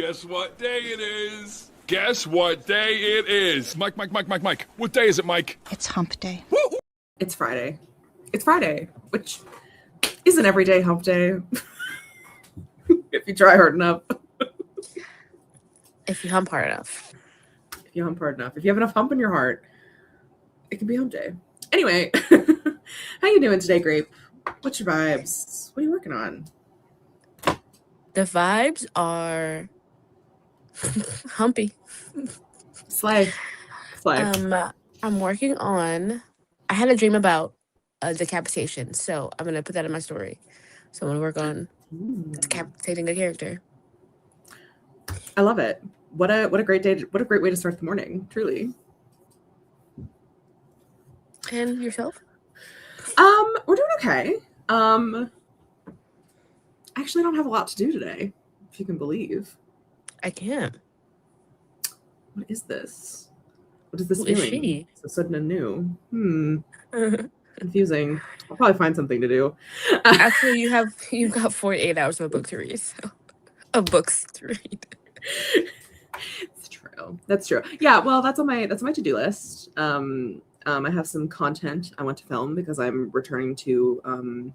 Guess what day it is? Guess what day it is? Mike. What day is it, Mike? It's hump day. Woo! It's Friday. It's Friday, which isn't every day hump day. If you try hard enough. If you hump hard enough. If you hump hard enough. If you have enough hump in your heart, it can be hump day. Anyway, how you doing today, Grape? What's your vibes? What are you working on? The vibes are humpy. Slay. I'm working on. I had a dream about decapitation, so I'm gonna put that in my story. So I'm gonna work on decapitating a character. I love it. What a great day! What a great way to start the morning. Truly. And yourself? We're doing okay. Actually, I don't have a lot to do today, if you can believe. I can't. What is this? What is this Who is feeling? she? So sudden and new. Confusing. I'll probably find something to do. Actually, you've got 48 hours of a book to read. So, of books to read. It's true. That's true. Yeah. Well, that's on my to-do list. I have some content I want to film because I'm returning to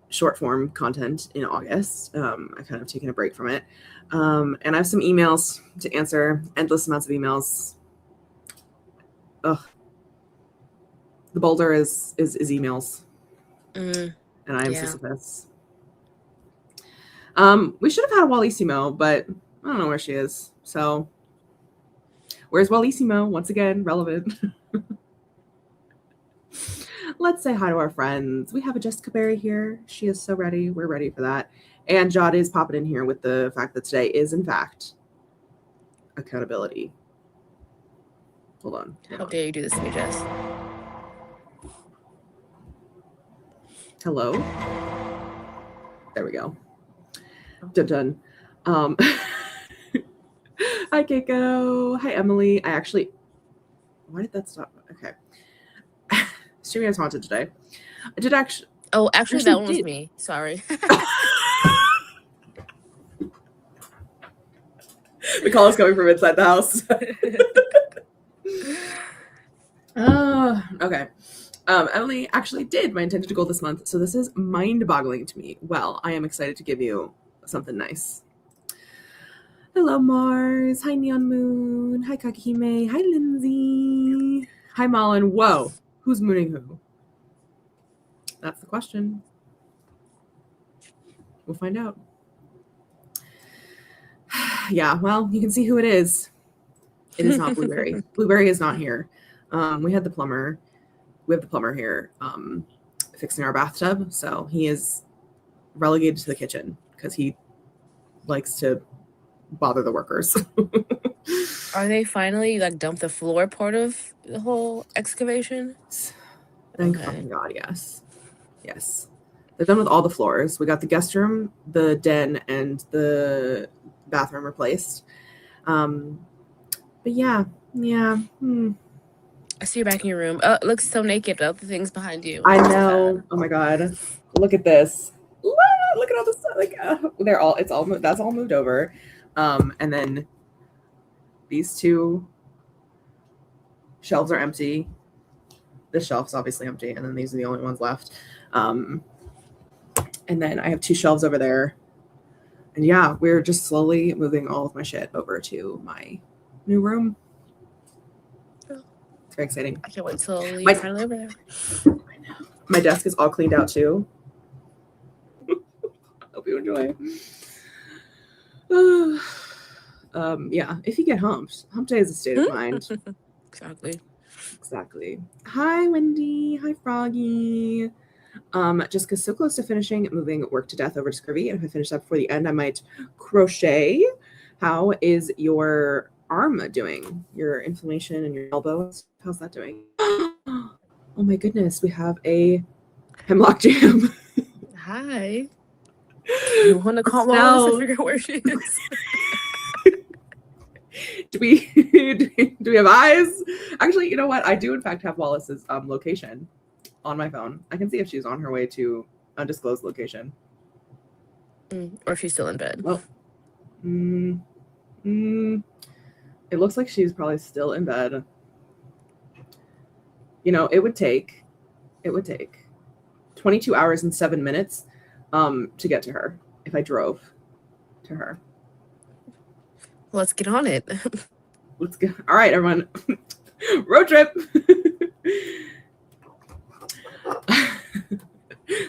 short form content in August. I kind of taken a break from it. And I have some emails to answer, endless amounts of emails. Ugh. The boulder is emails. And I am Sisyphus. We should have had a Wallissimo, but I don't know where she is. So where's Wallissimo? Once again, relevant. Let's say hi to our friends. We have a Jessica Berry here. She is so ready. We're ready for that. And Jod is popping in here with the fact that today is, in fact, accountability. Hold on. How dare you do this to me, Jess? Hello. There we go. Dun. Hi, Keiko. Hi, Emily. Why did that stop? Okay. Streaming is haunted today. I did actually. Oh, actually, that one was me. Sorry. The call is coming from inside the house. Okay. Emily actually did my intended goal this month, so this is mind-boggling to me. Well, I am excited to give you something nice. Hello, Mars. Hi, Neon Moon. Hi, Kakihime. Hi, Lindsay. Hi, Malin. Whoa. Who's mooning who? That's the question. We'll find out. Yeah, well, you can see who it is. It is not Blueberry. Blueberry is not here. We have the plumber here fixing our bathtub, so he is relegated to the kitchen because he likes to bother the workers. Are they finally dump the floor part of the whole excavation? Thank fucking God, yes. Yes. They're done with all the floors. We got the guest room, the den, and the bathroom replaced. But yeah. I see you back in your room. Oh, it looks so naked without the things behind you. I know. Oh my God. Look at this. Look at all this stuff. That's all moved over. And then these two shelves are empty. This shelf's obviously empty, and then these are the only ones left. And then I have two shelves over there. And yeah, we're just slowly moving all of my shit over to my new room. It's very exciting. I can't wait till you finally over there. I know. My desk is all cleaned out too. Hope you enjoy. Yeah, if you get humped, hump day is a state of mind. Exactly. Hi, Wendy. Hi, Froggy. Jessica's so close to finishing moving Work to Death over to Scrivy, and if I finish that before the end, I might crochet. How is your arm doing? Your inflammation in your elbow? How's that doing? Oh my goodness, we have a hemlock jam. Hi. You want to call Wallace and figure out where she is? Do we have eyes? Actually, you know what? I do in fact have Wallace's location on my phone. I can see if she's on her way to undisclosed location. Or if she's still in bed. Well, It looks like she's probably still in bed. You know, it would take 22 hours and 7 minutes to get to her if I drove to her. Let's get on it. Let's go. All right, everyone. Road trip.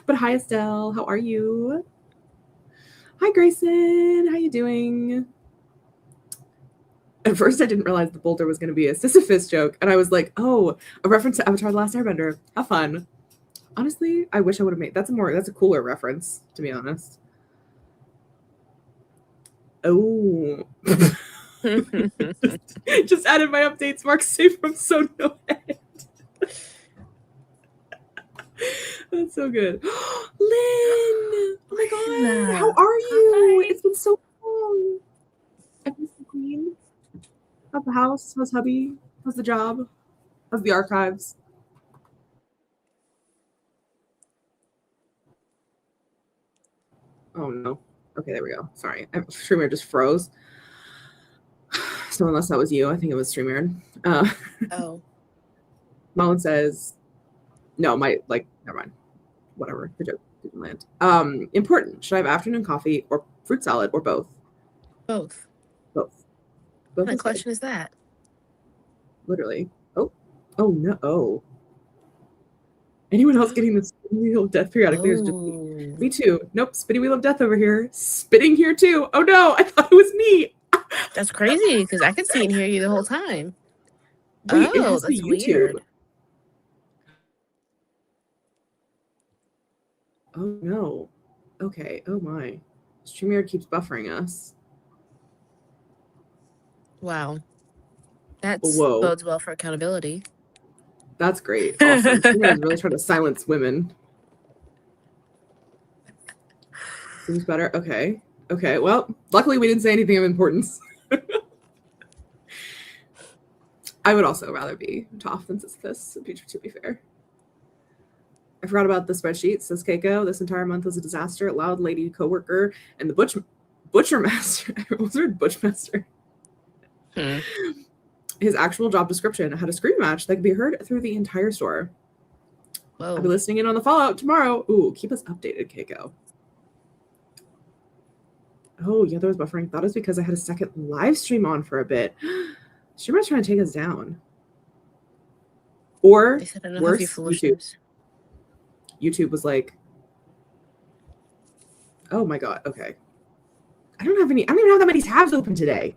But hi, Estelle. How are you? Hi, Grayson. How you doing? At first, I didn't realize the boulder was going to be a Sisyphus joke, and I was like, "Oh, a reference to Avatar: The Last Airbender. How fun!" Honestly, I wish I would have made that's a cooler reference, to be honest. Oh, just added my updates. Mark safe from so no head. That's so good. Lynn! Oh my god, how are you? Hi. It's been so long. I miss the queen. How's the house? How's hubby? How's the job? How's the archives? Oh no. Okay, there we go. Sorry. StreamYard just froze. So unless that was you, I think it was StreamYard. Oh. Mullen says, no, never mind. Whatever. The joke didn't land. Important. Should I have afternoon coffee or fruit salad or both? Both. Both. What kind of question is that? Literally. Oh no. Oh. Anyone else getting the spinning wheel of death periodically? Is just me too. Nope. Spinning wheel of death over here. Spitting here too. Oh no. I thought it was me. That's crazy because I could see and hear you the whole time. Wait, it has to be that's YouTube. weird. Oh no. Okay. Oh my. StreamYard keeps buffering us. Wow. That Whoa. bodes well for accountability. That's great. Awesome. StreamYard is really trying to silence women. Seems better. Okay. Okay. Well, luckily we didn't say anything of importance. I would also rather be Toph than Sisyphus, to be fair. I forgot about the spreadsheet, says Keiko. This entire month was a disaster. Loud lady coworker and the butcher master. I almost heard Butchmaster. His actual job description had a scream match that could be heard through the entire store. Whoa. I'll be listening in on the Fallout tomorrow. Ooh, keep us updated, Keiko. Oh, yeah, there was buffering. That was because I had a second live stream on for a bit. Streamer's trying to take us down. Or worse, YouTube. YouTube was like, oh my god, okay. I don't even have that many tabs open today.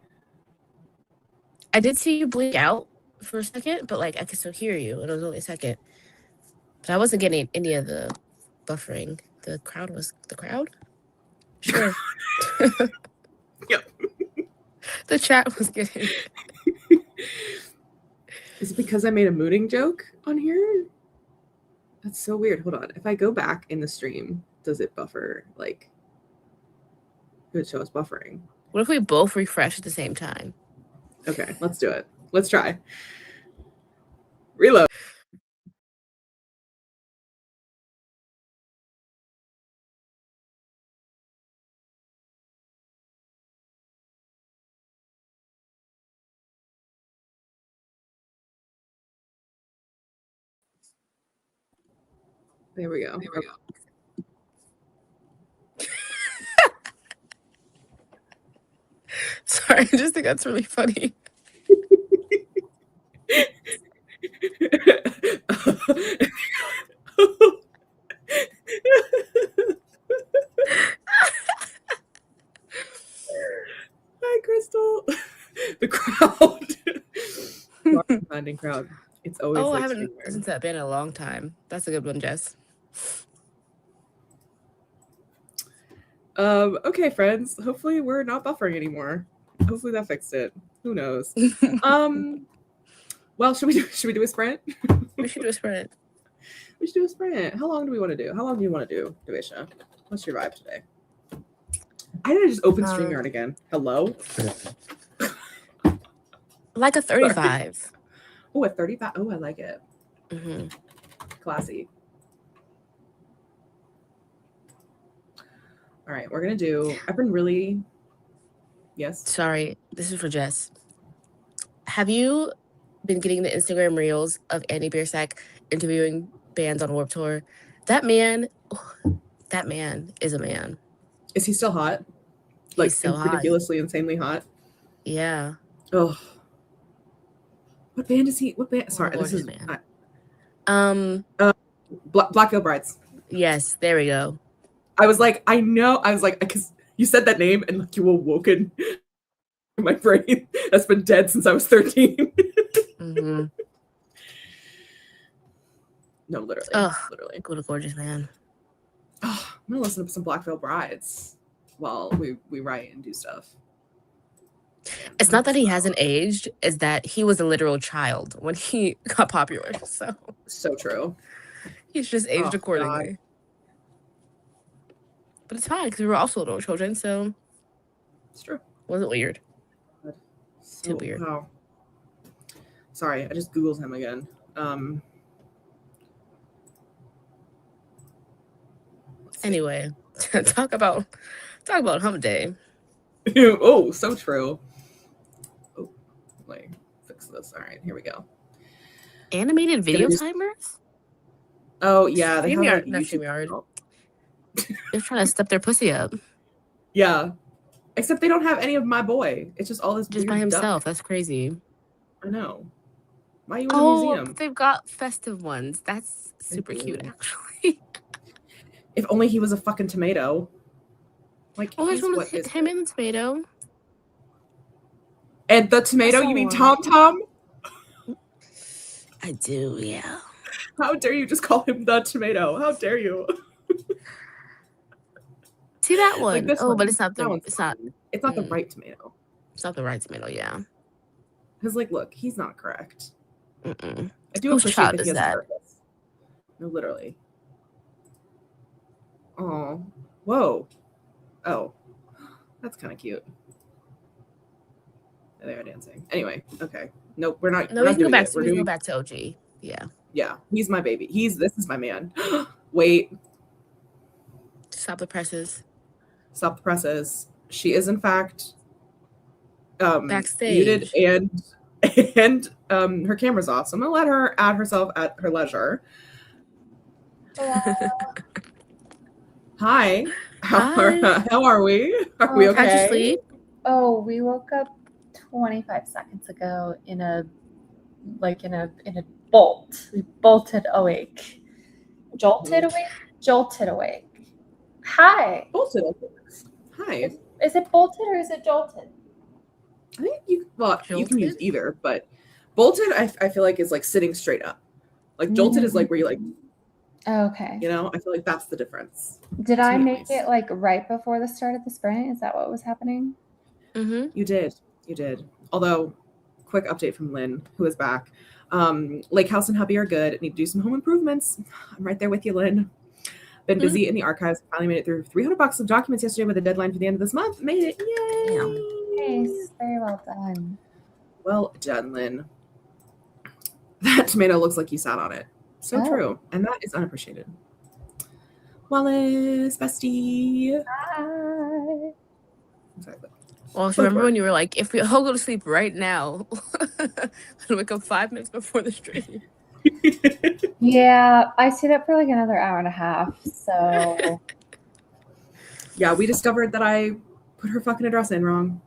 I did see you blink out for a second, but like I could still hear you, and it was only a second. But I wasn't getting any of the buffering. The crowd? Sure. Yep. The chat was getting. Is it because I made a mooting joke on here? That's so weird. Hold on. If I go back in the stream, does it buffer? Like, it would show us buffering. What if we both refresh at the same time? Okay, let's do it. Let's try. Reload. There we go. Sorry, I just think that's really funny. Hi, Crystal. The crowd. Finding crowd. It's always I like haven't listened to that band in a long time. That's a good one, Jess. Okay, friends. Hopefully we're not buffering anymore. Hopefully that fixed it. Who knows? Well, should we do a sprint? We should do a sprint. We should do a sprint. How long do we want to do? How long do you want to do, Devisha? What's your vibe today? I didn't just open StreamYard again. Hello? Like a 35. Oh, a 35. Oh, I like it. Mm-hmm. Classy. All right, we're going to do, I've been really Yes. Sorry, this is for Jess. Have you been getting the Instagram reels of Andy Biersack interviewing bands on Warped Tour? That man is a man. Is he still hot? Like He's so hot. ridiculously, insanely hot. Yeah. Oh. What band is he? What band? Sorry, this Gorgeous is man. Black Veil Brides. Yes, there we go. I was like, I know. I was like, because you said that name and like you awoken my brain that's been dead since I was 13. Mm-hmm. No, literally. Oh, Literally. what a gorgeous man. Oh, I'm gonna listen to some Black Veil Brides while we write and do stuff. It's not that he hasn't aged, it's that he was a literal child when he got popular. So true. He's just aged Oh, accordingly. God. But it's fine because we were also little children, so It's true. wasn't weird. So, Too weird. Wow. Sorry, I just Googled him again. Anyway, talk about hump day. Oh, so true. Oh, let me fix this. All right, here we go. Animated video do- timers? Oh yeah, they have a StreamYard, not YouTube StreamYard. channel. They're trying to step their pussy up Yeah, except they don't have any of my boy. It's just all this just weird by himself. duck. That's crazy. I know. Why are you in a Oh, museum? but they've got festive ones. That's super cute, do. actually. If only he was a fucking tomato. Like, Oh, I he's just want what to is hit him it? in the tomato. And the tomato? That's You mean all. Tom Tom? I do, yeah. How dare you just call him the tomato? How dare you? See that one? Like this Oh, one. but it's not That the. one's It's not. fine. It's not the right tomato. It's not the right tomato. Yeah. Because, like, look, he's not correct. Mm-mm. I do Whose appreciate child that is he has that? a purpose. No, literally. Oh, whoa. Oh, that's kind of cute. They are dancing. Anyway, okay. Nope, we're not. No, we're we not can go doing back. it. We We're can go doing. back to OG. Yeah. Yeah, he's my baby. This is my man. Wait, Stop the presses. stop the presses. She is in fact muted Backstage. and her camera's off. So I'm gonna let her add herself at her leisure. Hi. How are we? Are we How'd you okay? sleep? Oh, we woke up 25 seconds ago in a bolt. We bolted awake. Jolted awake? Jolted awake. Hi. Bolted. Hi. Is it bolted or is it jolted? I think you can use Jolted? either, but bolted I feel like is like sitting straight up. Like jolted is like where you like, Okay. you know, I feel like that's the difference. Did To I me, at make least. it like right before the start of the sprint? Is that what was happening? Mm-hmm. You did. Although, quick update from Lynn, who is back. Lake House and hubby are good. Need to do some home improvements. I'm right there with you, Lynn. Been busy in the archives. Finally made it through 300 bucks of documents yesterday with a deadline for the end of this month. Made it. Yay! Nice. Very well done. Well done, Lynn. That tomato looks like you sat on it. So true. And that is unappreciated. Wallace, bestie. Hi. Exactly. Well, so remember when you were like, if we all go to sleep right now, I'll wake up 5 minutes before the stream. Yeah, I stayed up for like another hour and a half. So Yeah, we discovered that I put her fucking address in wrong.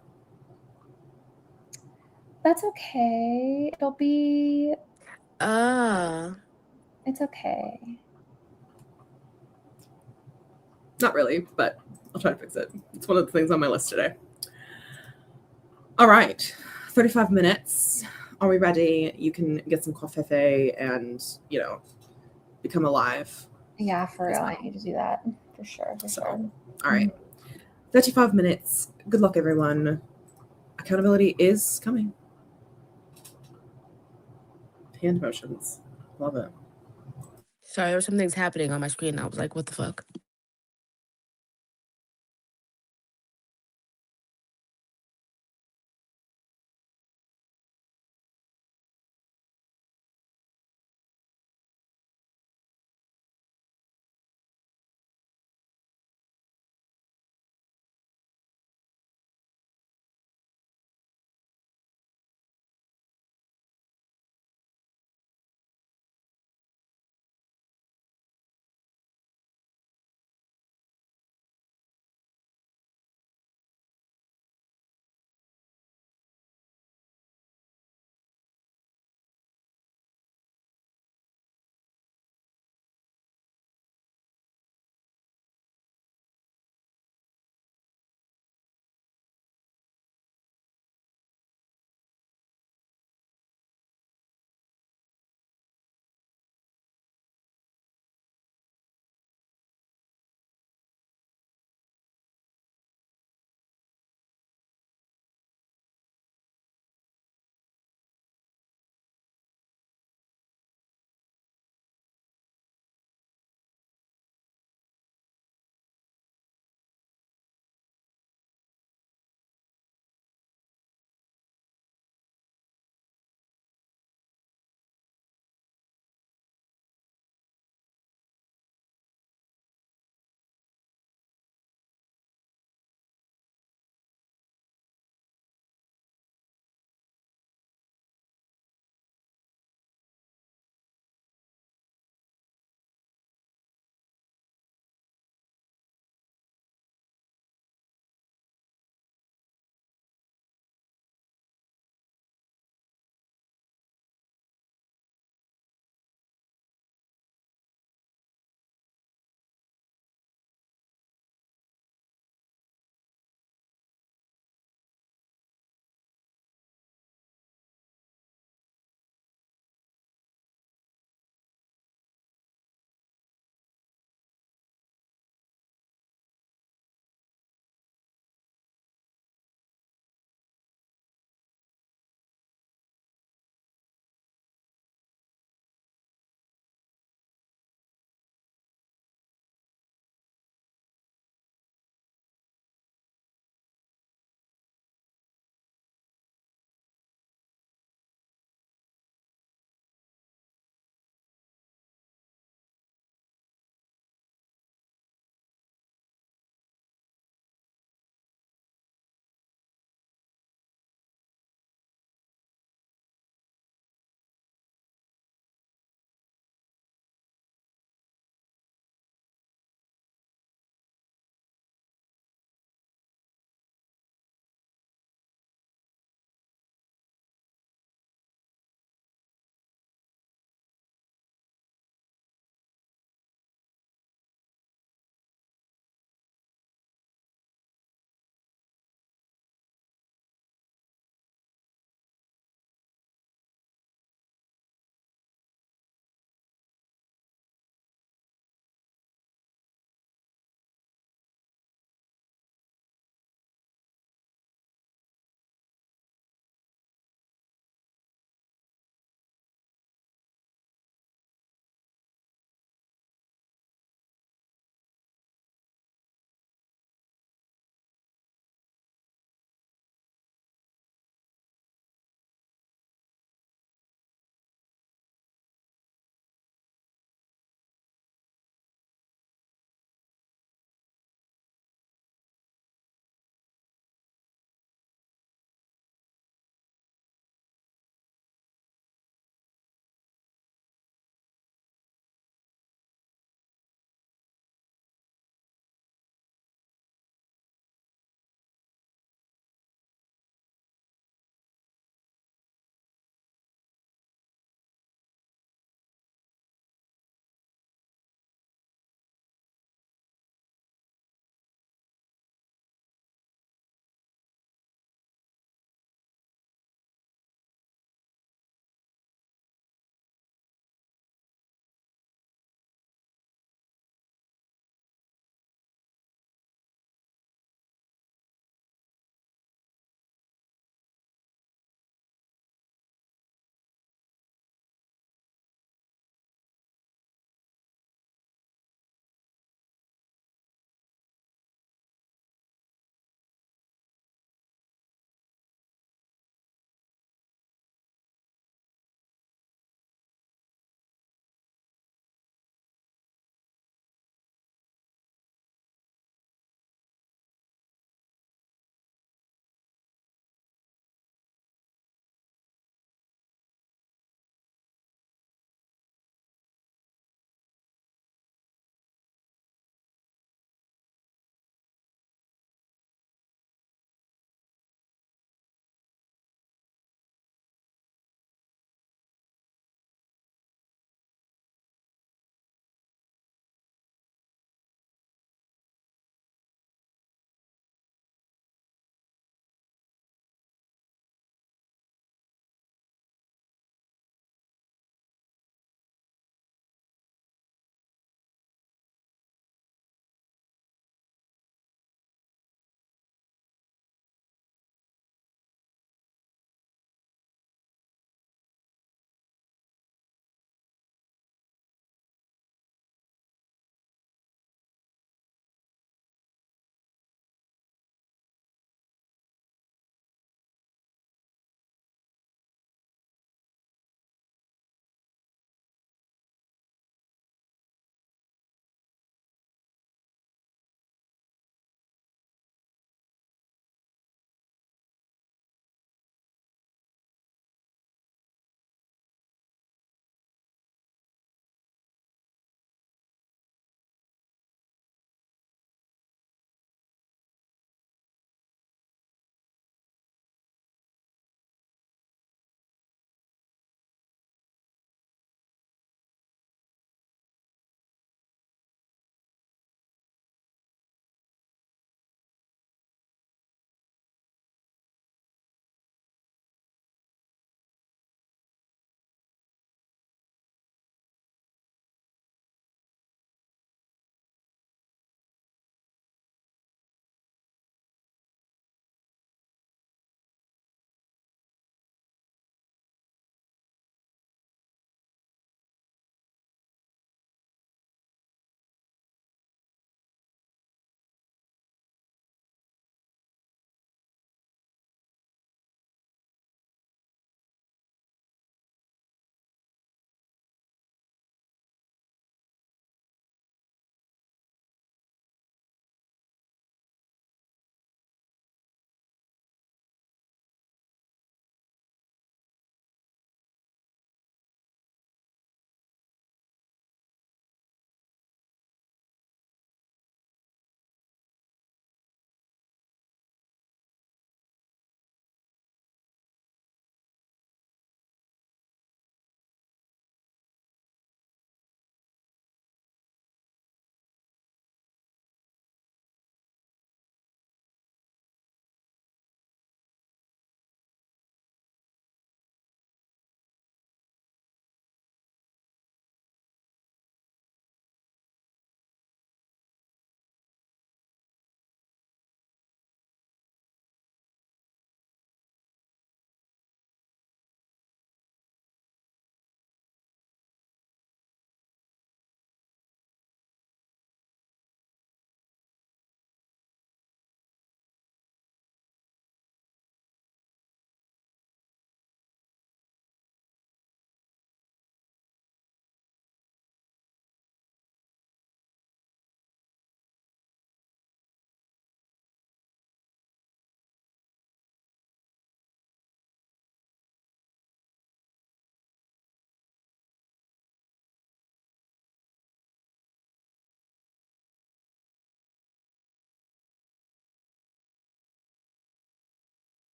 that's okay. It'll be. It's okay. Not really, but I'll try to fix it. It's one of the things on my list today. All right, 35 minutes. Are we ready? You can get some coffee and, you know, become alive. Yeah, for real. I need to do that for sure. All right, 35 minutes. Good luck, everyone. Accountability is coming. Hand motions. Love it. Sorry, there were some things happening on my screen. And I was like, what the fuck?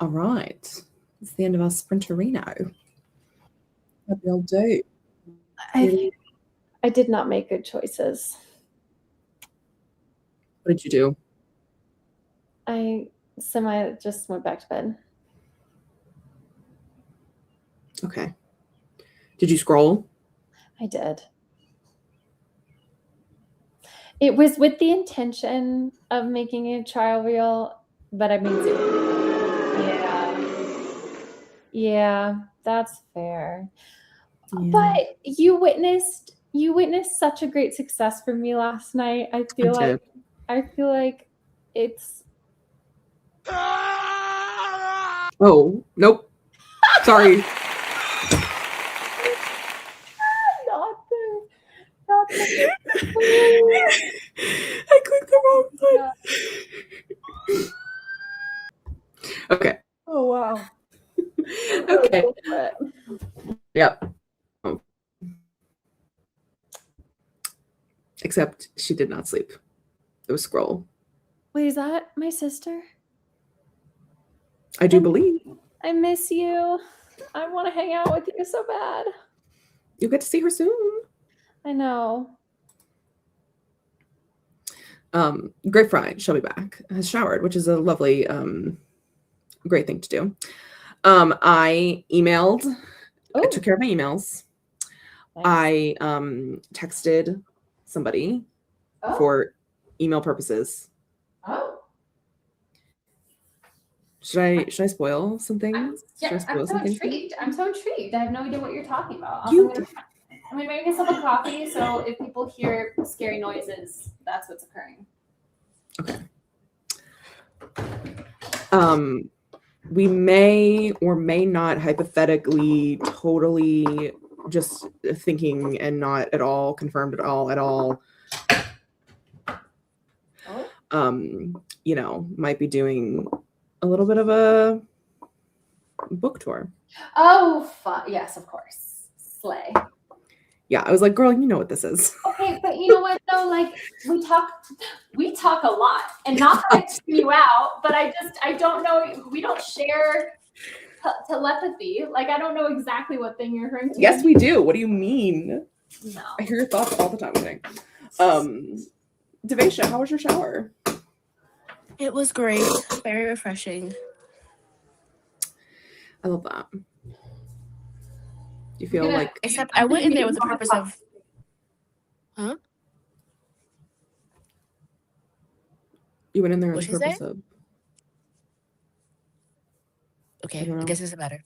All right. It's the end of our Sprinterino. What they'll do. I did not make good choices. What did you do? I just went back to bed. Okay. Did you scroll? I did. It was with the intention of making a trial reel, but I made zero. Yeah, that's fair. Yeah. But you witnessed such a great success for me last night. I feel like it's Oh, nope. Sorry. not the I clicked the wrong button. Okay. Oh wow. Okay. Yep. Oh. Except she did not sleep. It was scroll. Wait, is that my sister? I do believe. I miss you. I want to hang out with you so bad. You'll get to see her soon. I know. Great Fry, she'll be back, has showered, which is a lovely, great thing to do. I emailed, I took care of my emails. Nice. I texted somebody for email purposes. Oh. Should I spoil some things? I'm so intrigued. I'm so intrigued. I have no idea what you're talking about. I'm gonna make myself a coffee, so if people hear scary noises, that's what's occurring. Okay. We may or may not hypothetically totally just thinking and not at all confirmed at all. You know, might be doing a little bit of a book tour. Oh, fun. Yes, of course. Slay. Yeah, I was like, girl, you know what this is. Okay, but you know what though? Like we talk a lot, and not that I tune you out, but I don't know. We don't share telepathy. Like I don't know exactly what thing you're referring to. Yes, we do. What do you mean? No. I hear your thoughts all the time, I think. Devasha, how was your shower? It was great. Very refreshing. I love that. You feel like... Except I went in there with the purpose of... Huh? You went in there with What'd the she purpose say? of... Okay, I guess it doesn't matter.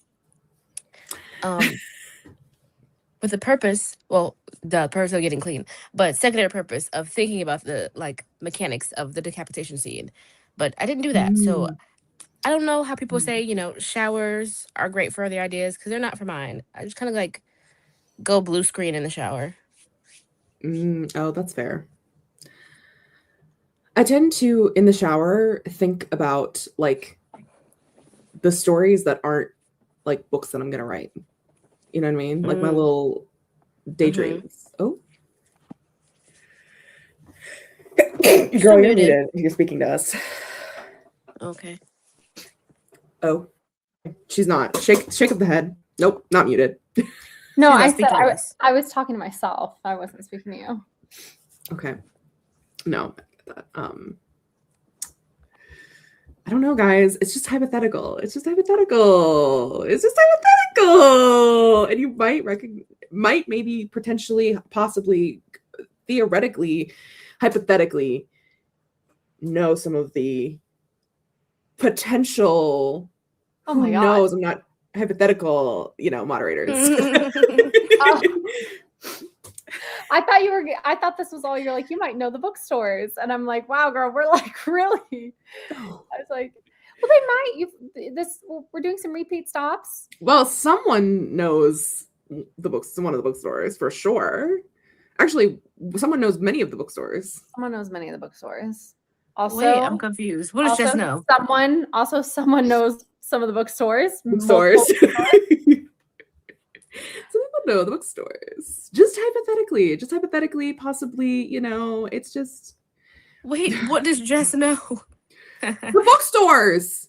With the purpose, well, the purpose of getting clean, but secondary purpose of thinking about the like mechanics of the decapitation scene. But I didn't do that, so I don't know how people say, you know, showers are great for other ideas because they're not for mine. I just kind of like go blue screen in the shower. Oh, that's fair. I tend to, in the shower, think about like the stories that aren't like books that I'm gonna write. You know what I mean? Like my little daydreams. Oh, girl, you're muted. You're speaking to us. Okay. Oh, she's not. Shake of the head. Nope, not muted. No, I said I was talking to myself. I wasn't speaking to you. Okay. No, I don't know, guys. It's just hypothetical. And you might maybe potentially, possibly, theoretically, hypothetically know some of the potential. Oh my who God. knows? I'm not hypothetical, moderators. I thought this was all you're like, you might know the bookstores. And I'm like, wow, girl, we're like, really? I was like, well, they might. We're doing some repeat stops. Well, someone knows the books, one of the bookstores for sure. Actually, someone knows many of the bookstores. Someone knows many of the bookstores. Also, wait, I'm confused. What does just know? Someone knows some of the bookstores. Bookstores. Some people know the bookstores. Just hypothetically, possibly, it's just. Wait, what does Jess know? The bookstores.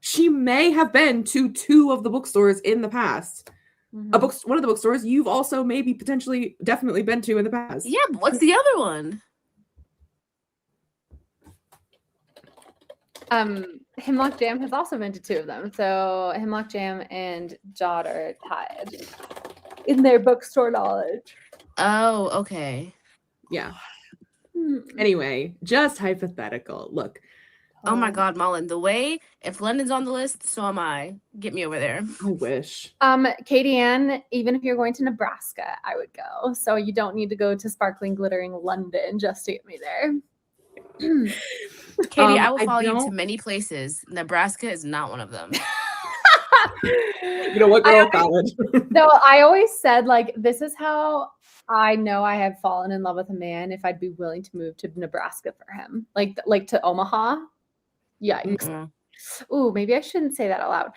she may have been to 2 of the bookstores in the past. Mhm. One of the bookstores you've also maybe potentially definitely been to in the past. Yeah, but what's the other one? Hemlock Jam has also been to 2 of them. So Hemlock Jam and Jod are tied in their bookstore knowledge. Oh, okay. Yeah. Hmm. Anyway, just hypothetical. Look, Oh my God, Mullen. The way, if London's on the list, so am I. Get me over there. I wish. Katie Ann, even if you're going to Nebraska, I would go. So you don't need to go to sparkling, glittering London just to get me there. Katie, I will I follow you to don't- many places. Nebraska is not one of them. You know what, girl? College. No, I always said, like, this is how I know I have fallen in love with a man if I'd be willing to move to Nebraska for him. Like to Omaha. Yikes. Mm-mm. Ooh, maybe I shouldn't say that out loud.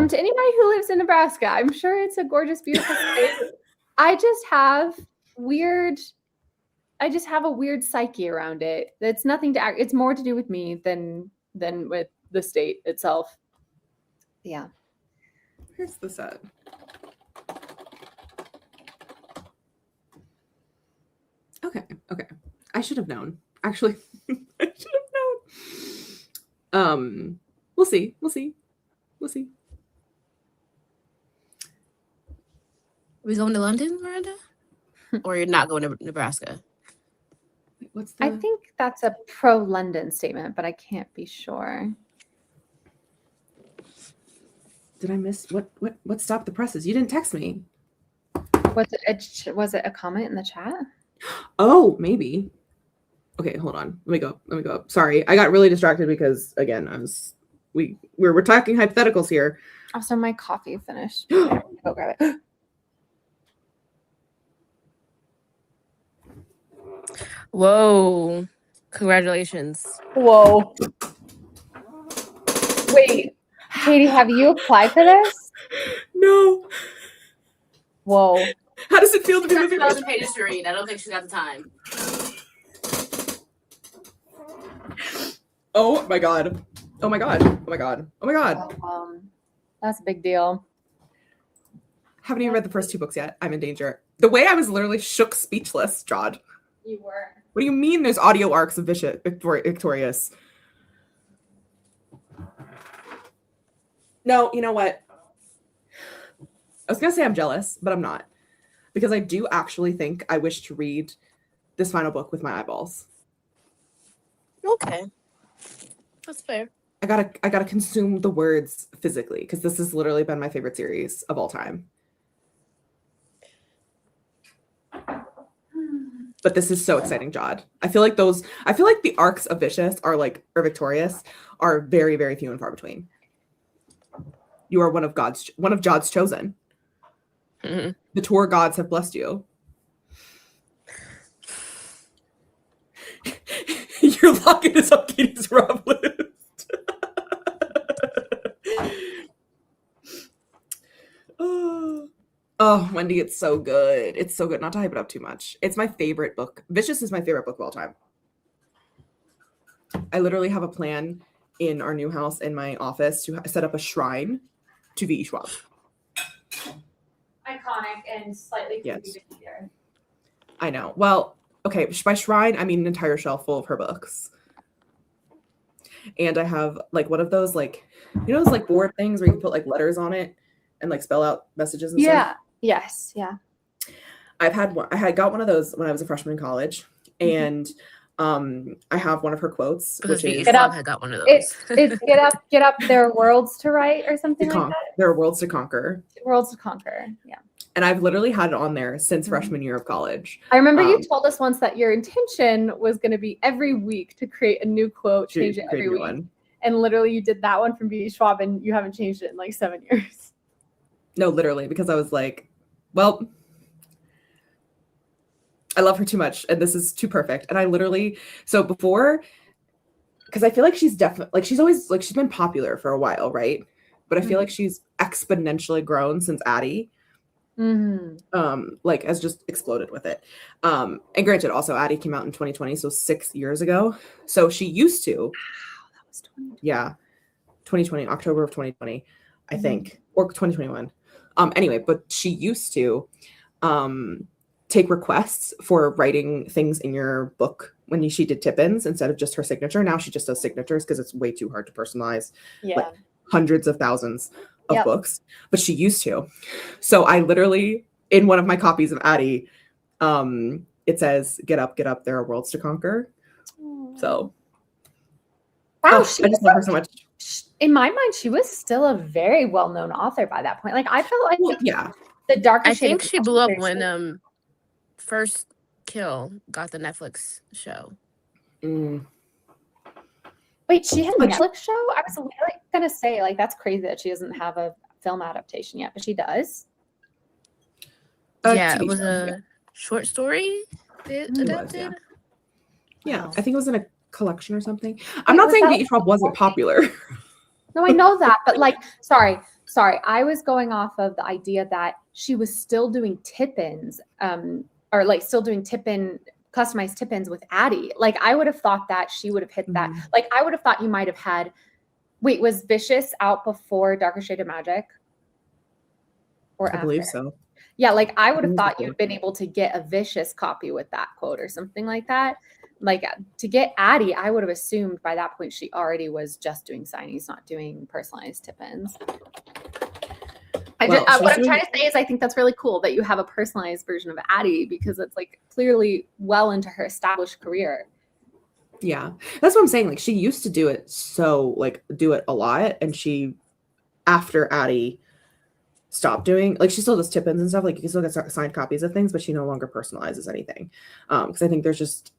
To anybody who lives in Nebraska, I'm sure it's a gorgeous, beautiful state. I just have a weird psyche around it. It's nothing to it's more to do with me than with the state itself. Yeah. Here's the set. Okay. I should have known. Actually, I should have known. We'll see. We going to London, Miranda? Or you're not going to Nebraska? What's the? I think that's a pro-London statement, but I can't be sure. Did I miss what stopped the presses? You didn't text me. Was it a comment in the chat? Oh, maybe. Okay, hold on. Let me go up. Sorry, I got really distracted because again, we're talking hypotheticals here. Also, my coffee finished. Go grab it. Whoa. Congratulations. Whoa. Wait, Katie, have you applied for this? No. Whoa. How does it feel to be She's got living? 2,000 pages to read. I don't think she's got the time. Oh my god. Oh my god. Oh my god. Oh my god. That's a big deal. Haven't even read the first 2 books yet. I'm in danger. The way I was literally shook speechless, Jod. You were. What do you mean there's audio arcs of Victorious? No, you know what? I was going to say I'm jealous, but I'm not. Because I do actually think I wish to read this final book with my eyeballs. Okay. That's fair. I gotta consume the words physically because this has literally been my favorite series of all time. But this is so exciting, Jod. I feel like the arcs of Vicious or Victorious are very, very few and far between. You are one of Jod's chosen. Mm-hmm. The tour gods have blessed you. You're locking this up Katie's Rob list. Oh, Wendy, it's so good. It's so good. Not to hype it up too much. It's my favorite book. Vicious is my favorite book of all time. I literally have a plan in our new house in my office to set up a shrine to V.E. Schwab. Iconic and slightly Yes. creepy to hear. I know. Well, okay, by shrine, I mean an entire shelf full of her books. And I have one of those those board things where you can put letters on it and spell out messages and stuff. Yeah. Yes. Yeah. I had got one of those when I was a freshman in college, and I have one of her quotes, Because which V.E. is Schwab had got one of those. It's get up. There are worlds to write or something like that. There are worlds to conquer. Worlds to conquer. Yeah. And I've literally had it on there since freshman year of college. I remember you told us once that your intention was going to be every week to create a new quote, change it every week. One. And literally you did that one from V.E. Schwab and you haven't changed it in 7 years. No, literally, because I was like, well, I love her too much and this is too perfect. And I literally, so before, because I feel like she's definitely, she's always, she's been popular for a while, right? But I feel like she's exponentially grown since Addie. Mm-hmm. Has just exploded with it. And granted, also Addie came out in 2020, so 6 years ago. So she used to. Wow, that was 20. Yeah. 2020, October of 2020, I think, or 2021. Anyway, but she used to take requests for writing things in your book when she did tip-ins instead of just her signature. Now she just does signatures because it's way too hard to personalize like hundreds of thousands of books. But she used to. So I literally, in one of my copies of Addie, it says, get up, there are worlds to conquer. So wow, I just love her so much. In my mind, she was still a very well-known author by that point. Like I felt like Yeah. the darker I shade think of she Pale blew up was very when First Kill got the Netflix show. Wait, she had a Netflix show? I was literally gonna say, like, that's crazy that she doesn't have a film adaptation yet, but she does. Yeah, TV it was show, a short story it adapted. Yeah, Wow. I think it was in a collection or something. I'm not saying V.E. Schwab wasn't popular. No, I know that, but like, sorry. I was going off of the idea that she was still doing tip-ins, or like still doing tip-in, customized tip-ins with Addie. Like, I would have thought that she would have hit that. Like, I would have thought you might have had. Wait, was Vicious out before Darker Shade of Magic? Or I believe so. Yeah, like I would have thought you'd been able to get a Vicious copy with that quote or something like that. Like to get Addie, I would have assumed by that point she already was just doing signees, not doing personalized tip-ins. What I'm trying to say is I think that's really cool that you have a personalized version of Addie because it's like clearly well into her established career. Yeah, that's what I'm saying. Like she used to do it do it a lot, and she, after Addie stopped doing, like she still does tip-ins and stuff. Like you can still get signed copies of things, but she no longer personalizes anything. Because I think there's just,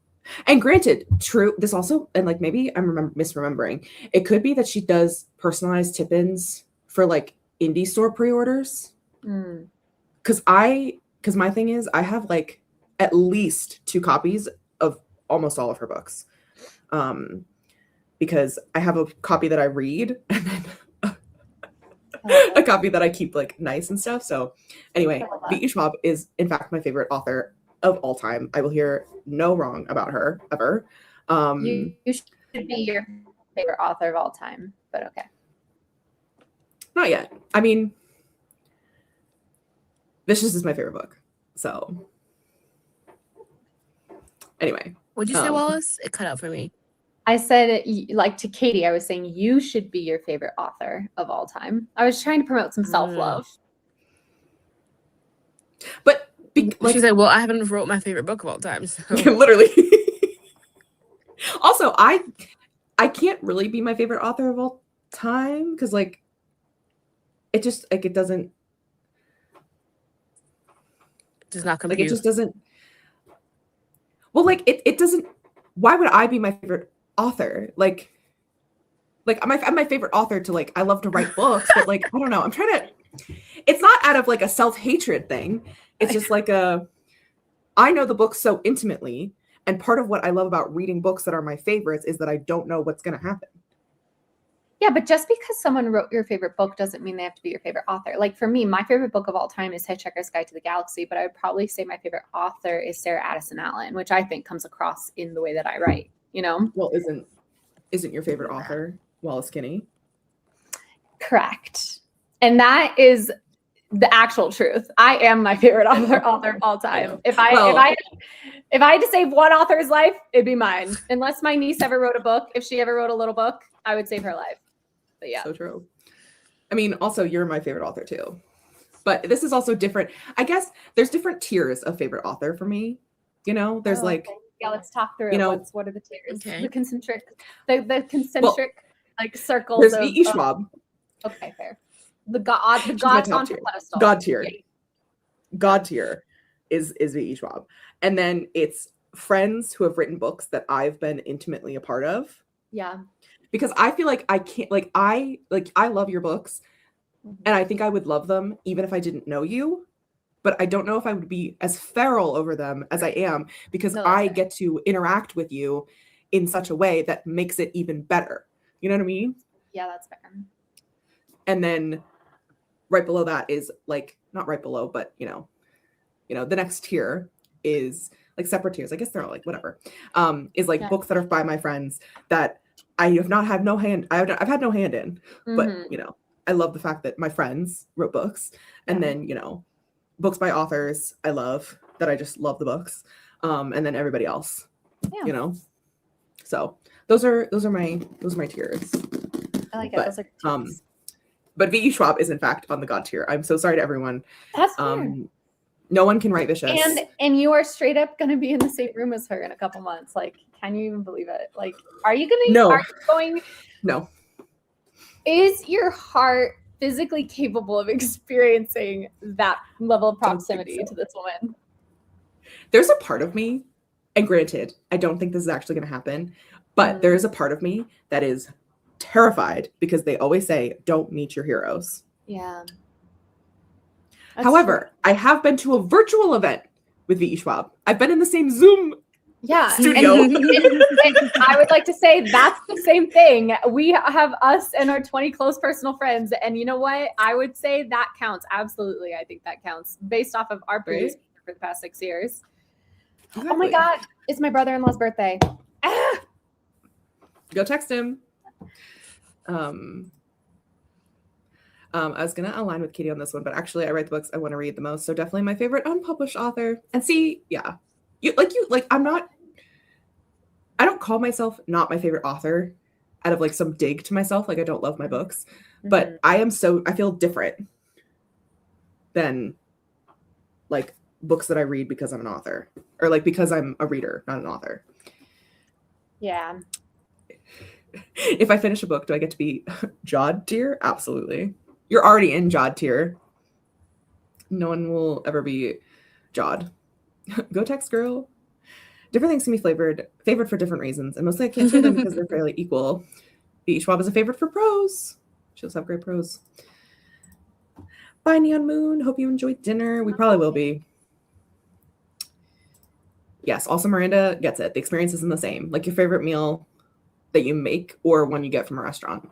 and granted, true. This also, and like maybe I'm misremembering. It could be that she does personalized tip-ins for like indie store pre-orders. Because my thing is I have like at least 2 copies of almost all of her books. Because I have a copy that I read and then a copy that I keep like nice and stuff. So anyway, V.E. Schwab is in fact my favorite author of all time. I will hear no wrong about her ever. You should be your favorite author of all time, but okay. Not yet. I mean, Vicious is my favorite book. So anyway. What'd you say, Wallace? It cut out for me. I said, like to Katie, I was saying you should be your favorite author of all time. I was trying to promote some self-love. But she's like, well, I haven't wrote my favorite book of all time. So. Literally. Also, I can't really be my favorite author of all time because like it just like it doesn't does not compute. Like it just doesn't. Well, like it doesn't. Why would I be my favorite author? Like I'm my favorite author to like I love to write books, but like I don't know. I'm trying to. It's not out of like a self-hatred thing. It's just like I know the book so intimately, and part of what I love about reading books that are my favorites is that I don't know what's going to happen. Yeah, but just because someone wrote your favorite book doesn't mean they have to be your favorite author. Like for me, my favorite book of all time is Hitchhiker's Guide to the Galaxy, but I would probably say my favorite author is Sarah Addison Allen, which I think comes across in the way that I write, you know? Well, isn't your favorite author Wallace Kinney? Correct. And that is the actual truth. I am my favorite author of all time. If I had to save one author's life, it'd be mine. Unless my niece ever wrote a book, if she ever wrote a little book, I would save her life. But yeah. So true. I mean, also you're my favorite author too. But this is also different. I guess there's different tiers of favorite author for me. You know, there's like yeah, let's talk through you know, it. What are the tiers? Okay. The concentric like circles. There's V.E. Schwab. Okay, fair. The god on the pedestal. God tier. Yeah. God tier is V.E. Schwab. And then it's friends who have written books that I've been intimately a part of. Yeah. Because I feel like I can't I love your books and I think I would love them even if I didn't know you, but I don't know if I would be as feral over them as I am because I get to interact with you in such a way that makes it even better. You know what I mean? Yeah, that's fair. And then right below that is like not right below, but you know, the next tier is like separate tiers. I guess they're all like whatever. Is like books that are by my friends that I have not had no hand. I've had no hand in, but Mhm. you know, I love the fact that my friends wrote books, and Yeah. then you know, books by authors I love that I just love the books, and then everybody else, Yeah. you know. So those are my tiers. I like it. But Those are tips. but V.E. Schwab is in fact on the God tier. I'm so sorry to everyone. That's fair. No one can write vicious. And you are straight up going to be in the same room as her in a couple months. Like, can you even believe it? Like, are you going to? No. Are you going? No. Is your heart physically capable of experiencing that level of proximity to this woman? There's a part of me, and granted, I don't think this is actually going to happen, but there is a part of me that is terrified because they always say, "Don't meet your heroes." Yeah. However, I have been to a virtual event with V.E. Schwab. I've been in the same Zoom studio. And I would like to say that's the same thing. We have us and our 20 close personal friends. And you know what? I would say that counts. Absolutely. I think that counts based off of our previous for the past 6 years. Exactly. Oh my God. It's my brother-in-law's birthday. Ah! Go text him. I was gonna align with Katie on this one, but actually I write the books I want to read the most. So definitely my favorite unpublished author. And see, yeah. I don't call myself not my favorite author out of like some dig to myself. Like I don't love my books, but I feel different than like books that I read because I'm an author or like because I'm a reader, not an author. Yeah. If I finish a book, do I get to be Jod tier? Absolutely. You're already in Jod tier. No one will ever be Jod. Go text girl. Different things can be favored for different reasons, and mostly I can't say them because they're fairly equal. V.E. Schwab is a favorite for prose. She does have great prose. Bye, Neon Moon. Hope you enjoyed dinner. We probably will be. Yes, also Miranda gets it. The experience isn't the same. Like your favorite meal that you make or one you get from a restaurant.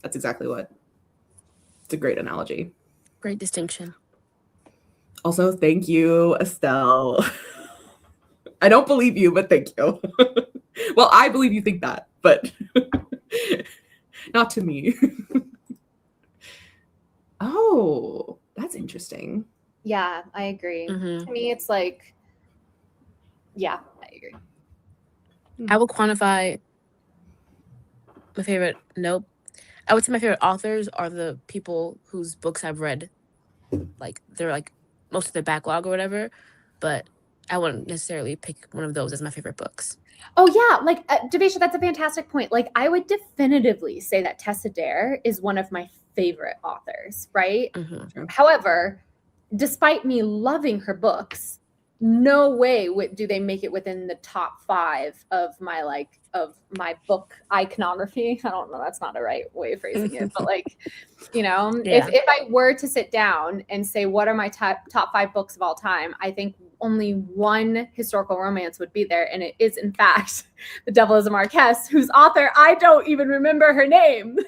That's exactly what. It's a great analogy. Great distinction. Also, thank you, Estelle. I don't believe you, but thank you. Well, I believe you think that, but not to me. Oh, that's interesting. Yeah, I agree. Mhm. To me, it's like, yeah, I agree. I will quantify my favorite. Nope. I would say my favorite authors are the people whose books I've read. Like they're like most of their backlog or whatever, but I wouldn't necessarily pick one of those as my favorite books. Oh yeah, like Devisha, that's a fantastic point. Like I would definitively say that Tessa Dare is one of my favorite authors, right? Mm-hmm. However, despite me loving her books, no way do they make it within the top 5 of my book iconography. I don't know, that's not a right way of phrasing it, but like, you know, if I were to sit down and say what are my top 5 books of all time, I think only one historical romance would be there, and it is in fact The Devil is a Marquess, whose author I don't even remember her name.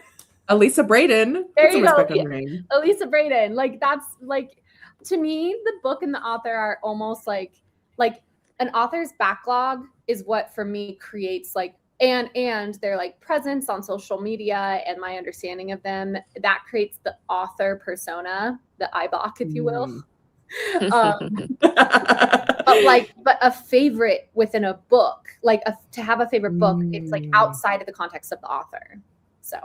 Elisa Braden. There Put some you go. respect on her name. Elisa Braden. Like that's like, to me, the book and the author are almost like an author's backlog is what for me creates like and their like presence on social media and my understanding of them, that creates the author persona, the IBOC, if you will. But a favorite within a book, like to have a favorite book, it's like outside of the context of the author. So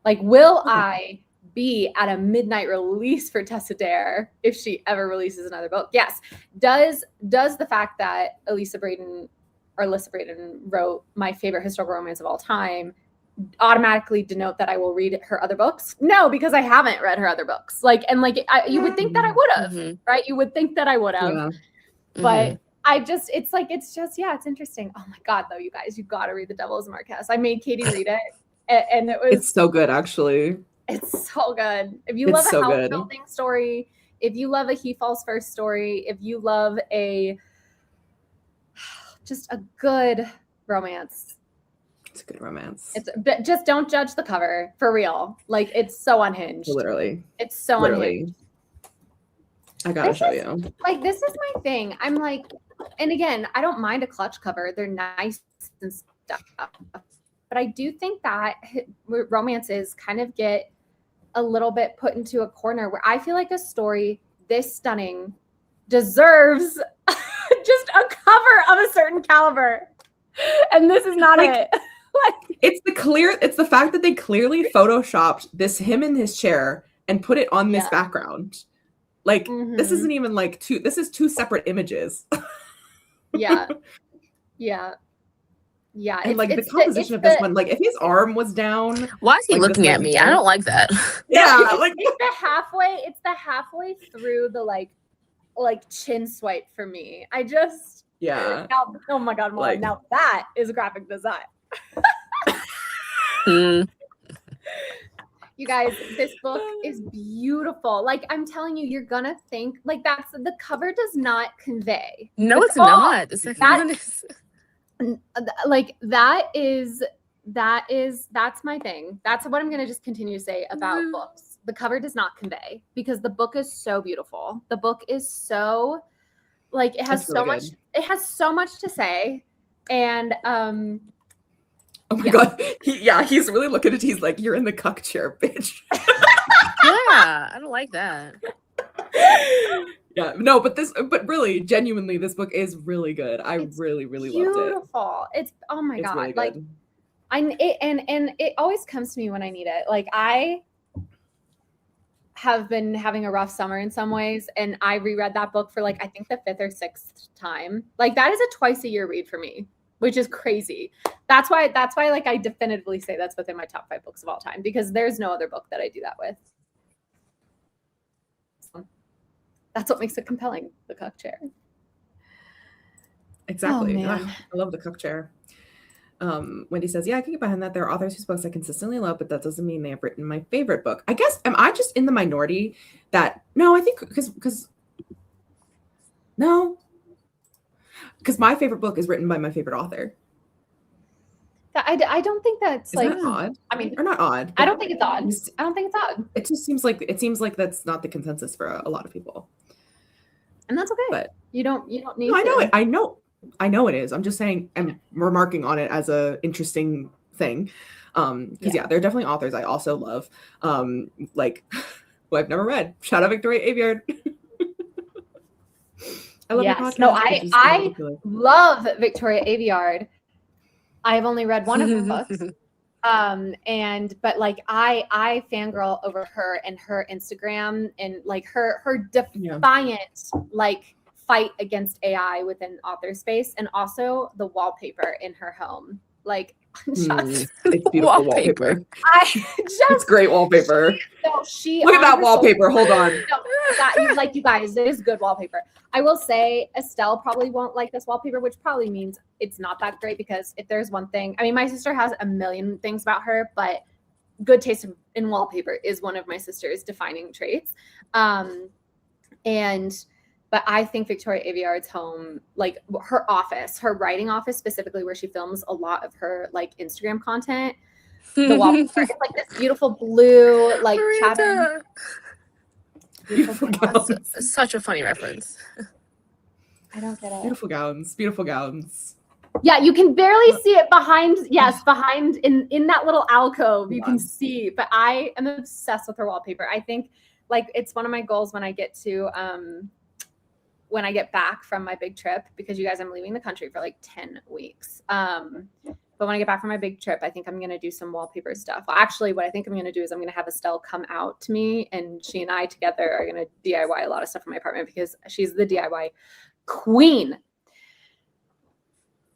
like, will I be at a midnight release for Tessa Dare if she ever releases another book? Yes. Does the fact that Elisa Braden wrote my favorite historical romance of all time automatically denote that I will read her other books? No, because I haven't read her other books. You would think that I would have, right? You would think that I would have, but it's interesting. Oh my God, though, you guys, you got to read The Devil is a Marquess. I made Katie read it, and it's so good, actually. It's so good. If you love a house building story, if you love a He Falls First story, if you love just a good romance. It's a good romance. Just don't judge the cover, for real. Like, it's so unhinged. Literally. It's so unhinged. I gotta show you. Like, this is my thing. I'm like, and again, I don't mind a clutch cover. They're nice and stuff. But but I do think that romances kind of get a little bit put into a corner where I feel like a story this stunning deserves just a cover of a certain caliber. And this is not it. Like, it's the fact that they clearly photoshopped him in his chair and put it on this background. Like this isn't even like this is two separate images. Yeah. And like the composition of this one, like if his arm was down. Why is he looking at me? I don't like that. Yeah, like it's the halfway through the like chin swipe for me. I just now, oh my god, Mom, now that is graphic design. You guys, this book is beautiful. Like I'm telling you, you're gonna think like that's the cover does not convey. No, it's not. The second one is like that's my thing. That's what I'm gonna just continue to say about books. The cover does not convey because the book is so beautiful. The book is so like it has so much. It has so much to say, and oh my god, he's really looking at it. He's like, "You're in the cuck chair, bitch." Yeah, I don't like that. Yeah, no, but really, genuinely, this book is really good. I really, really loved it. Beautiful. It's oh my god, really like good. and it always comes to me when I need it. Like I have been having a rough summer in some ways, and I reread that book for like I think the 5th or 6th time. Like that is a twice a year read for me, which is crazy. That's why like I definitively say that's within my top 5 books of all time because there's no other book that I do that with. So that's what makes it compelling, the cuck chair. Exactly. Oh, man. I love the cuck chair. Wendy says, yeah, I can get behind that. There are authors whose books I consistently love, but that doesn't mean they have written my favorite book. I guess, am I just in the minority that, no, I think because my favorite book is written by my favorite author. I don't think that's Isn't that odd? I mean, or not odd. I don't think it's odd. I don't think it's odd. It just seems like that's not the consensus for a lot of people. And that's okay. But you don't need no, to. I know it. I know it is. I'm just saying I'm remarking on it as a interesting thing. Because there are definitely authors I also love. Like who I've never read. Shout out Victoria Aveyard. I love your podcast. No, I love Victoria Aveyard. I have only read one of her books. But like I fangirl over her and her Instagram and like her defiant like fight against AI within author space and also the wallpaper in her home. Like it's beautiful wallpaper. It's great wallpaper. No, look at that wallpaper. Hold on. You guys, it is good wallpaper. I will say Estelle probably won't like this wallpaper, which probably means it's not that great because if there's one thing, I mean, my sister has a million things about her, but good taste in wallpaper is one of my sister's defining traits. But I think Victoria Aveyard's home, like her office, her writing office specifically, where she films a lot of her like Instagram content, the wallpaper is like this beautiful blue, like cabin. Beautiful gowns. Such a funny reference. I don't get it. Beautiful gowns. Yeah, you can barely see it behind in that little alcove. You can see, but I am obsessed with her wallpaper. I think like it's one of my goals when I get back from my big trip, because you guys, I'm leaving the country for like 10 weeks. But when I get back from my big trip, I think I'm going to do some wallpaper stuff. Well, actually, what I think I'm going to do is I'm going to have Estelle come out to me and she and I together are going to DIY a lot of stuff in my apartment because she's the DIY queen.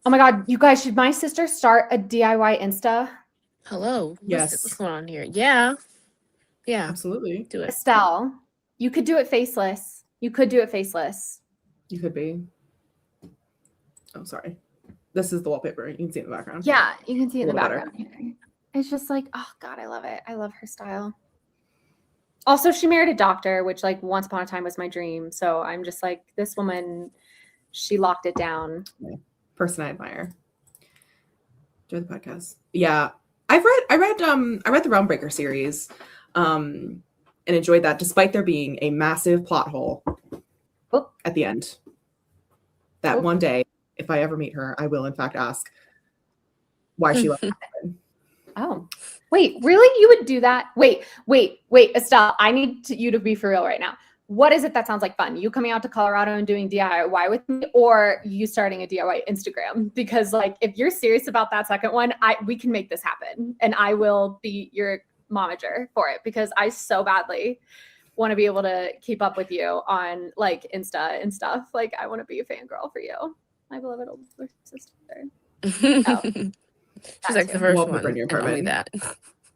Oh my God, you guys, should my sister start a DIY Insta? Hello. Yes. What's going on here? Yeah. Absolutely. Do it. Estelle, you could do it faceless. You could be. Oh, sorry. This is the wallpaper. You can see it in the background. Yeah, you can see it in the Better. background. It's just like, oh God, I love it. I love her style. Also, she married a doctor, which like once upon a time was my dream. So I'm just like, this woman, she locked it down. Person I admire. Enjoy the podcast. Yeah. I read the Realmbreaker series and enjoyed that despite there being a massive plot hole at the end. That one day, if I ever meet her, I will in fact ask why she left. Oh, wait, really? You would do that? Wait, Estelle, I need you to be for real right now. What is it that sounds like fun? You coming out to Colorado and doing DIY with me, or you starting a DIY Instagram? Because like, if you're serious about that second one, we can make this happen, and I will be your momager for it because I so badly want to be able to keep up with you on like Insta and stuff. Like, I want to be a fangirl for you, my beloved older sister. Oh, She's like the first one, and only that.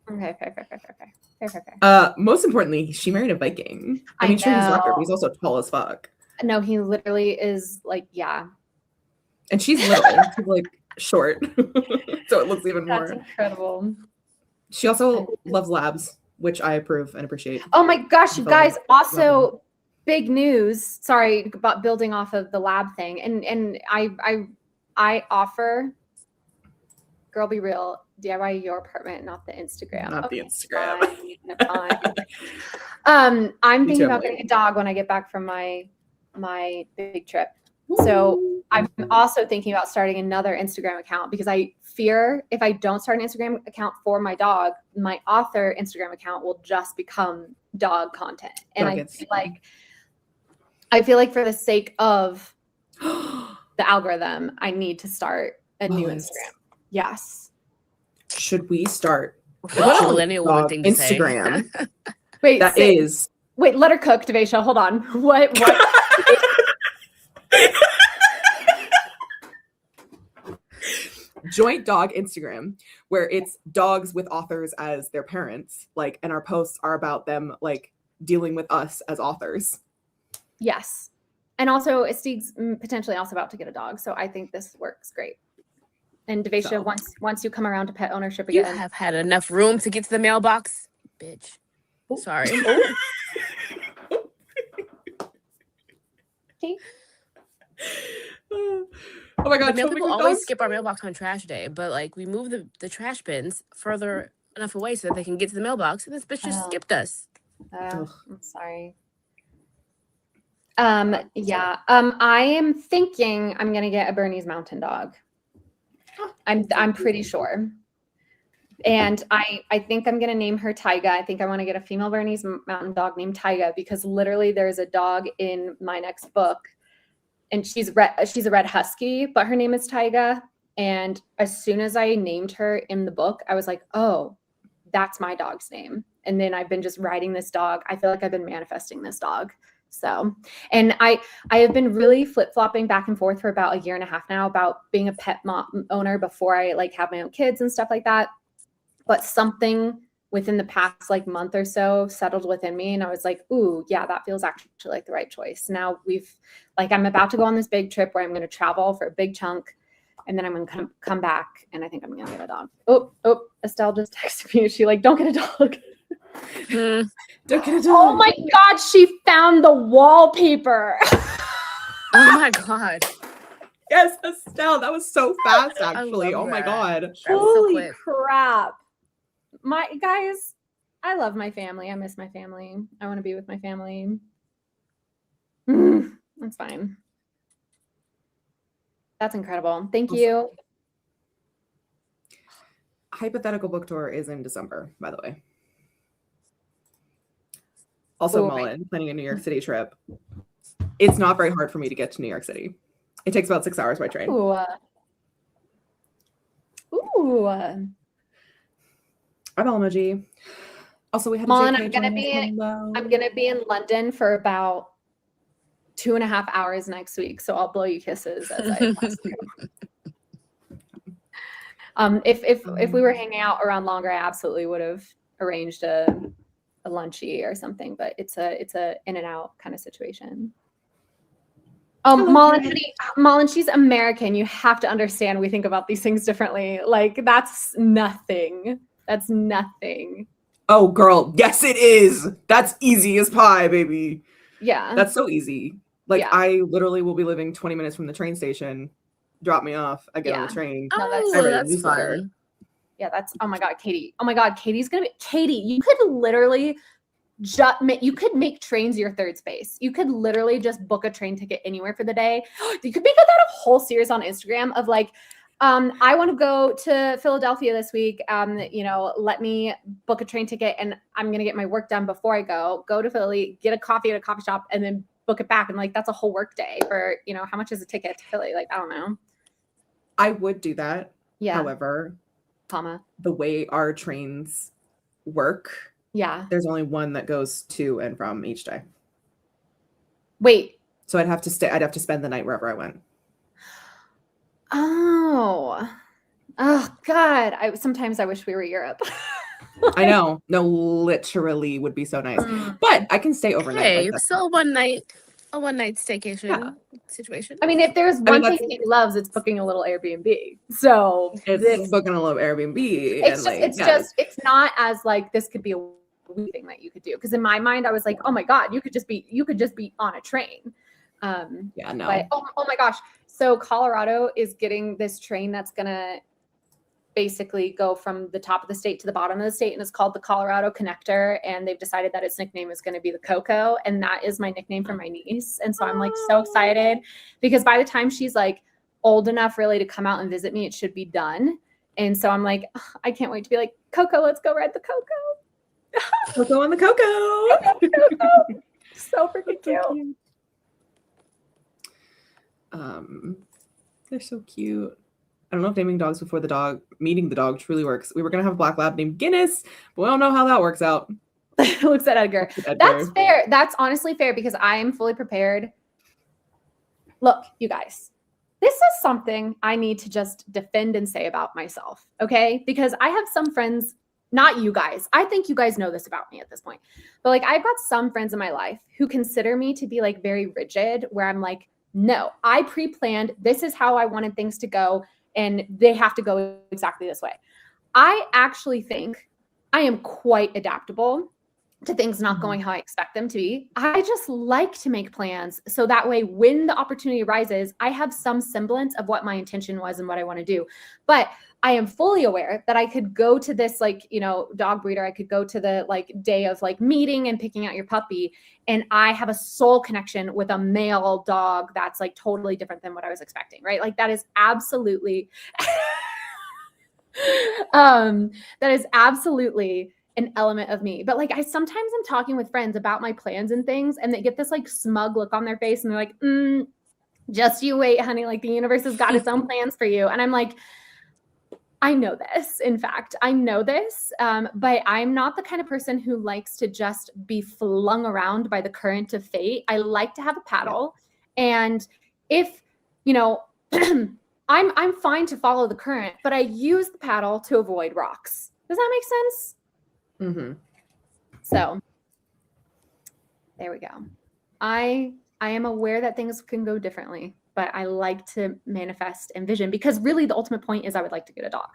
Okay, fair. Most importantly, she married a Viking. I mean, sure, he's a doctor, but he's also tall as fuck. No, he literally is like, yeah. And she's little. She's like short. So it looks even more. That's incredible. She also loves labs, which I approve and appreciate. Oh my gosh, you guys, also big news. Sorry about building off of the lab thing. And I offer, girl, be real, DIY your apartment, not the Instagram. Not the Instagram. Fine. I'm thinking about getting a dog when I get back from my big trip. So I'm also thinking about starting another Instagram account because I fear if I don't start an Instagram account for my dog, my author Instagram account will just become dog content. And I feel like for the sake of the algorithm, I need to start a new Instagram. Yes. Should we start what a millennial woman thing to Instagram? Wait, wait, let her cook, Devesha. Hold on. What? Joint dog Instagram, where it's dogs with authors as their parents, like, and our posts are about them like dealing with us as authors. Yes. And also Estig's potentially also about to get a dog. So I think this works great. And Devesha, once you come around to pet ownership again. You have had enough room to get to the mailbox, bitch. Sorry. Okay. Oh my god! Mail people always skip our mailbox on trash day, but like we move the trash bins further enough away so that they can get to the mailbox, and this bitch just skipped us. I'm sorry. Yeah. I am thinking I'm gonna get a Bernese Mountain Dog. I'm pretty sure. And I think I'm gonna name her Tyga. I think I want to get a female Bernese Mountain Dog named Tyga because literally there's a dog in my next book, and she's a red husky, but her name is Tyga. And as soon as I named her in the book, I was like, oh, that's my dog's name. And then I've been just riding this dog. I feel like I've been manifesting this dog. So, and I have been really flip-flopping back and forth for about a year and a half now about being a pet mom owner before I like have my own kids and stuff like that. But something within the past like month or so settled within me. And I was like, ooh, yeah, that feels actually like the right choice. Now I'm about to go on this big trip where I'm going to travel for a big chunk. And then I'm going to come back and I think I'm going to get a dog. Oh, Estelle just texted me. She like, don't get a dog. Don't get a dog. Oh my God. She found the wallpaper. Oh my God. Yes, Estelle, that was so fast actually. Oh my God. Holy crap. My guys, I love my family. I miss my family. I want to be with my family. That's fine. That's incredible. Thank you. Hypothetical book tour is in December, by the way. Also, Mullen, planning a New York City trip. It's not very hard for me to get to New York City. It takes about 6 hours by train. Ooh. I'm emoji. Also, we had Mullen, I'm gonna be in London for about 2.5 hours next week, so I'll blow you kisses as I pass through. If we were hanging out around longer, I absolutely would have arranged a lunchy or something, but it's a in and out kind of situation. Mullen, she's American. You have to understand we think about these things differently. Like that's nothing. That's nothing. Oh, girl. Yes, it is. That's easy as pie, baby. Yeah. That's so easy. Like I literally will be living 20 minutes from the train station. Drop me off. I get on the train. That's fun. Yeah, that's oh my God, Katie. Oh my God, Katie's gonna be Katie. You could literally you could make trains your third space. You could literally just book a train ticket anywhere for the day. You could make that a whole series on Instagram of like I want to go to Philadelphia this week. Let me book a train ticket, and I'm going to get my work done before I go to Philly, get a coffee at a coffee shop, and then book it back. And like, that's a whole work day for, how much is a ticket to Philly? Like, I don't know. I would do that. Yeah. However, the way our trains work, there's only one that goes to and from each day. Wait. So I'd have to spend the night wherever I went. Oh God. Sometimes I wish we were Europe. I know. No, literally would be so nice. But I can stay overnight. Okay, like so a one night staycation situation. I mean, if there's one thing he loves, it's booking a little Airbnb. So it's booking a little Airbnb. It's not as like this could be a thing that you could do. Because in my mind, I was like, oh my God, you could just be on a train. No. But oh my gosh. So Colorado is getting this train that's gonna basically go from the top of the state to the bottom of the state, and it's called the Colorado Connector, and they've decided that its nickname is going to be the Coco, and that is my nickname for my niece. And so I'm like so excited because by the time she's like old enough really to come out and visit me, it should be done. And so I'm like, I can't wait to be like, Coco, let's go ride the Coco. Coco on the Coco. So freaking cute. They're so cute. I don't know if naming dogs before meeting the dog truly works. We were gonna have a black lab named Guinness, but we don't know how that works out. Looks at Edgar. That's fair. That's honestly fair because I am fully prepared. Look, you guys, this is something I need to just defend and say about myself, okay? Because I have some friends, not you guys. I think you guys know this about me at this point. But like I've got some friends in my life who consider me to be like very rigid, where I'm like, no, I pre-planned. This is how I wanted things to go. And they have to go exactly this way. I actually think I am quite adaptable to things not going how I expect them to be. I just like to make plans. So that way, when the opportunity arises, I have some semblance of what my intention was and what I want to do. But I am fully aware that I could go to this, dog breeder. I could go to the day of meeting and picking out your puppy. And I have a soul connection with a male dog that's totally different than what I was expecting, right? That is absolutely, an element of me. But I sometimes am talking with friends about my plans and things, and they get this smug look on their face and they're like, just you wait, honey. The universe has got its own plans for you. And I'm like, I know this. In fact, I know this, but I'm not the kind of person who likes to just be flung around by the current of fate. I like to have a paddle. And if, I'm fine to follow the current, but I use the paddle to avoid rocks. Does that make sense? Mm-hmm. So there we go. I am aware that things can go differently, but I like to manifest and vision because really the ultimate point is I would like to get a dog,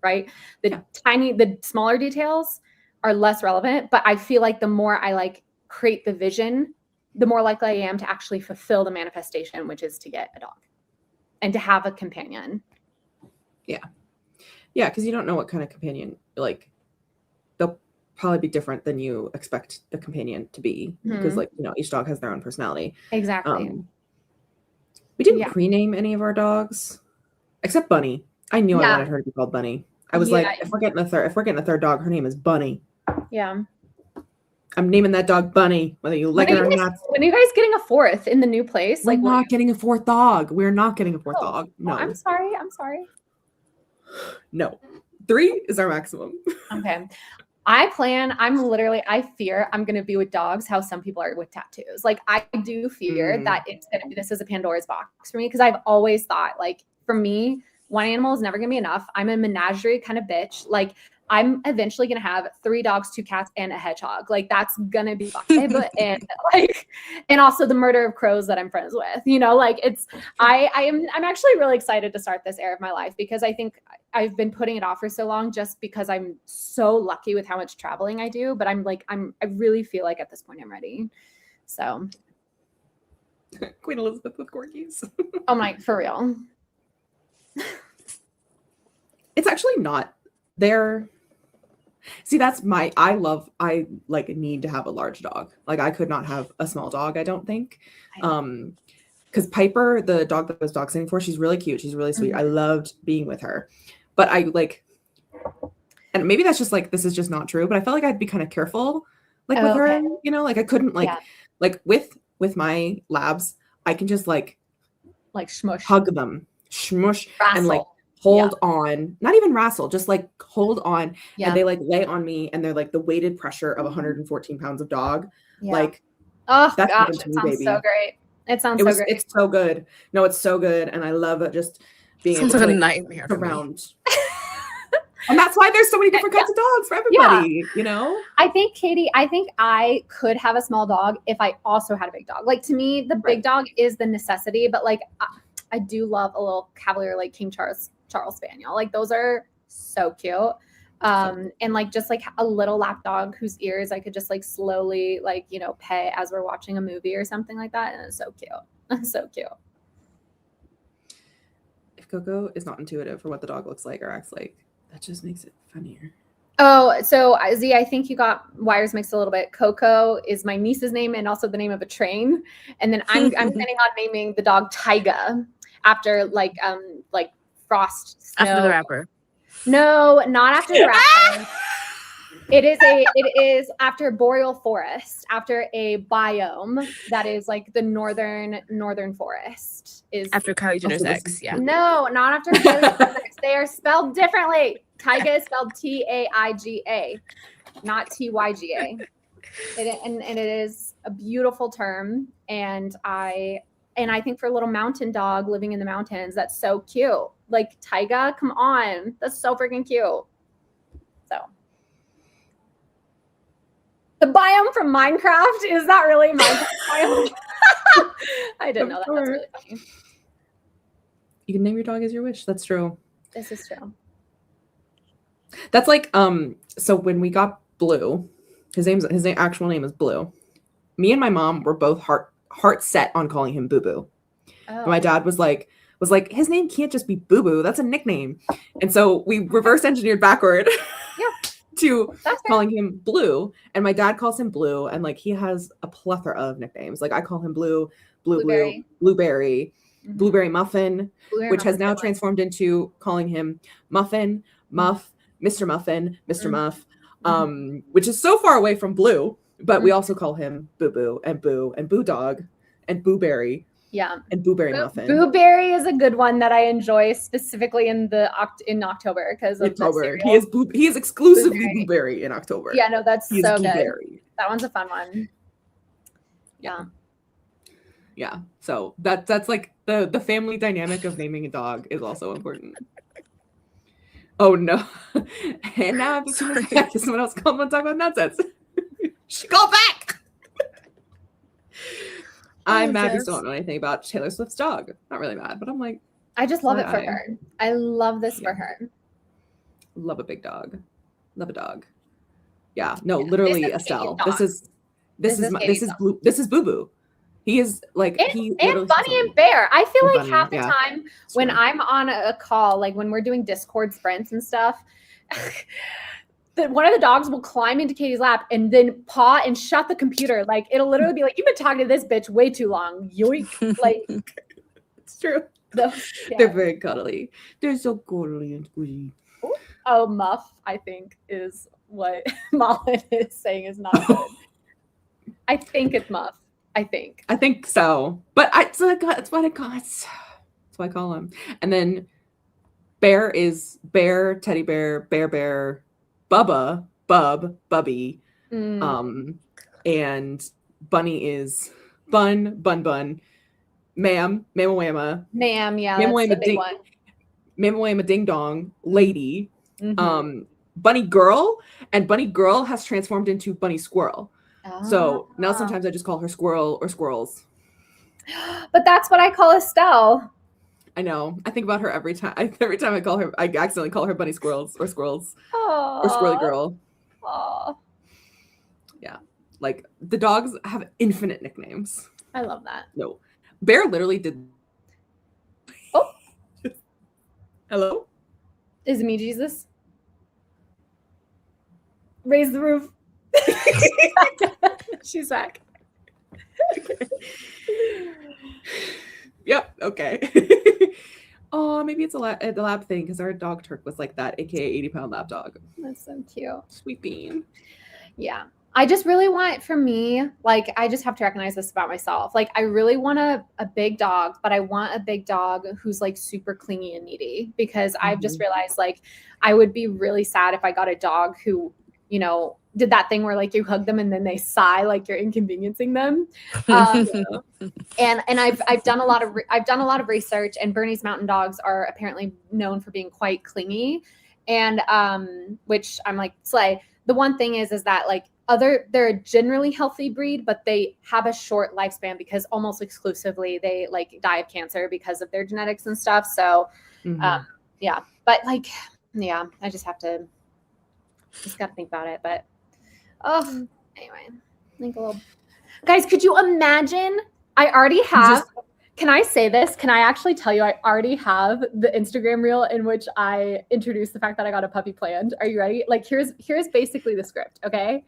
right? The smaller details are less relevant, but I feel like the more I create the vision, the more likely I am to actually fulfill the manifestation, which is to get a dog and to have a companion. Yeah. Yeah. Cause you don't know what kind of companion, they'll probably be different than you expect the companion to be because each dog has their own personality. Exactly. We didn't pre-name any of our dogs, except Bunny. I knew I wanted her to be called Bunny. I was like, if we're getting a third dog, her name is Bunny. Yeah. I'm naming that dog Bunny, whether you like it or not. When are you guys getting a fourth in the new place? We're not getting a fourth dog. We're not getting a fourth dog. No. I'm sorry. No. 3 is our maximum. Okay. I fear I'm going to be with dogs how some people are with tattoos. I do fear that it's going to be, this is a Pandora's box for me because I've always thought, for me, one animal is never going to be enough. I'm a menagerie kind of bitch. I'm eventually going to have 3 dogs, 2 cats, and a hedgehog. That's going to be vibe. And also the murder of crows that I'm friends with, I'm actually really excited to start this era of my life because I think I've been putting it off for so long just because I'm so lucky with how much traveling I do. But I really feel like at this point I'm ready. So. Queen Elizabeth with corgis. Oh my, for real. It's actually not there. See, that's I need to have a large dog. I could not have a small dog, I don't think. Because because Piper, the dog that I was dog sitting for, she's really cute. She's really sweet. I loved being with her. But I like, and maybe that's just like, this is just not true, but I felt like I'd be kind of careful like with her, you know, like I couldn't like with my labs, I can just like smush, hug them, smush, wrestle. and like hold on, not even wrestle, just like hold on. Yeah. And they like lay on me and they're like the weighted pressure of 114 pounds of dog. Yeah. Like, oh that's gosh, happened to it me, sounds baby. so great. It sounds so great. It's so good. No, it's so good. And I love it just being Sounds able like to a nightmare for me. around. And that's why there's so many different kinds of dogs for everybody, you know? I think, Katie, I could have a small dog if I also had a big dog. Like, to me, the big dog is the necessity, but like I do love a little Cavalier, like King Charles Spaniel. Like, those are so cute. And like just like a little lap dog whose ears I could just like slowly like, you know, pet as we're watching a movie or something like that. And it's so cute. It's so cute. If Coco is not intuitive for what the dog looks like or acts like, that just makes it funnier. Oh, so Z, I think you got wires mixed a little bit. Coco is my niece's name and also the name of a train. And then I'm planning on naming the dog Tyga after like Frost Snow. After the rapper. No, not after the rapper. It is after boreal forest, after a biome that is like the northern forest. Is After Kylie Jenner's ex, yeah. No, not after Kylie Jenner's ex. They are spelled differently. Tyga is spelled Taiga, not Tyga. And it is a beautiful term, and I think for a little mountain dog living in the mountains, that's so cute. Like, Tyga, come on, that's so freaking cute. So. The biome from Minecraft, is that really Minecraft biome? I didn't know that. That's really funny. You can name your dog as your wish. That's true. This is true. That's like so when we got Blue, his actual name is Blue. Me and my mom were both heart set on calling him Boo Boo. Oh. My dad was like his name can't just be Boo Boo. That's a nickname. And so we reverse engineered backward. Yeah. To calling him Blue, and my dad calls him Blue, and like he has a plethora of nicknames. Like I call him Blueberry, Mm-hmm. Blueberry Muffin, which has now transformed into calling him Muffin, Muff, Mr. Muffin, Mr. Muff, which is so far away from Blue, but we also call him Boo Boo and Boo Dog and Booberry. Yeah. And Booberry Muffin. Booberry is a good one that I enjoy specifically in October because of October. He is exclusively Blueberry in October. Yeah, no, that's so good. Blueberry. That one's a fun one. Yeah. Yeah. So that's like the family dynamic of naming a dog is also important. Oh no. And now I'm sorry. Someone else called and talk about nonsense. She called back. I'm mad you still don't know anything about Taylor Swift's dog. Not really mad, but I'm like, I just love it for her. I love this for her. Love a big dog. Love a dog. Yeah. No, literally, Estelle. This is Boo Boo. He is like and Bunny and Bear. I feel like half the time when I'm on a call, like when we're doing Discord sprints and stuff, that one of the dogs will climb into Katie's lap and then paw and shut the computer. Like, it'll literally be like, you've been talking to this bitch way too long. Yoink. Like, it's true. They're very cuddly. They're so cuddly and squishy. Oh, Muff, I think, is what Malin is saying is not good. I think it's Muff. I think so. But that's what I call him. And then Bear is Bear, Teddy Bear, Bear, Bubba, Bubby. And Bunny is Bun, Ma'am, Mama Whamma. Ma'am, yeah, that's the big one. Mama Whamma Ding Dong, Lady. Bunny Girl, and Bunny Girl has transformed into Bunny Squirrel. So now sometimes I just call her Squirrel or Squirrels. But that's what I call Estelle. I know. I think about her every time. Every time I call her, I accidentally call her Bunny Squirrels or Squirrels. Or Squirrely Girl. Aww. Yeah. Like, the dogs have infinite nicknames. I love that. No. Bear literally did. Oh. Hello? Is it me, Jesus? Raise the roof. She's back. Yep. Okay. Oh, maybe it's the lab thing because our dog Turk was like that, aka 80-pound lab dog. That's so cute. Sweet bean. Yeah. I just really want, for me, like, I just have to recognize this about myself. Like, I really want a big dog, but I want a big dog who's like super clingy and needy, because I've just realized, like, I would be really sad if I got a dog who, you know, did that thing where like you hug them and then they sigh like you're inconveniencing them. And I've done a lot of research, and Bernese Mountain Dogs are apparently known for being quite clingy, and which I'm like, slay. The one thing is that like they're a generally healthy breed, but they have a short lifespan because almost exclusively they like die of cancer because of their genetics and stuff. So yeah, but like, yeah, I just got to think about it. But anyway, think a little. Guys, could you imagine? I already have. Can I say this? Can I actually tell you I already have the Instagram reel in which I introduced the fact that I got a puppy planned? Are you ready? Like, here's basically the script, okay?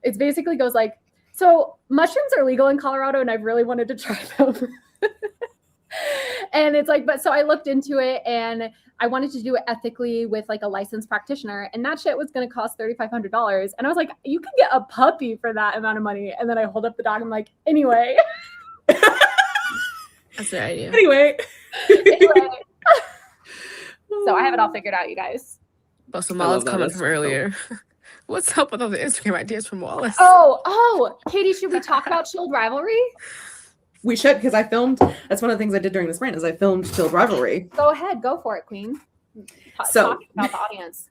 It basically goes like, so mushrooms are legal in Colorado and I've really wanted to try them. And it's like, but so I looked into it and I wanted to do it ethically with like a licensed practitioner, and that shit was going to cost $3,500. And I was like, you can get a puppy for that amount of money. And then I hold up the dog. I'm like, anyway. That's the idea. Anyway. So I have it all figured out, you guys. But some Wallace comment from earlier. What's up with all the Instagram ideas from Wallace? Oh, Katie, should we talk about Chilled Rivalry? We should, because I filmed. That's one of the things I did during the sprint is I filmed Chilled Rivalry. Go ahead, go for it, Queen. So talk about the audience.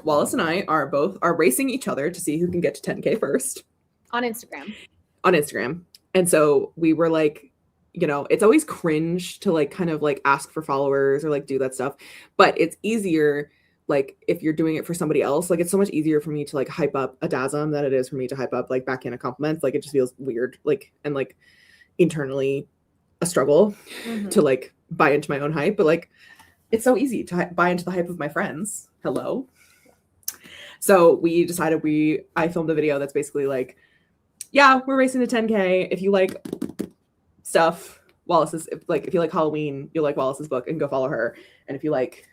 Wallace and I are racing each other to see who can get to 10K first on Instagram. And so we were like, you know, it's always cringe to like kind of like ask for followers or like do that stuff, but it's easier like if you're doing it for somebody else. Like it's so much easier for me to like hype up a DASM than it is for me to hype up like backhanded compliments. Like it just feels weird, like, and like internally a struggle to like buy into my own hype, but like it's so easy to buy into the hype of my friends. Hello. So we decided I filmed a video that's basically like, yeah, we're racing to 10K. If you like stuff, if you like Halloween, you'll like Wallace's book and go follow her. And if you like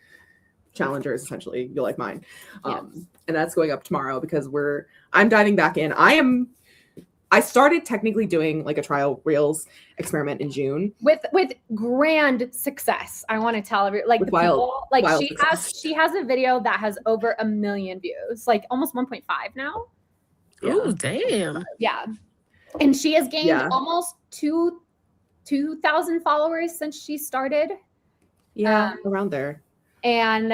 challengers, essentially, you'll like mine. And that's going up tomorrow because I'm diving back in. I started technically doing like a trial reels experiment in June with grand success. I want to tell everyone, like, the people, like she has a video that has over 1 million views, like almost 1.5 now. Oh, damn. Yeah. And she has gained almost 2,000 followers since she started. Yeah, around there. And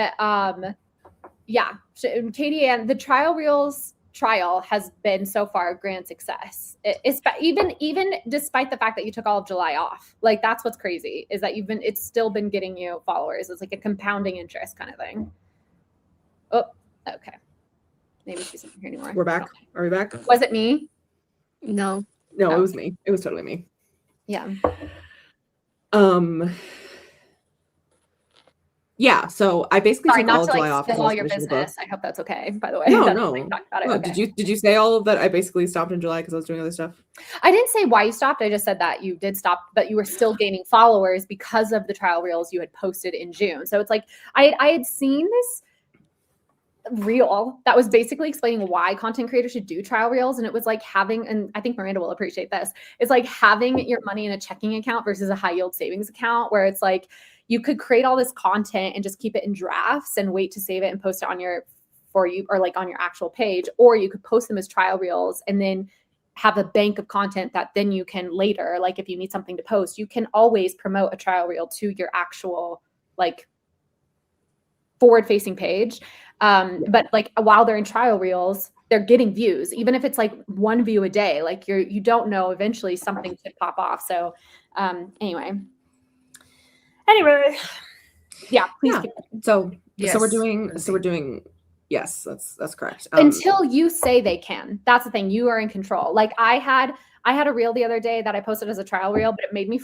Katie, and the trial reels trial has been so far a grand success. It's even despite the fact that you took all of July off. Like that's what's crazy is that it's still been getting you followers. It's like a compounding interest kind of thing. Oh, okay. Maybe she's not here anymore. We're back. Okay. Are we back? Was it me? No, it was me. It was totally me. Yeah. Yeah, so I basically took all of July off. Spill all your business. I hope that's okay. By the way, no. Talk about it. Okay. Did you say all of that? I basically stopped in July because I was doing other stuff. I didn't say why you stopped. I just said that you did stop, but you were still gaining followers because of the trial reels you had posted in June. So it's like I had seen this reel that was basically explaining why content creators should do trial reels, and it was like having, and I think Miranda will appreciate this, it's like having your money in a checking account versus a high yield savings account, where it's like you could create all this content and just keep it in drafts and wait to save it and post it on your on your actual page, or you could post them as trial reels and then have a bank of content that then you can later, like if you need something to post, you can always promote a trial reel to your actual like forward facing page. But like while they're in trial reels, they're getting views, even if it's like 1 view a day. Like you don't know, eventually something could pop off. So anyway, yeah, please. Yeah. So we're doing yes, that's correct. Until you say they can. That's the thing. You are in control. Like I had a reel the other day that I posted as a trial reel, but it made me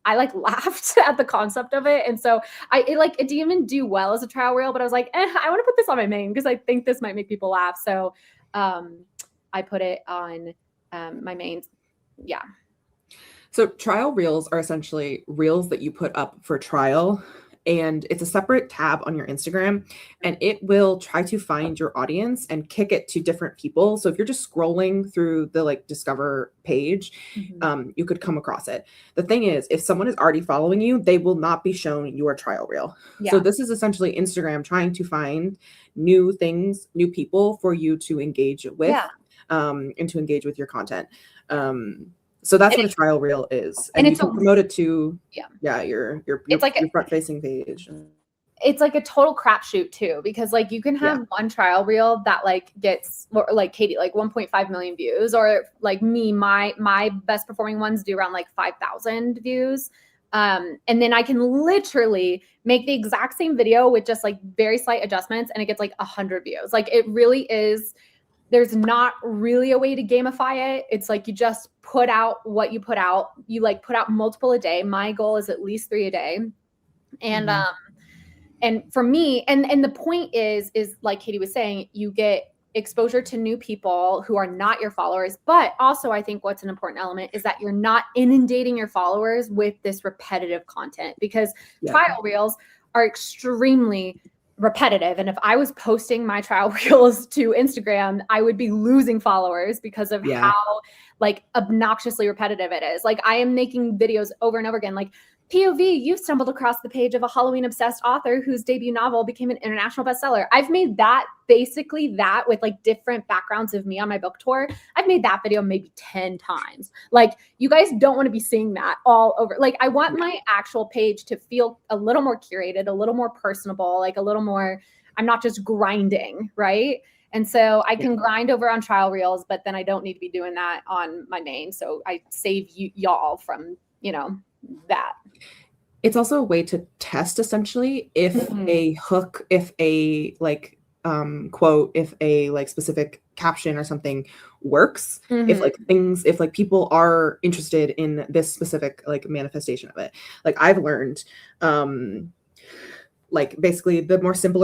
I like laughed at the concept of it. And so it didn't even do well as a trial reel, but I was like, I want to put this on my main because I think this might make people laugh. So I put it on my main. Yeah. So trial reels are essentially reels that you put up for trial, and it's a separate tab on your Instagram, and it will try to find your audience and kick it to different people. So if you're just scrolling through the like discover page, you could come across it. The thing is, if someone is already following you, they will not be shown your trial reel. Yeah. So this is essentially Instagram trying to find new things, new people for you to engage with, and to engage with your content. So that's what a trial reel is, and you can promote it to your it's like your front facing page. It's like a total crapshoot too, because like you can have one trial reel that like gets like Katie like 1.5 million views, or like me, my best performing ones do around like 5,000 views. And then I can literally make the exact same video with just like very slight adjustments, and it gets like 100 views. Like it really is. There's not really a way to gamify it. It's like you just put out what you put out. You like put out multiple a day. My goal is at least 3 a day. And for me, and the point is like Katie was saying, you get exposure to new people who are not your followers. But also I think what's an important element is that you're not inundating your followers with this repetitive content, because trial reels are extremely repetitive. And if I was posting my trial reels to Instagram, I would be losing followers because of how like obnoxiously repetitive it is. Like I am making videos over and over again, like POV, you've stumbled across the page of a Halloween obsessed author whose debut novel became an international bestseller. I've made that basically that with like different backgrounds of me on my book tour. I've made that video maybe 10 times. Like you guys don't want to be seeing that all over. Like I want my actual page to feel a little more curated, a little more personable, like a little more, I'm not just grinding, right? And so I can grind over on trial reels, but then I don't need to be doing that on my main. So I save y'all from, that. It's also a way to test essentially if a hook, if a like quote, if a like specific caption or something works, if like things, if like people are interested in this specific like manifestation of it. Like I've learned like basically the more simple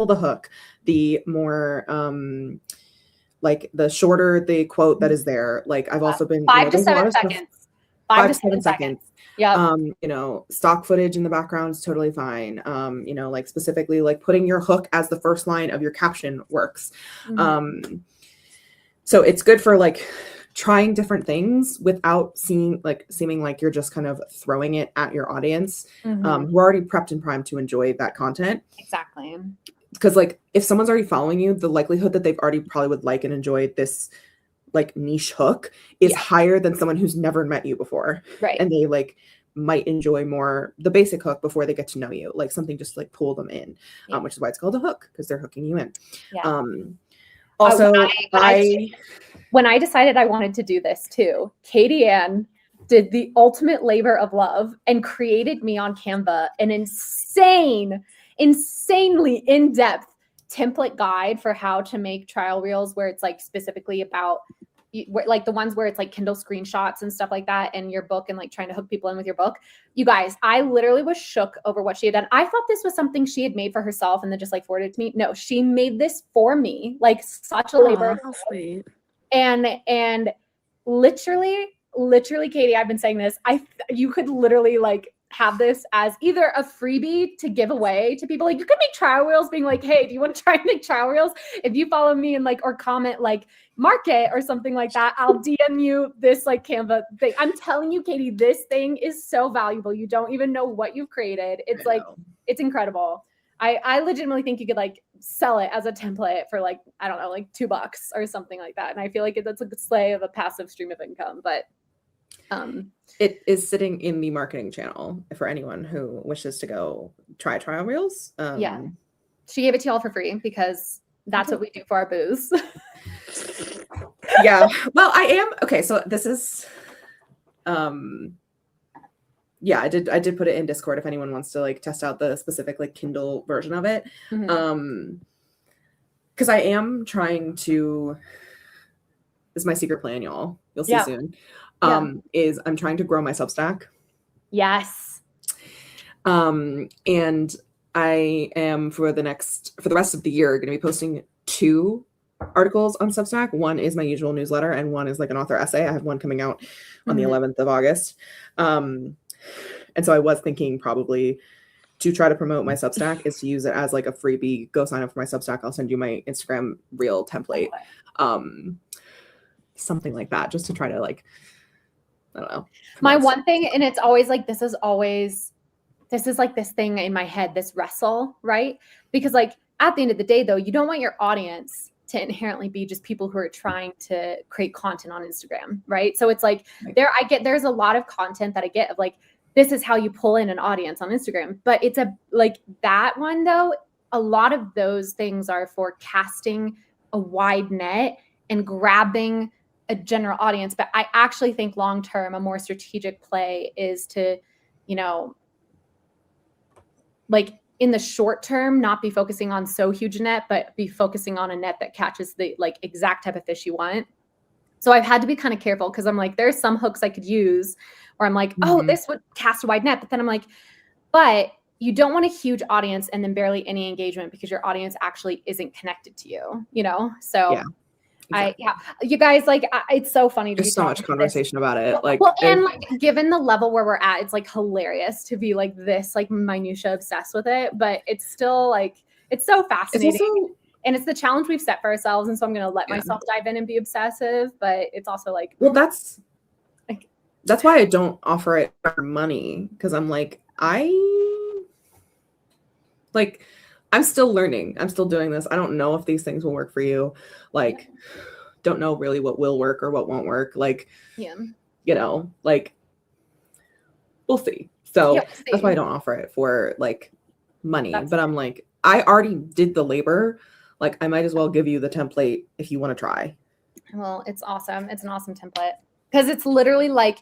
the hook, the more like the shorter the quote that is there. Like I've also been 5 to 7 seconds. 5 to 7 seconds. Yeah. Stock footage in the background is totally fine. Like specifically like putting your hook as the first line of your caption works. So it's good for like trying different things without seeming like you're just kind of throwing it at your audience who are already prepped and primed to enjoy that content. Exactly. Because like if someone's already following you, the likelihood that they've already probably would like and enjoy this like niche hook is higher than someone who's never met you before. Right. And they like might enjoy more the basic hook before they get to know you, like something just like pull them in, which is why it's called a hook, because they're hooking you in. Also, when I decided I wanted to do this too, Katie Ann did the ultimate labor of love and created me on Canva an insanely in-depth template guide for how to make trial reels, where it's like specifically about like the ones where it's like Kindle screenshots and stuff like that, and your book, and like trying to hook people in with your book. You guys, I literally was shook over what she had done. I thought this was something she had made for herself and then just like forwarded it to me. No, she made this for me, like such a labor. How sweet. And literally, Katie, I've been saying this. You could literally like have this as either a freebie to give away to people. Like you could make trial reels being like, hey, do you want to try and make trial reels? If you follow me and like, or comment like market or something like that, I'll DM you this like Canva thing. I'm telling you, Katie, this thing is so valuable. You don't even know what you've created. It's like, it's incredible. I legitimately think you could like sell it as a template for like, I don't know, like $2 or something like that. And I feel like that's a good slay of a passive stream of income, but it is sitting in the marketing channel for anyone who wishes to go try trial reels. She gave it to y'all for free because that's what we do for our booze. Yeah. Well, I am. Okay. So this is, I did put it in Discord if anyone wants to like test out the specific like Kindle version of it. Because I am trying to, this is my secret plan, y'all. You'll see soon. Is I'm trying to grow my Substack. Yes. And I am for the rest of the year going to be posting 2 articles on Substack. One is my usual newsletter, and one is like an author essay. I have one coming out on the 11th of August. And so I was thinking probably to try to promote my Substack is to use it as like a freebie. Go sign up for my Substack. I'll send you my Instagram reel template. Something like that, just to try to like, I don't know. My one thing, and it's always like, this is like this thing in my head, this wrestle, right? Because like at the end of the day though, you don't want your audience to inherently be just people who are trying to create content on Instagram, right? So it's like there's a lot of content that I get of like, this is how you pull in an audience on Instagram. But it's like that one though, a lot of those things are for casting a wide net and grabbing a general audience. But I actually think long-term, a more strategic play is to, you know, like in the short term, not be focusing on so huge a net, but be focusing on a net that catches the like exact type of fish you want. So I've had to be kind of careful because I'm like, there's some hooks I could use where I'm like, oh, this would cast a wide net. But then I'm like, but you don't want a huge audience and then barely any engagement because your audience actually isn't connected to you, you know? So yeah. Exactly. You guys, like, it's so funny. There's so much conversation about it. Like, well, and like, given the level where we're at, it's like hilarious to be like this, like minutia obsessed with it. But it's still like, it's so fascinating. It's also, and it's the challenge we've set for ourselves. And so I'm going to let myself dive in and be obsessive. But it's also like, well, that's why I don't offer it for money. Because I'm like, I'm still learning. I'm still doing this. I don't know if these things will work for you. Like, don't know really what will work or what won't work. Like, you know, like, we'll see. So that's why I don't offer it for like money. But I'm like, I already did the labor. Like, I might as well give you the template if you want to try. Well, it's awesome. It's an awesome template because it's literally like,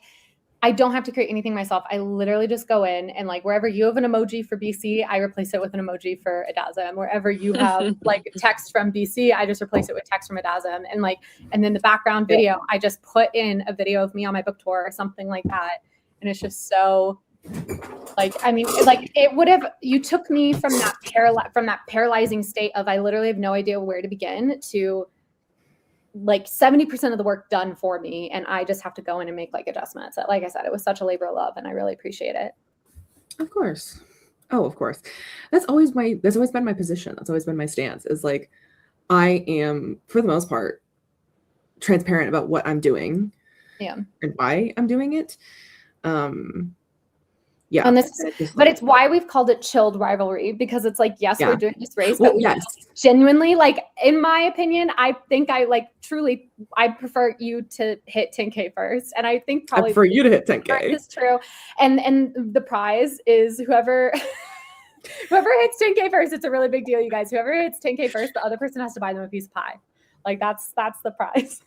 I don't have to create anything myself. I literally just go in and like wherever you have an emoji for BC, I replace it with an emoji for Adazam. Wherever you have like text from BC, I just replace it with text from Adazam. And like, and then the background video, I just put in a video of me on my book tour or something like that. And it's just so like, I mean, like it would have, you took me from that paralyzing state of, I literally have no idea where to begin to like 70% of the work done for me. And I just have to go in and make like adjustments. Like I said, it was such a labor of love and I really appreciate it. Of course. Oh, of course. That's always been my position. That's always been my stance is like, I am for the most part transparent about what I'm doing and why I'm doing it. Yeah. And but it's why we've called it chilled rivalry because it's like, yes, we're doing this race, but genuinely, like, in my opinion, I think I prefer you to hit 10K first. And I think probably for you to hit 10K is true. And the prize is whoever hits 10K first, it's a really big deal, you guys. Whoever hits 10K first, the other person has to buy them a piece of pie. Like that's the prize.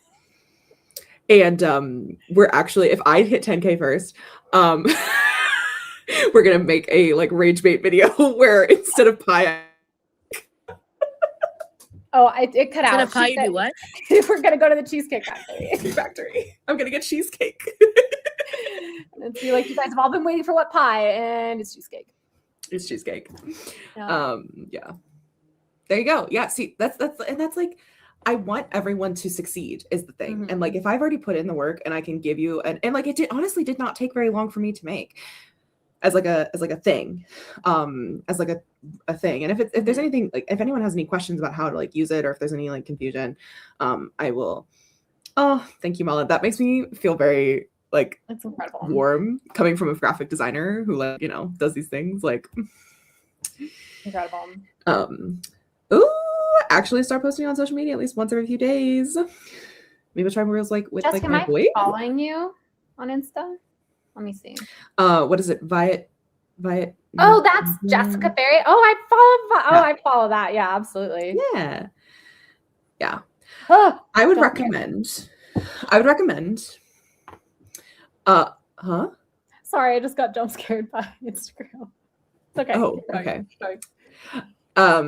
And we're actually, if I hit 10K first, we're gonna make a like rage bait video where instead of pie, it cut out. Instead of pie, you do what? We're gonna go to the Cheesecake Factory. I'm gonna get cheesecake. And be like, you guys have all been waiting for what pie, and it's cheesecake. It's cheesecake. Yeah. Yeah. There you go. Yeah. See, that's like, I want everyone to succeed is the thing. And like, if I've already put in the work and I can give you and like, honestly did not take very long for me to make as like a thing, as like a thing. And if there's anything, like if anyone has any questions about how to like use it, or if there's any like confusion, I will, thank you, Mala. That makes me feel very like that's incredible. Warm coming from a graphic designer who like, you know, does these things like incredible. Actually start posting on social media at least once every few days. Maybe I'll try reels like with Jessica, like my voice. Following you on Insta? Let me see. What is it? Viet. Oh, that's Jessica Berry. Oh, I follow that. Yeah, absolutely. Yeah. Oh, I would recommend. Sorry, I just got jump scared by Instagram. It's okay. Oh, okay. Sorry. I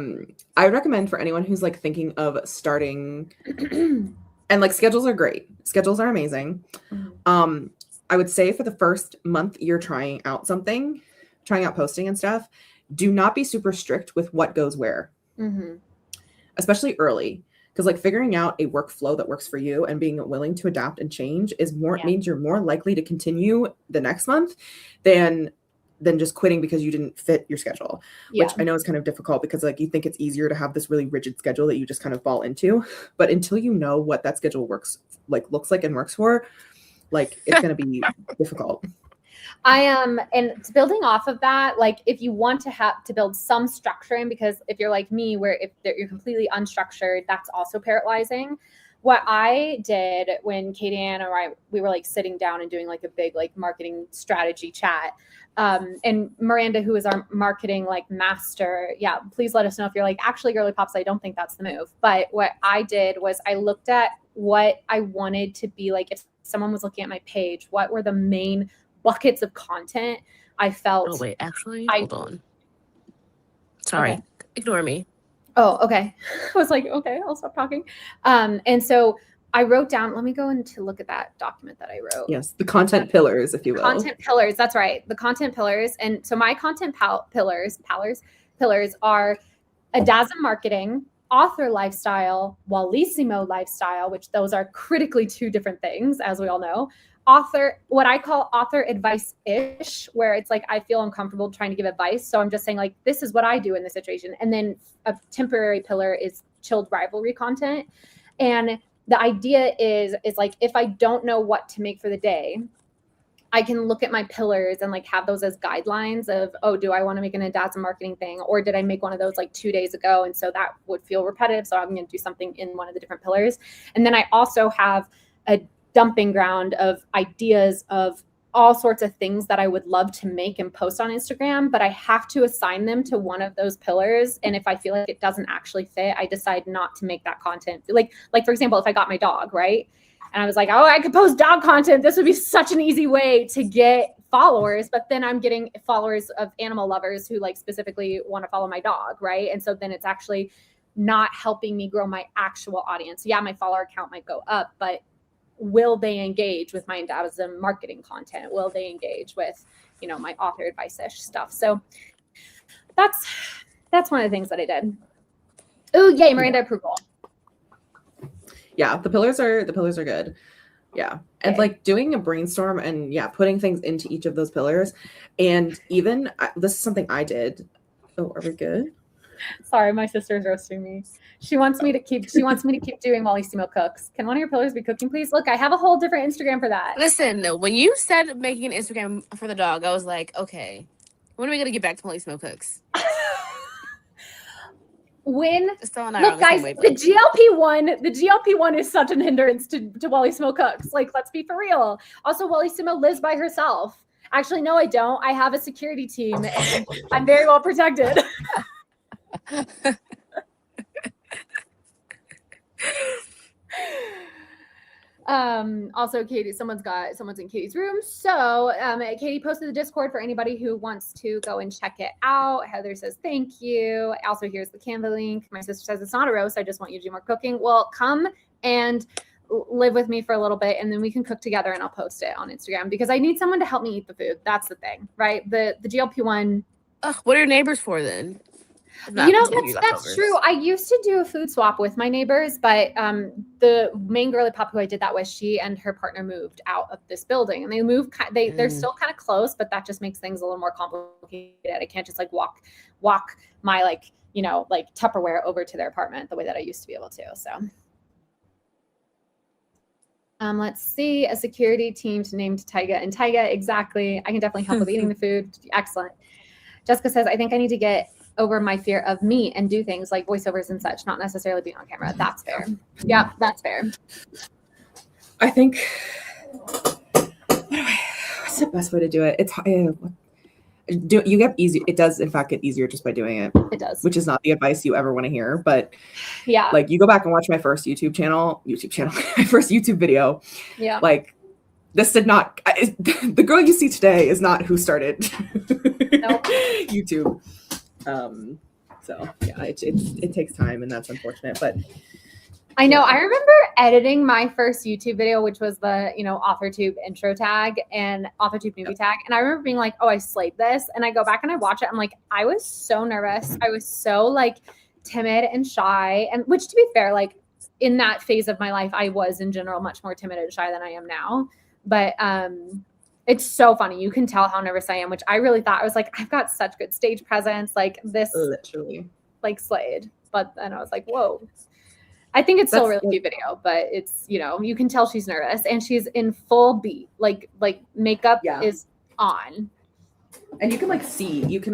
would recommend for anyone who's like thinking of starting and like schedules are great. Schedules are amazing. I would say for the first month you're trying out posting and stuff, do not be super strict with what goes where, especially early. Because like figuring out a workflow that works for you and being willing to adapt and change is means you're more likely to continue the next month than just quitting because you didn't fit your schedule, which I know is kind of difficult because like you think it's easier to have this really rigid schedule that you just kind of fall into. But until you know what that schedule looks like and works for, like it's going to be difficult. And building off of that, like if you want to build some structure in, because if you're like me, where if you're completely unstructured, that's also paralyzing. What I did when Katie Ann and we were like sitting down and doing like a big like marketing strategy chat. And Miranda, who is our marketing like master, please let us know if you're like, actually Girly Pops, I don't think that's the move. But what I did was I looked at what I wanted to be like if someone was looking at my page, what were the main buckets of content I felt. Oh wait, actually, hold on. Sorry, okay. Ignore me. Oh, okay. I was like, okay, I'll stop talking. And so I wrote down, let me go in to look at that document that I wrote. Yes, the content pillars, if you will. Content pillars, that's right. The content pillars. And so my content pillars are ADASM marketing, author lifestyle, Wallissimo lifestyle, which those are critically two different things, as we all know. What I call author advice-ish, where it's like I feel uncomfortable trying to give advice. So I'm just saying like, this is what I do in this situation. And then a temporary pillar is chilled rivalry content. And the idea is like, if I don't know what to make for the day, I can look at my pillars and like have those as guidelines of, oh, do I want to make an ADASM marketing thing? Or did I make one of those like 2 days ago? And so that would feel repetitive. So I'm going to do something in one of the different pillars. And then I also have a dumping ground of ideas of all sorts of things that I would love to make and post on Instagram, but I have to assign them to one of those pillars. And if I feel like it doesn't actually fit, I decide not to make that content. Like for example, if I got my dog, right? And I was like, oh, I could post dog content. This would be such an easy way to get followers. But then I'm getting followers of animal lovers who like specifically want to follow my dog, right? And so then it's actually not helping me grow my actual audience. Yeah, my follower count might go up, but will they engage with my ADASM marketing content? Will they engage with, my author advice-ish stuff? So that's one of the things that I did. Oh, yay, Miranda approval. Yeah, the pillars are good. Yeah. And like doing a brainstorm and putting things into each of those pillars. And even this is something I did. Oh, are we good? Sorry, my sister's roasting me. She wants me to keep doing Wallissimo cooks. Can one of your pillars be cooking, please? Look, I have a whole different Instagram for that. Listen, when you said making an Instagram for the dog, I was like, okay, when are we gonna get back to Wallissimo cooks? Look, guys, the GLP-1 is such an hindrance to Wallissimo cooks. Like, let's be for real. Also, Wallissimo lives by herself. Actually, no, I don't. I have a security team, and I'm very well protected. Also, Katie, someone's in Katie's room. So Katie posted the Discord for anybody who wants to go and check it out. Heather says, thank you. Also, here's the Canva link. My sister says, it's not a roast. I just want you to do more cooking. Well, come and live with me for a little bit, and then we can cook together and I'll post it on Instagram because I need someone to help me eat the food. That's the thing, right? The GLP-1. What are your neighbors for then? That's true. I used to do a food swap with my neighbors, but the main girly pop who I did that with, she and her partner moved out of this building, and they're still kind of close, but that just makes things a little more complicated. I can't just like walk my like Tupperware over to their apartment the way that I used to be able to. So let's see, a security team named Tyga and Tyga. Exactly. I can definitely help with eating the food. Excellent. Jessica says, I think I need to get over my fear of me and do things like voiceovers and such, not necessarily being on camera. That's fair. Yeah, that's fair. I think, what's the best way to do it? You get easy. It does, in fact, get easier just by doing it. It does. Which is not the advice you ever want to hear. But yeah, like you go back and watch my first YouTube channel, my first YouTube video. Yeah. Like this did not, the girl you see today is not who started Nope. YouTube. So yeah, it takes time, and that's unfortunate, but I know. I remember editing my first YouTube video, which was the AuthorTube intro tag and AuthorTube newbie tag, and I remember being like, oh, I slayed this, and I go back and I watch it, I'm like, I was so nervous, I was so like timid and shy, and which, to be fair, like in that phase of my life, I was in general much more timid and shy than I am now. But it's so funny. You can tell how nervous I am, which I really thought, I was like, I've got such good stage presence. Like this, Literally. like slayed. But then I was like, whoa. I think it's still a really cute video, but it's, you know, you can tell she's nervous and she's in full beat. Like makeup is on. And you can like see, you can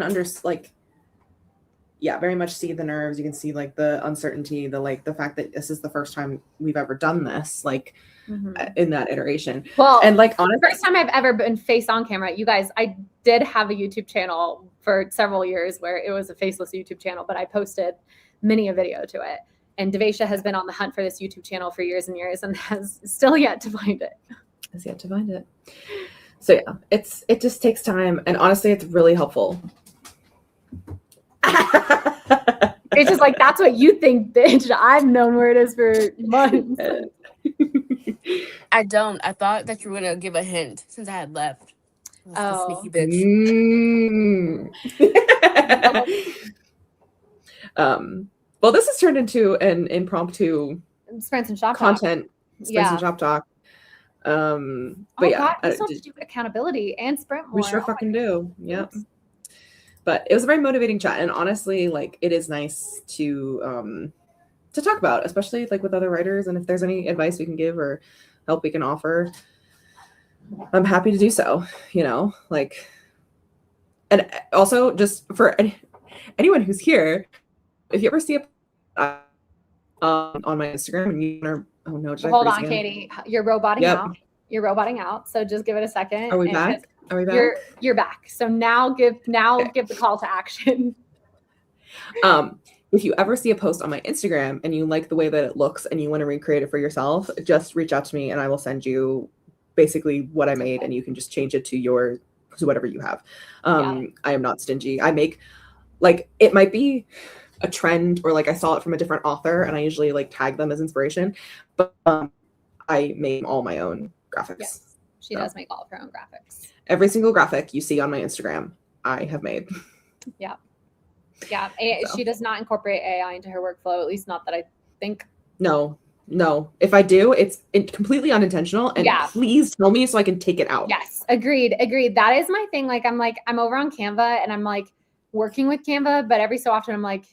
very much see the nerves. You can see like the uncertainty, the fact that this is the first time we've ever done this, like in that iteration. Well, and like honestly, the first time I've ever been face on camera, you guys, I did have a YouTube channel for several years where it was a faceless YouTube channel, but I posted many a video to it. And Devasia has been on the hunt for this YouTube channel for years and years and has still yet to find it. Has yet to find it. So yeah, it just takes time. And honestly, it's really helpful. It's just like, that's what you think, bitch. I've known where it is for months. I don't. I thought that you were going to give a hint since I had left. Oh. The sneaky bitch. Well, this has turned into an impromptu Sprint and Shop content. Yeah. And Shop Talk. But God, we still have to do accountability and sprint more. We sure fucking do. Yep. But it was a very motivating chat, and honestly, like it is nice to talk about, especially like with other writers. And if there's any advice we can give or help we can offer, I'm happy to do so. You know, like, and also just for anyone who's here, if you ever see on my Instagram and you are, oh no, hold on, Katie, you're roboting out. You're roboting out. So just give it a second. Are we back? Are we back? You're back. So now give the call to action. If you ever see a post on my Instagram and you like the way that it looks and you want to recreate it for yourself, just reach out to me and I will send you basically what I made and you can just change it to whatever you have. I am not stingy. I make, like, it might be a trend or like I saw it from a different author and I usually like tag them as inspiration, but I make all my own graphics. Yes, she does make all of her own graphics. Every single graphic you see on my Instagram, I have made. Yeah. She does not incorporate AI into her workflow, at least not that I think. No. If I do, it's completely unintentional. And please tell me so I can take it out. Yes, agreed. That is my thing. I'm over on Canva and I'm like working with Canva, but every so often I'm like,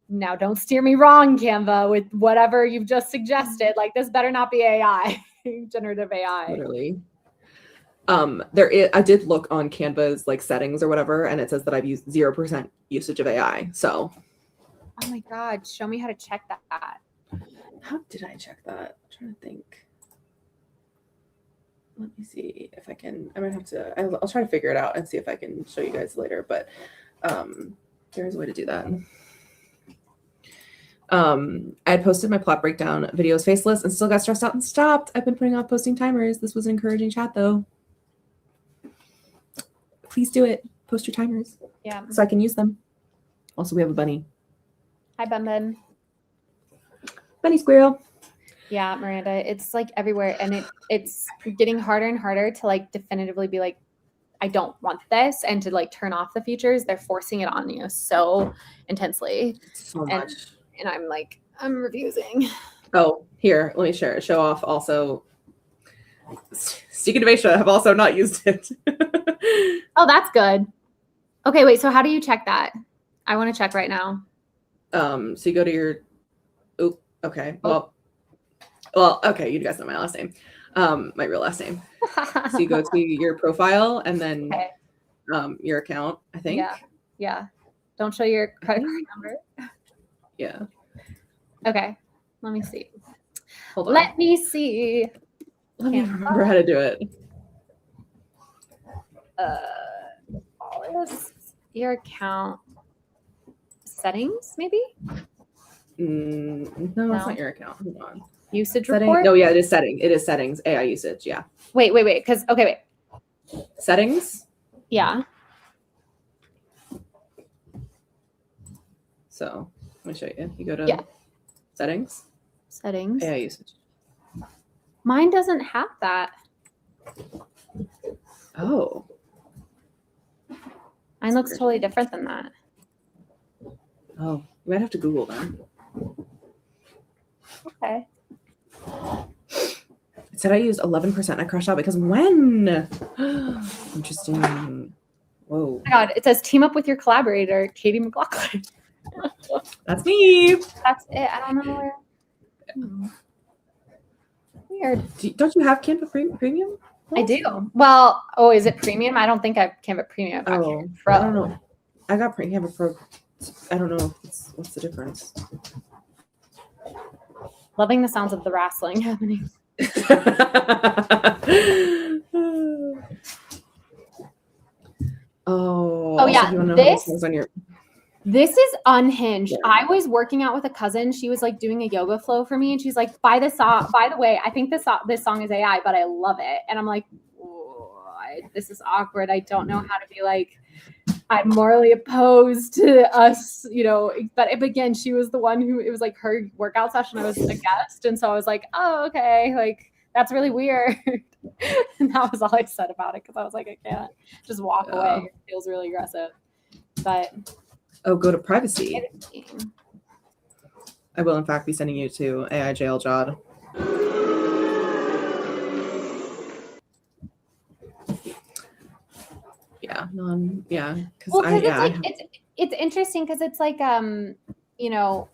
now don't steer me wrong, Canva, with whatever you've just suggested. Like this better not be AI, generative AI. Literally. I did look on Canva's like settings or whatever, and it says that I've used 0% usage of AI. So. Oh my God, show me how to check that. How did I check that? I'm trying to think. Let me see if I can. I might have to. I'll try to figure it out and see if I can show you guys later. But there is a way to do that. I had posted my plot breakdown videos faceless and still got stressed out and stopped. I've been putting off posting timers. This was an encouraging chat though. Please do it. Post your timers. Yeah. So I can use them. Also, we have a bunny. Hi, Bun. Bunny squirrel. Yeah, Miranda, it's like everywhere. And it's getting harder and harder to like definitively be like, I don't want this, and to like turn off the features. They're forcing it on you so intensely. So much. And I'm like, I'm refusing. Oh, here, let me show off also. Seek and Devasia have also not used it. Oh, that's good. Okay, wait, so how do you check that? I want to check right now. So you go to your, okay. Well, okay, you guys know my last name. My real last name. So you go to your profile and then your account, I think. Yeah. Don't show your credit card number. Yeah. Okay. Let me see. Hold on. Let me see. Let me remember how to do it. Your account settings, maybe? No, it's not your account. Hold on. Usage Setting. report? No, yeah, it is setting. It is settings. AI usage. Yeah. Wait. Because wait. Settings. Yeah. So let me show you. You go to settings. Settings. AI usage. Mine doesn't have that. Oh. Mine looks totally different than that. Oh, we might have to Google them. Okay. It said I used 11% and I crashed out because when? Interesting. Whoa. Oh my God, it says team up with your collaborator, Katie McLaughlin. That's me. That's it. I don't know where. Weird. Don't you have Canva Premium? I do. Well, oh, is it premium? I don't think I have Canva Premium. I Oh, Pro. I don't know. I got Canva Pro. I don't know. What's the difference? Loving the sounds of the wrestling happening. Oh yeah, you wanna know how this goes on your... This is unhinged. Yeah. I was working out with a cousin. She was like doing a yoga flow for me, and she's like, by the way, I think this song is AI, but I love it. And I'm like, this is awkward. I don't know how to be like, I'm morally opposed to us, you know. But again, she was the one who, it was like her workout session. I was a guest, and so I was like, oh, okay, like that's really weird. And that was all I said about it, because I was like, I can't just walk away. It feels really aggressive. But go to privacy. I will in fact be sending you to AI jail, Jod. It's interesting because it's like you know,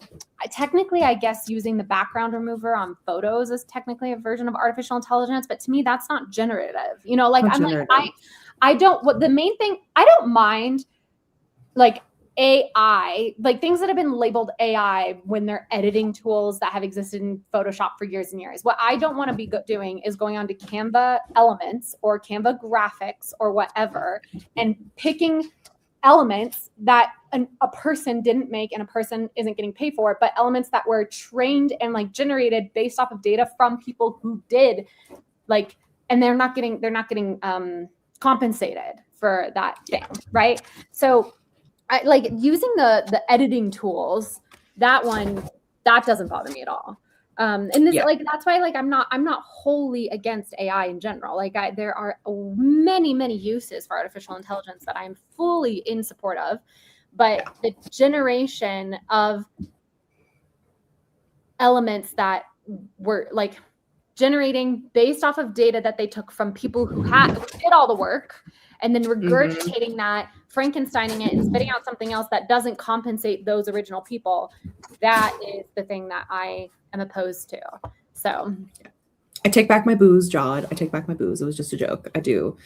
technically I guess using the background remover on photos is technically a version of artificial intelligence, but to me that's not generative. You know, like I don't, what the main thing, I don't mind like AI, like things that have been labeled AI when they're editing tools that have existed in Photoshop for years and years. What I don't want to be doing is going on to Canva Elements or Canva Graphics or whatever and picking elements that a person didn't make and a person isn't getting paid for, but elements that were trained and like generated based off of data from people who did, like, and they're not getting compensated for that thing, right? So I like using the editing tools, that doesn't bother me at all. And this, like, that's why, like, I'm not wholly against AI in general. Like, there are many uses for artificial intelligence that I'm fully in support of, but the generation of elements that were like generating based off of data that they took from people who did all the work, and then regurgitating that, Frankensteining it, and spitting out something else that doesn't compensate those original people, that is the thing that I am opposed to. So I take back my booze, Jod. I take back my booze. It was just a joke. I do.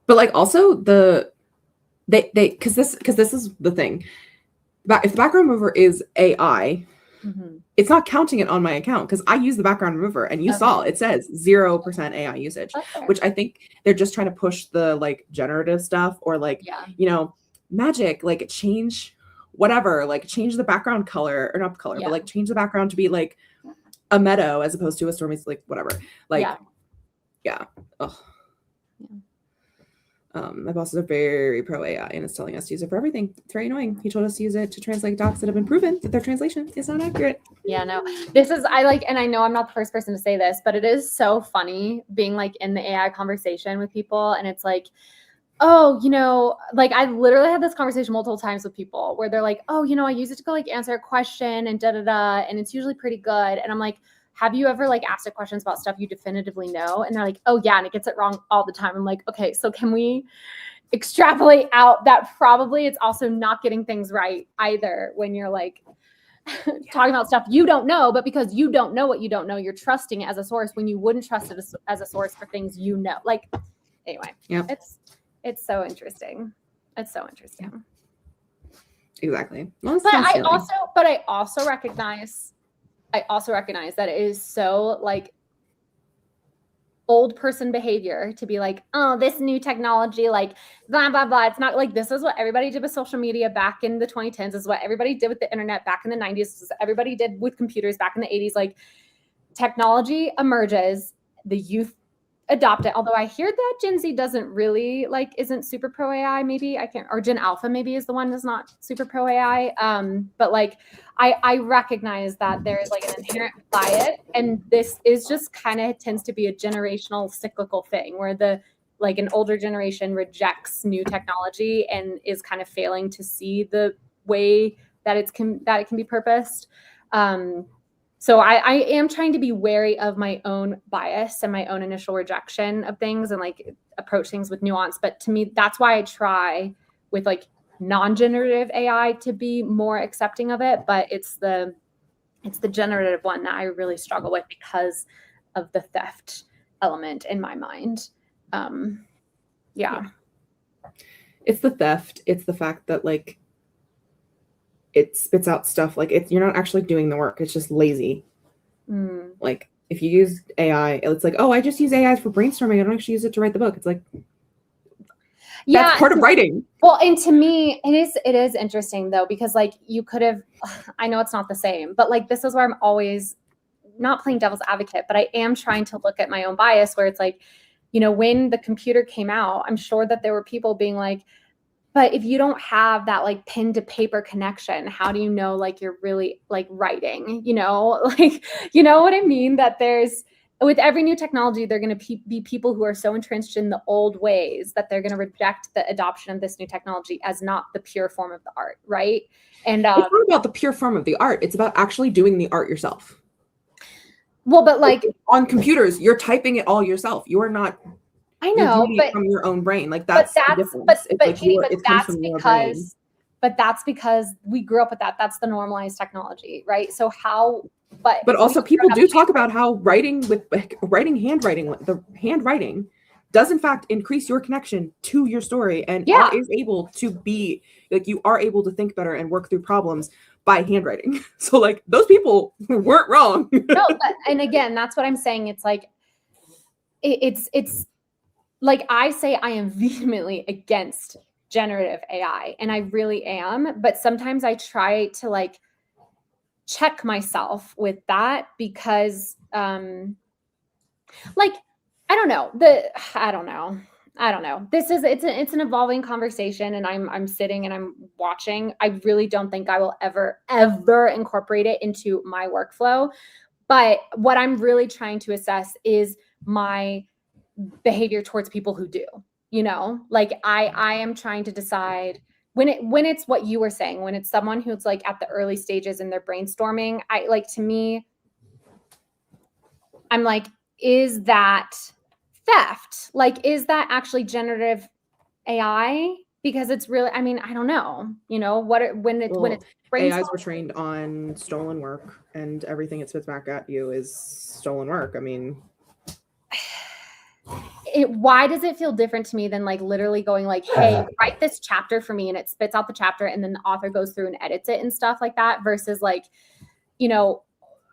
But like also they because this is the thing. If the background remover is AI, it's not counting it on my account because I use the background remover and you saw it says 0% AI usage, which I think they're just trying to push the like generative stuff or like, you know, magic, like change whatever, like change the background color or not color, but like change the background to be like a meadow as opposed to a stormy, like whatever. Like, Ugh. My bosses are very pro AI and is telling us to use it for everything. It's very annoying. He told us to use it to translate docs that have been proven that their translation is not accurate. Yeah, no, this is, and I know I'm not the first person to say this, but it is so funny being like in the AI conversation with people. And it's like, oh, you know, like I literally had this conversation multiple times with people where they're like, oh, you know, I use it to go like answer a question and and it's usually pretty good. And I'm like, have you ever like asked it questions about stuff you definitively know? And they're like, oh yeah, and it gets it wrong all the time. I'm like, okay, so can we extrapolate out that probably it's also not getting things right either when you're like talking about stuff you don't know, but because you don't know what you don't know, you're trusting it as a source when you wouldn't trust it as a source for things you know. Like, anyway, it's so interesting. It's so interesting. Exactly. Well, but I also recognize that it is so like old person behavior to be like, oh, this new technology, like blah, blah, blah. It's not like, this is what everybody did with social media back in the 2010s. This is what everybody did with the internet back in the 90s. This is what everybody did with computers back in the 80s. Like, technology emerges, the youth adopt it. Although I hear that Gen Z doesn't really isn't super pro AI. Maybe or Gen Alpha maybe is the one that's not super pro AI. But like I recognize that there is like an inherent bias, and this is just kind of tends to be a generational cyclical thing where an older generation rejects new technology and is kind of failing to see the way that it can be purposed. So I am trying to be wary of my own bias and my own initial rejection of things and like approach things with nuance. But to me, that's why I try with like non-generative AI to be more accepting of it. But it's the generative one that I really struggle with because of the theft element in my mind. Yeah. It's the theft. It's the fact that like it spits out stuff like you're not actually doing the work. It's just lazy. Like if you use AI, it's like, oh, I just use AI for brainstorming. I don't actually use it to write the book. It's like, that's part of writing. Well, and to me, it is interesting though, because like you could have, I know it's not the same, but like, this is where I'm always not playing devil's advocate, but I am trying to look at my own bias where it's like, you know, when the computer came out, I'm sure that there were people being like, but if you don't have that like pen to paper connection, how do you know like you're really like writing, you know, like, you know what I mean? That there's, with every new technology, they're going to be people who are so entrenched in the old ways that they're going to reject the adoption of this new technology as not the pure form of the art, right? And it's not about the pure form of the art. It's about actually doing the art yourself. Well, but like on computers, you're typing it all yourself. You are not. I know, but from your own brain, like that's the difference. But that's because we grew up with that. That's the normalized technology, right? So how? But also, people do talk about how handwriting does in fact increase your connection to your story, and is able to be like you are able to think better and work through problems by handwriting. So like those people weren't wrong. No, and again, that's what I'm saying. It's like it's like I say I am vehemently against generative AI, and I really am, but sometimes I try to like check myself with that because like I don't know. It's an evolving conversation, and I'm sitting and I'm watching. I really don't think I will ever incorporate it into my workflow. But what I'm really trying to assess is my behavior towards people who do, you know, like I am trying to decide when it's what you were saying, when it's someone who's like at the early stages in their brainstorming, I like, to me, I'm like, is that theft? Like, is that actually generative AI? Because it's really, I mean, I don't know, you know, when it's AIs were trained on stolen work, and everything it spits back at you is stolen work. I mean, why does it feel different to me than like literally going like, hey, write this chapter for me, and it spits out the chapter and then the author goes through and edits it and stuff like that, versus like, you know,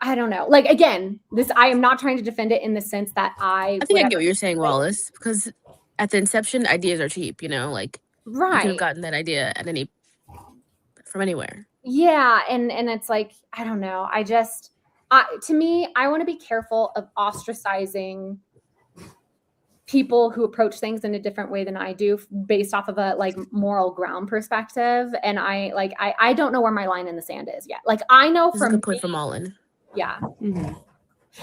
I don't know. Like, again, I am not trying to defend it in the sense that I think I get what you're saying, Wallace, because at the inception, ideas are cheap, you know, like you could have gotten that idea from anywhere. Yeah. And it's like, I don't know. To me, I want to be careful of ostracizing people who approach things in a different way than I do based off of a like moral ground perspective. And I don't know where my line in the sand is yet. Like, I know from a good point from Olin. Yeah. Mm-hmm.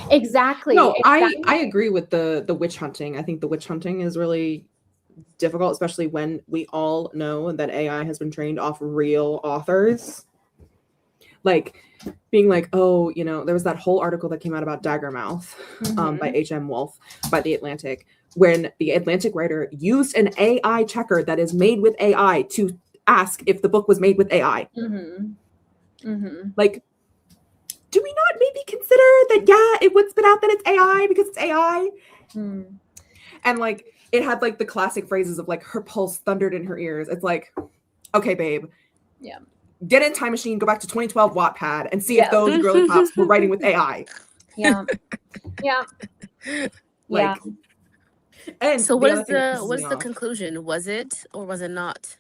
Exactly. No, exactly. I agree with the witch hunting. I think the witch hunting is really difficult, especially when we all know that AI has been trained off real authors. Like being like, oh, you know, there was that whole article that came out about Daggermouth by H.M. Wolf by The Atlantic, when the Atlantic writer used an AI checker that is made with AI to ask if the book was made with AI. Like, do we not maybe consider that, it would spit out that it's AI because it's AI? And like, it had like the classic phrases of like, her pulse thundered in her ears. It's like, okay, babe. Yeah. Get in time machine, go back to 2012 Wattpad and see if those girly pops were writing with AI. Yeah. Yeah. Like, and so what is the conclusion? Was it or was it not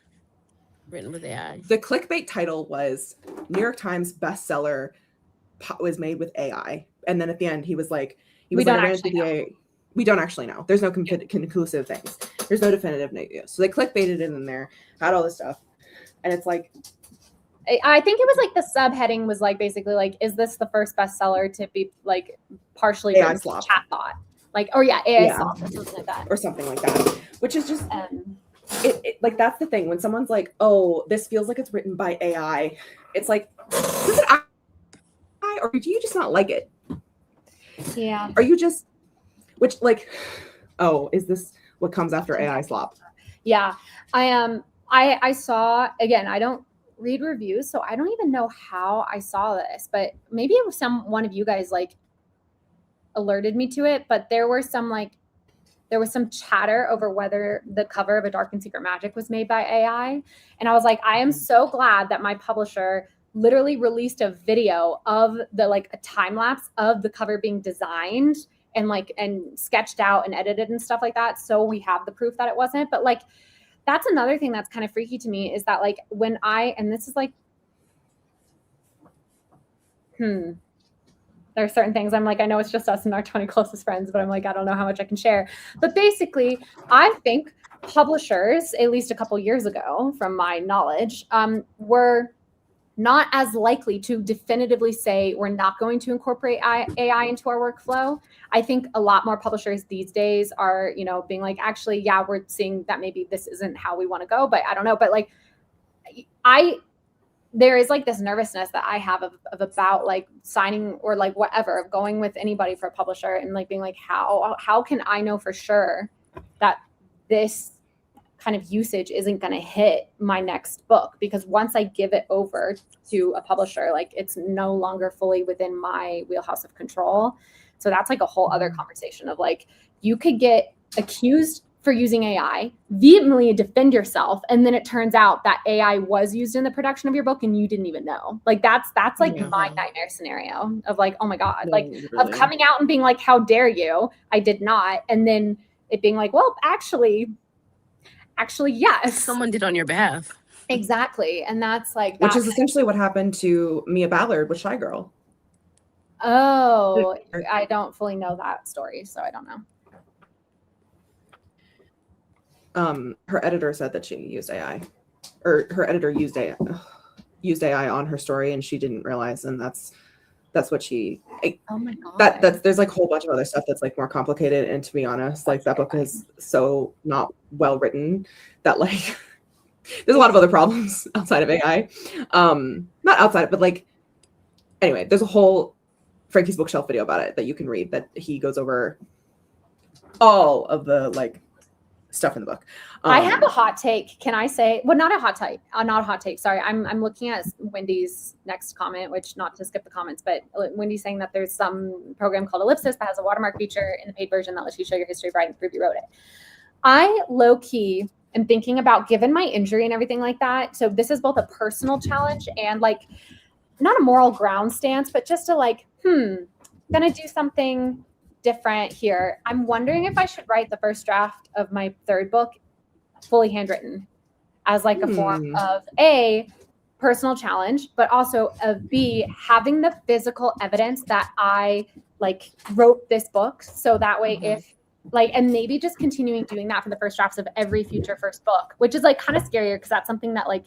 written with AI? The clickbait title was New York Times bestseller was made with AI. And then at the end, he was like, we don't actually know. There's no conclusive things. There's no definitive news. So they clickbaited it in there, had all this stuff. And it's like, I think it was like the subheading was like basically like, is this the first bestseller to be like partially AI slop chatbot? Like, or AI slop or something like that. Or something like that. Which is just like, that's the thing. When someone's like, oh, this feels like it's written by AI, it's like, does it or do you just not like it? Yeah. Are you just, which like, oh, is this what comes after AI slop? Yeah. I saw, again, I don't read reviews, so I don't even know how I saw this, but maybe it was one of you guys like alerted me to it, but there was some chatter over whether the cover of A Dark and Secret Magic was made by AI. And I was like, I am so glad that my publisher literally released a video of a time lapse of the cover being designed and sketched out and edited and stuff like that. So we have the proof that it wasn't. But like, that's another thing that's kind of freaky to me is that like and this is like, there are certain things I'm like, I know it's just us and our 20 closest friends, but I'm like, I don't know how much I can share. But basically, I think publishers, at least a couple years ago, from my knowledge, were not as likely to definitively say we're not going to incorporate AI into our workflow. I think a lot more publishers these days are, being like, actually, yeah, we're seeing that maybe this isn't how we want to go, but I don't know. But like, there is like this nervousness that I have of about like signing or like whatever, of going with anybody for a publisher and like being like, how can I know for sure that this kind of usage isn't going to hit my next book? Because once I give it over to a publisher, like it's no longer fully within my wheelhouse of control. So that's like a whole other conversation of like, you could get accused for using AI, vehemently defend yourself, and then it turns out that AI was used in the production of your book and you didn't even know. Like that's like my nightmare scenario of like, oh my God, of coming out and being like, how dare you? I did not. And then it being like, well, actually, yes. Someone did on your behalf. Exactly. And that's like, which is essentially what happened to Mia Ballard with Shy Girl. Oh, I don't fully know that story, so I don't know. Her editor said that she used AI, or her editor used AI on her story, and she didn't realize, and that's what she. Oh my God. There's like a whole bunch of other stuff that's like more complicated, and to be honest, like that book is so not well written that like there's a lot of other problems outside of AI. Not outside, but like anyway, there's a whole Frankie's Bookshelf video about it that you can read that he goes over all of the like stuff in the book. I have a hot take. Can I say? Well, not a hot take. Sorry, I'm looking at Wendy's next comment, which, not to skip the comments, but Wendy's saying that there's some program called Ellipsis that has a watermark feature in the paid version that lets you show your history of writing, prove you wrote it. I low key am thinking about, given my injury and everything like that. So this is both a personal challenge and like not a moral ground stance, but just to like, gonna do something different here. I'm wondering if I should write the first draft of my third book fully handwritten as like a form of A, personal challenge, but also of B, having the physical evidence that I like wrote this book. So that way if like, and maybe just continuing doing that for the first drafts of every future first book, which is like kind of scarier because that's something that like,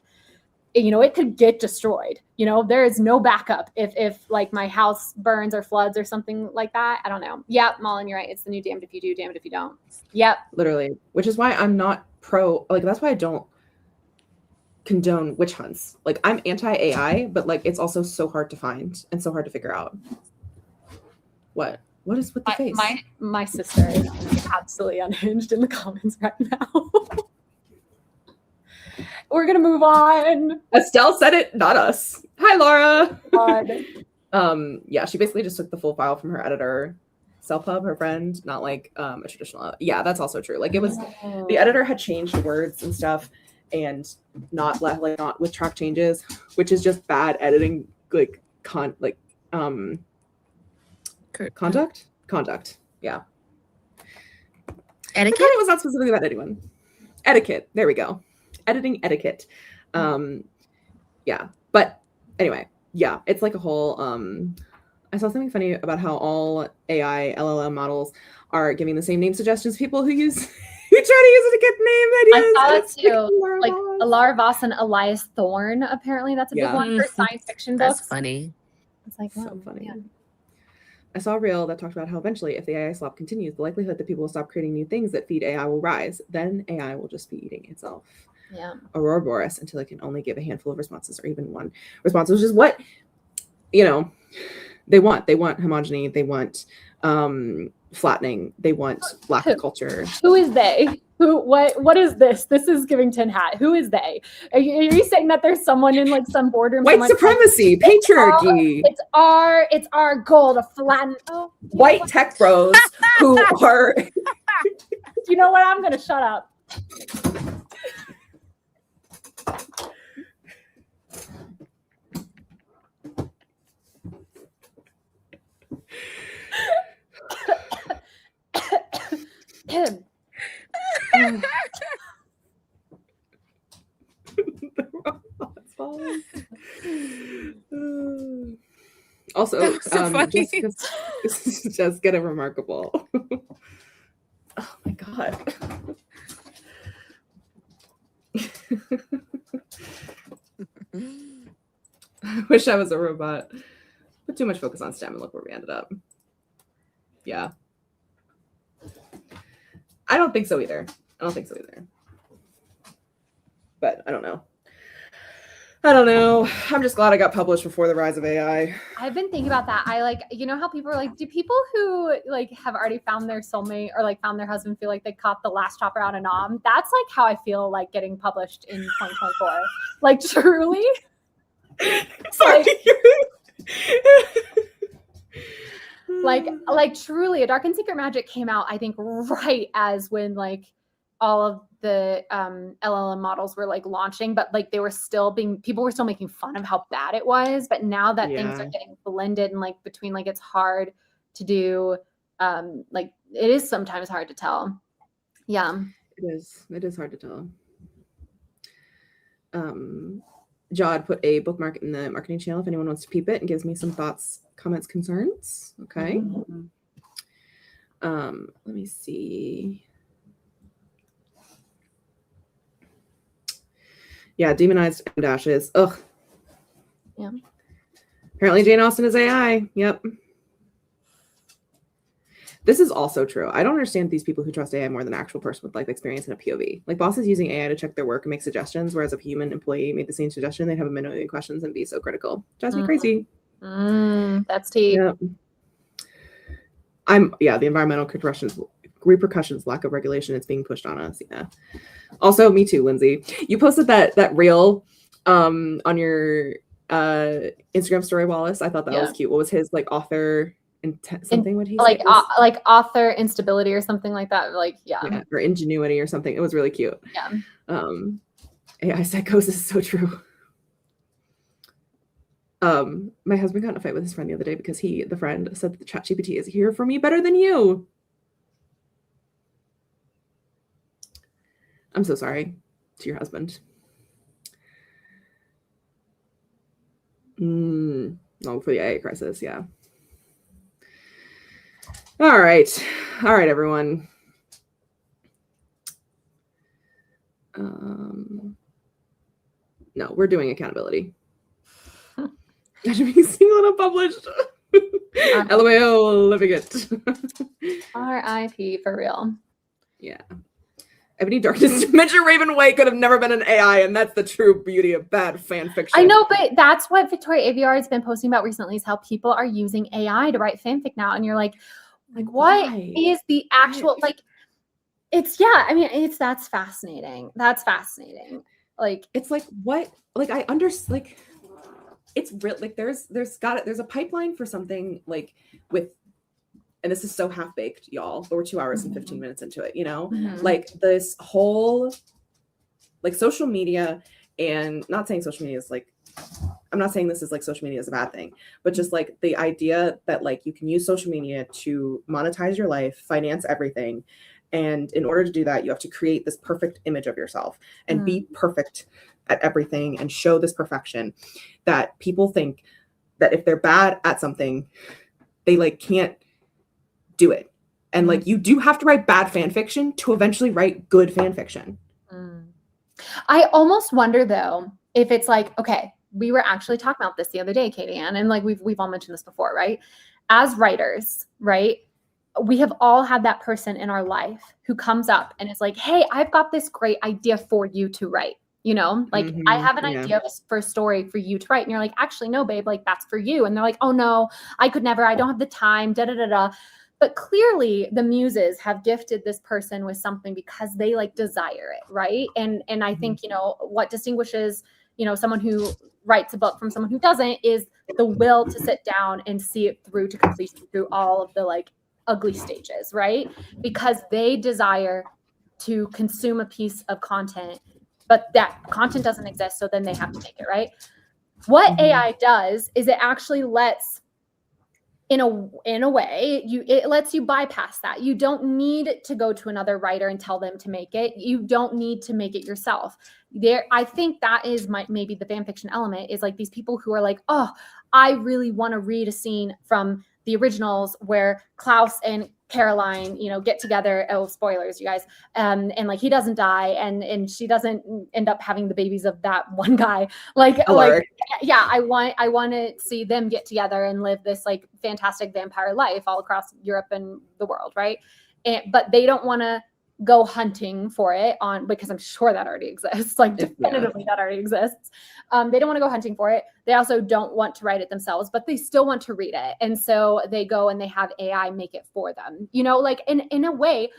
it could get destroyed. There is no backup if like my house burns or floods or something like that. I don't know. Yeah, Mullen, you're right. It's the new damned if you do, damned if you don't. Yep. Literally, which is why I'm not pro, like that's why I don't condone witch hunts. Like I'm anti-AI, but like it's also so hard to find and so hard to figure out. What is with the face? My sister is absolutely unhinged in the comments right now. We're gonna move on. Estelle said it, not us. Hi, Laura. God. Yeah, she basically just took the full file from her editor, Self-Hub, her friend, not like a traditional. Yeah, that's also true. Like it was, the editor had changed words and stuff, and not with track changes, which is just bad editing. Like conduct. Yeah. Etiquette. It was not specifically about anyone. Etiquette. There we go. Editing etiquette. Yeah, but anyway, yeah, it's like a whole I saw something funny about how all AI LLM models are giving the same name suggestions to people who try to use it to get name ideas. I saw it too. Like Alara Voss and Elias Thorne, apparently that's a big one for science fiction books. That's funny. It's like, so funny. Yeah. I saw a reel that talked about how eventually, if the AI slop continues, the likelihood that people will stop creating new things that feed AI will rise. Then AI will just be eating itself. Yeah. Ouroboros until it can only give a handful of responses or even one response, which is what, They want homogeny. They want flattening. They want black culture. Who is they? What is this? This is giving tin hat. Who is they? Are you saying that there's someone in like some boardroom? White supremacy, patriarchy. It's our goal to flatten. Oh, white tech bros who are. You know what? I'm gonna shut up. Also, so funny. Jessica remarkable. Oh my god. I wish I was a robot. Put too much focus on STEM and look where we ended up. Yeah. I don't think so either. But I don't know. I'm just glad I got published before the rise of AI. I've been thinking about that. I like, you know how people are like, do people who like have already found their soulmate or like found their husband feel like they caught the last chopper out of Nam? That's like how I feel like getting published in 2024. Like truly. Sorry. Like truly, A Dark and Secret Magic came out, I think, right as when like all of the LLM models were like launching, but like people were still making fun of how bad it was. But now that things are getting blended and like between like it's hard to do, like it is sometimes hard to tell. Yeah, it is hard to tell. Jod put a bookmark in the marketing channel if anyone wants to peep it and gives me some thoughts, comments, concerns. Okay. Let me see. Yeah, demonized dashes. Ugh. Yeah. Apparently Jane Austen is AI. Yep. This is also true. I don't understand these people who trust AI more than an actual person with life experience and a POV. Like bosses using AI to check their work and make suggestions, whereas if a human employee made the same suggestion, they'd have a million questions and be so critical. Drives me crazy. That's deep. Yeah. The environmental repercussions, lack of regulation, it's being pushed on us. Yeah. Also, me too, Lindsay. You posted that reel on your Instagram story, Wallace. I thought that was cute. What was his like author something? What he like like author instability or something like that? Like yeah, or ingenuity or something. It was really cute. Yeah. AI psychosis is so true. My husband got in a fight with his friend the other day because the friend said that the ChatGPT is here for me better than you. I'm so sorry to your husband. No, for the AI crisis, yeah. All right, everyone. No, we're doing accountability. That should be single and unpublished. LMAO, living it. R.I.P. for real. Yeah. Ebony Darkness Dimension Raven White could have never been an AI, and that's the true beauty of bad fan fiction. I know, but that's what Victoria AVR has been posting about recently is how people are using AI to write fanfic now. And you're like what is the actual that's fascinating. That's fascinating. Like it's like what? Like I understand. Like it's real. Like there's a pipeline for something like with. And this is so half-baked, y'all, but we're 2 hours and 15 minutes into it, you know? Like this whole, like social media, and not saying social media is like, I'm not saying this is like social media is a bad thing, but just like the idea that like you can use social media to monetize your life, finance everything. And in order to do that, you have to create this perfect image of yourself and be perfect at everything and show this perfection that people think that if they're bad at something, they like can't do it. And like you do have to write bad fan fiction to eventually write good fan fiction. I almost wonder though if it's like, okay, we were actually talking about this the other day, Katie Ann, and like we've all mentioned this before, right? As writers, right? We have all had that person in our life who comes up and is like, hey, I've got this great idea for you to write. You know, like I have an Yeah. idea for a story for you to write. And you're like, actually, no, babe, like that's for you. And they're like, oh no, I could never, I don't have the time, da da da da. But clearly the muses have gifted this person with something because they like desire it, right? And I think, you know, what distinguishes, you know, someone who writes a book from someone who doesn't is the will to sit down and see it through to completion, through all of the like ugly stages, right? Because they desire to consume a piece of content, but that content doesn't exist, so then they have to make it, right? What AI does is it actually lets, in a way, it lets you bypass that. You don't need to go to another writer and tell them to make it. You don't need to make it yourself. I think that is maybe the fan fiction element, is like these people who are like, oh, I really want to read a scene from the originals where Klaus and Caroline, you know, get together. Oh, spoilers, you guys. And like he doesn't die, and she doesn't end up having the babies of that one guy. Like yeah, I want to see them get together and live this like fantastic vampire life all across Europe and the world, right? But they don't want to go hunting for it because I'm sure that already exists. Like definitively that already exists. They don't want to go hunting for it. They also don't want to write it themselves, but they still want to read it. And so they go and they have AI make it for them. You know, like in a way,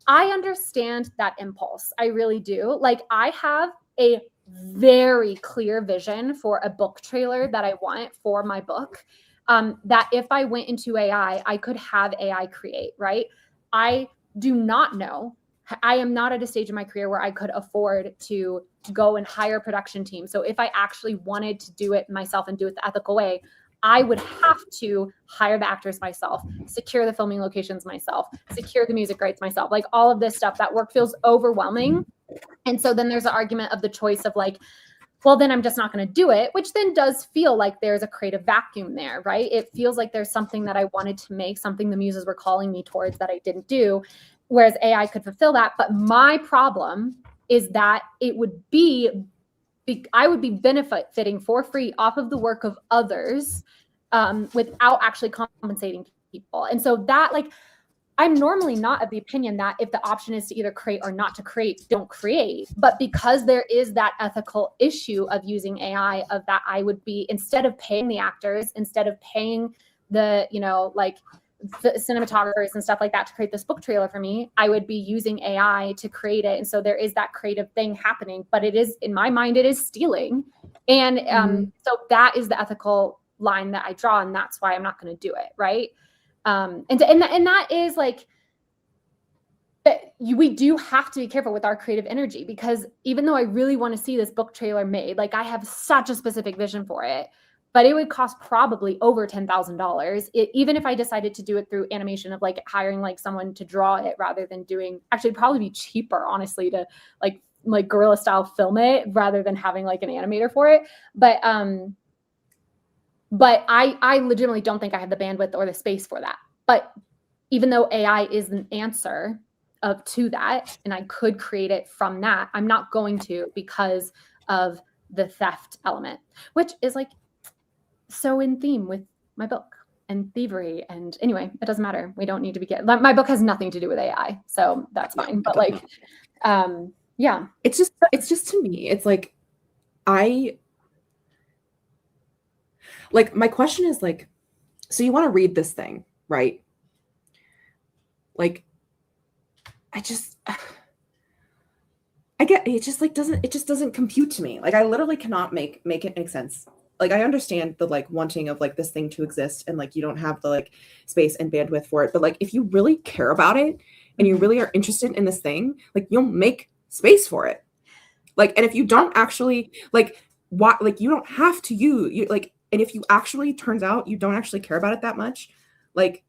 I understand that impulse. I really do. Like I have a very clear vision for a book trailer that I want for my book, that if I went into AI, I could have AI create, right? I do not know. I am not at a stage in my career where I could afford to go and hire a production team. So if I actually wanted to do it myself and do it the ethical way, I would have to hire the actors myself, secure the filming locations myself, secure the music rights myself, like all of this stuff. That work feels overwhelming. And so then there's an argument of the choice of like, well, then I'm just not going to do it, which then does feel like there's a creative vacuum there, right? It feels like there's something that I wanted to make, something the muses were calling me towards that I didn't do, whereas AI could fulfill that. But my problem is that it would I would be benefiting for free off of the work of others, without actually compensating people. And so that, like, I'm normally not of the opinion that if the option is to either create or not to create, don't create. But because there is that ethical issue of using AI, of that I would be, instead of paying the actors, instead of paying the, you know, like the cinematographers and stuff like that to create this book trailer for me, I would be using AI to create it. And so there is that creative thing happening, but it is, in my mind, it is stealing. And so that is the ethical line that I draw, and that's why I'm not going to do it, right? And that is like, that we do have to be careful with our creative energy, because even though I really want to see this book trailer made, like I have such a specific vision for it, but it would cost probably over $10,000. Even if I decided to do it through animation, of like hiring like someone to draw it rather than doing, actually it'd probably be cheaper, honestly, to like guerrilla style film it rather than having like an animator for it. But I legitimately don't think I have the bandwidth or the space for that. But even though AI is an answer to that, and I could create it from that, I'm not going to, because of the theft element, which is like so in theme with my book and thievery. And anyway, it doesn't matter. We don't need to be my book has nothing to do with AI, so that's fine. But like, yeah, it's just to me, it's like, my question is like, so you want to read this thing, right? Like, I get it, just like it just doesn't compute to me. Like I literally cannot make it make sense. Like I understand the like wanting of like this thing to exist, and like you don't have the like space and bandwidth for it. But like if you really care about it and you really are interested in this thing, like you'll make space for it. Like, and if you don't actually like you don't have to you like, and if you actually turns out you don't actually care about it that much, like,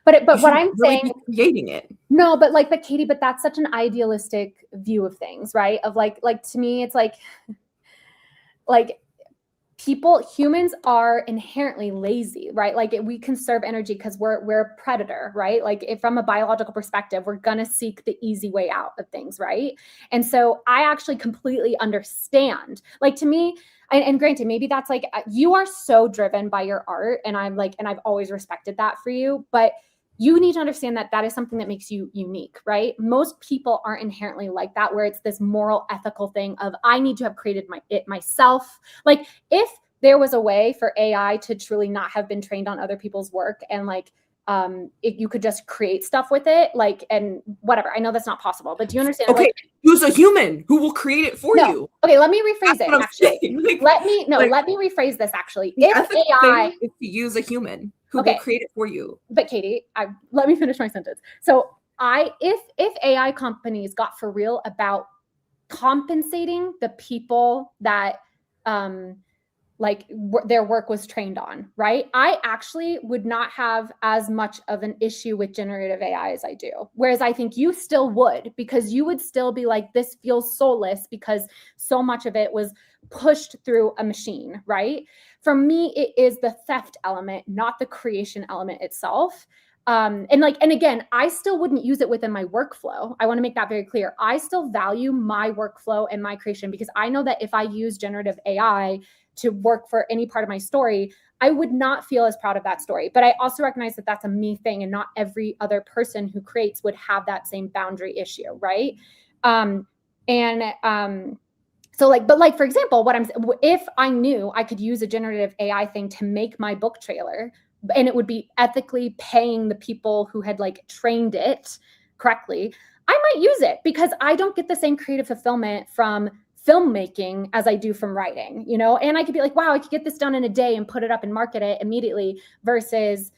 but what I'm really saying, creating it. No, but Katie, but that's such an idealistic view of things, right? Of like to me, it's like humans are inherently lazy, right? Like we conserve energy because we're a predator, right? Like if from a biological perspective, we're gonna seek the easy way out of things, right? And so I actually completely understand. Like to me, and granted, maybe that's like, you are so driven by your art, and I'm like, and I've always respected that for you, but you need to understand that that is something that makes you unique, right? Most people aren't inherently like that, where it's this moral, ethical thing of I need to have created it myself. Like if there was a way for AI to truly not have been trained on other people's work and like if you could just create stuff with it, like, and whatever. I know that's not possible, but do you understand? Okay, like, use a human who will create it for you. Okay, let me rephrase That's what I'm actually. saying. Let me rephrase this actually. The If ethical AI thing is to use a human who will create it for you. But Katie, let me finish my sentence. So if AI companies got for real about compensating the people that their work was trained on, right? I actually would not have as much of an issue with generative AI as I do. Whereas I think you still would, because you would still be like, this feels soulless because so much of it was pushed through a machine, right? For me, it is the theft element, not the creation element itself. And again, I still wouldn't use it within my workflow. I want to make that very clear. I still value my workflow and my creation, because I know that if I use generative AI to work for any part of my story, I would not feel as proud of that story. But I also recognize that that's a me thing, and not every other person who creates would have that same boundary issue, right? But for example, if I knew I could use a generative AI thing to make my book trailer, and it would be ethically paying the people who had like trained it correctly, I might use it, because I don't get the same creative fulfillment from filmmaking as I do from writing, you know? And I could be like, wow, I could get this done in a day and put it up and market it immediately, versus,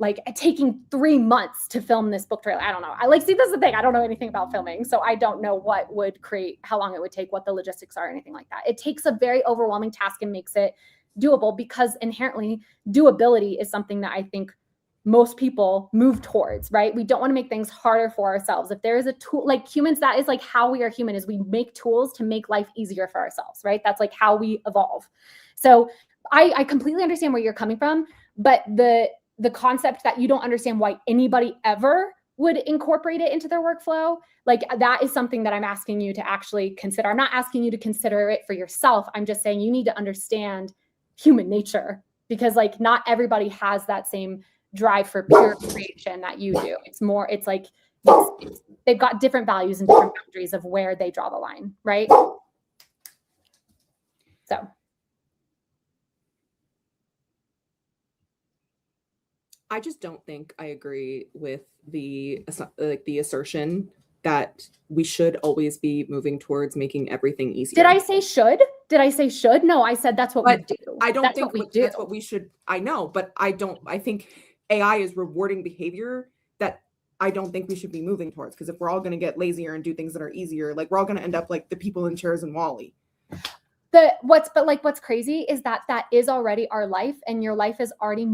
like taking 3 months to film this book trailer. I don't know. See, this is the thing. I don't know anything about filming. So I don't know how long it would take, what the logistics are, anything like that. It takes a very overwhelming task and makes it doable, because inherently doability is something that I think most people move towards, right? We don't want to make things harder for ourselves. If there is a tool, like humans, that is like how we are human, is we make tools to make life easier for ourselves, right? That's like how we evolve. So I completely understand where you're coming from, but the concept that you don't understand why anybody ever would incorporate it into their workflow, like that is something that I'm asking you to actually consider. I'm not asking you to consider it for yourself. I'm just saying you need to understand human nature, because like not everybody has that same drive for pure creation that you do. It's like they've got different values and different boundaries of where they draw the line, right? So I just don't think I agree with the assertion that we should always be moving towards making everything easier. Did I say should? No, I said that's what we do. I don't think that's what we should. I know, but I think AI is rewarding behavior that I don't think we should be moving towards, because if we're all going to get lazier and do things that are easier, like we're all going to end up like the people in chairs in WALL-E. What's crazy is that is already our life, and your life is already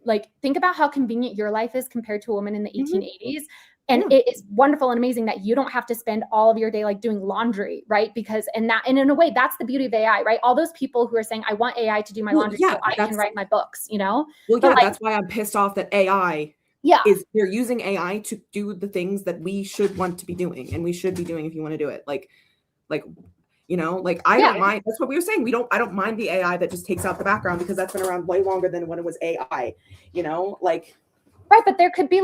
like, think about how convenient your life is compared to a woman in the 1880s. And it is wonderful and amazing that you don't have to spend all of your day like doing laundry, right? And in a way, that's the beauty of AI, right? All those people who are saying, I want AI to do my laundry so I can write my books, you know? Well, yeah, that's why I'm pissed off that AI they're using AI to do the things that we should want to be doing, and we should be doing if you want to do it. I don't mind. That's what we were saying. I don't mind the AI that just takes out the background, because that's been around way longer than when it was AI, Right, but there could be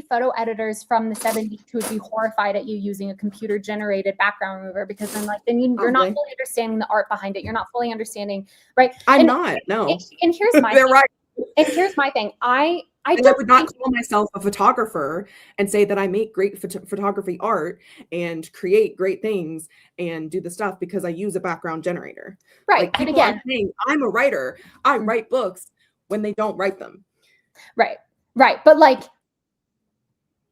photo editors from the 70s who would be horrified at you using a computer generated background remover, because then you're not fully understanding the art behind it. You're not fully understanding, right? No. And here's my they're thing. right. And here's my thing. I would not call myself a photographer and say that I make great photography art and create great things and do the stuff because I use a background generator. Right. Like, people are saying I'm a writer. I write books when they don't write them. Right. But like,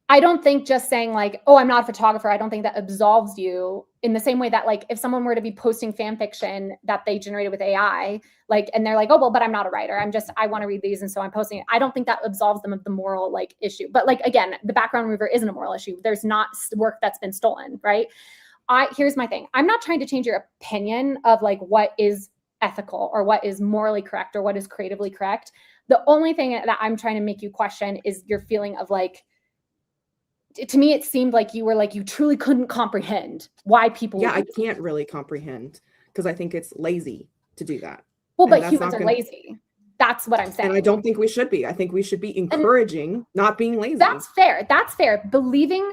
I don't think just saying like, oh, I'm not a photographer, I don't think that absolves you in the same way that like if someone were to be posting fan fiction that they generated with AI, like, and they're like, oh, well, but I'm not a writer. I want to read these. And so I'm posting it. I don't think that absolves them of the moral like issue. But like, again, the background remover isn't a moral issue. There's not work that's been stolen, right? Here's my thing. I'm not trying to change your opinion of like what is ethical or what is morally correct or what is creatively correct. The only thing that I'm trying to make you question is your feeling of like, to me, it seemed like you truly couldn't comprehend why people. Yeah, I can't really comprehend because I think it's lazy to do that. Well, but humans are lazy. That's what I'm saying. And I don't think we should be. I think we should be encouraging not being lazy. That's fair. That's fair. Believing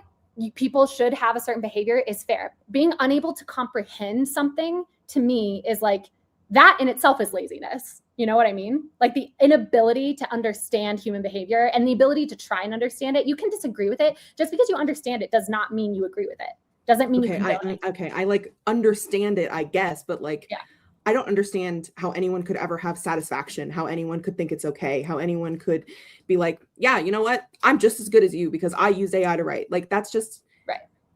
people should have a certain behavior is fair. Being unable to comprehend something to me is like that in itself is laziness. You know what I mean? Like the inability to understand human behavior and the ability to try and understand it. You can disagree with it. Just because you understand it does not mean you agree with it. Doesn't mean you condone it. Okay, I like understand it, I guess, but like I don't understand how anyone could ever have satisfaction, how anyone could think it's okay, how anyone could be like, yeah, you know what? I'm just as good as you because I used AI to write. Like that's just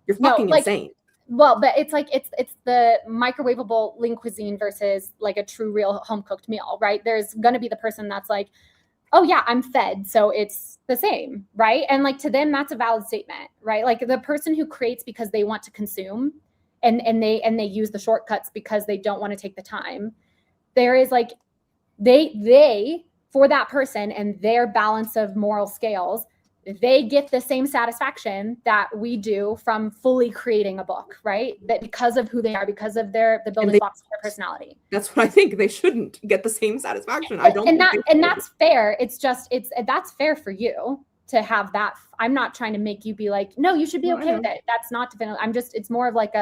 you're fucking insane. Well, but it's like it's the microwavable lean cuisine versus like a true real home cooked meal, right? There's gonna be the person that's like, oh yeah, I'm fed, so it's the same, right? And like to them, that's a valid statement, right? Like the person who creates because they want to consume and they use the shortcuts because they don't want to take the time. There is like they for that person and their balance of moral scales, they get the same satisfaction that we do from fully creating a book, right? That because of who they are, because of the building blocks of their personality. That's what I think. They shouldn't get the same satisfaction. I don't. And that's fair. That's fair for you to have that. I'm not trying to make you be like, no, you should be okay with it. That's not definitive. It's more of like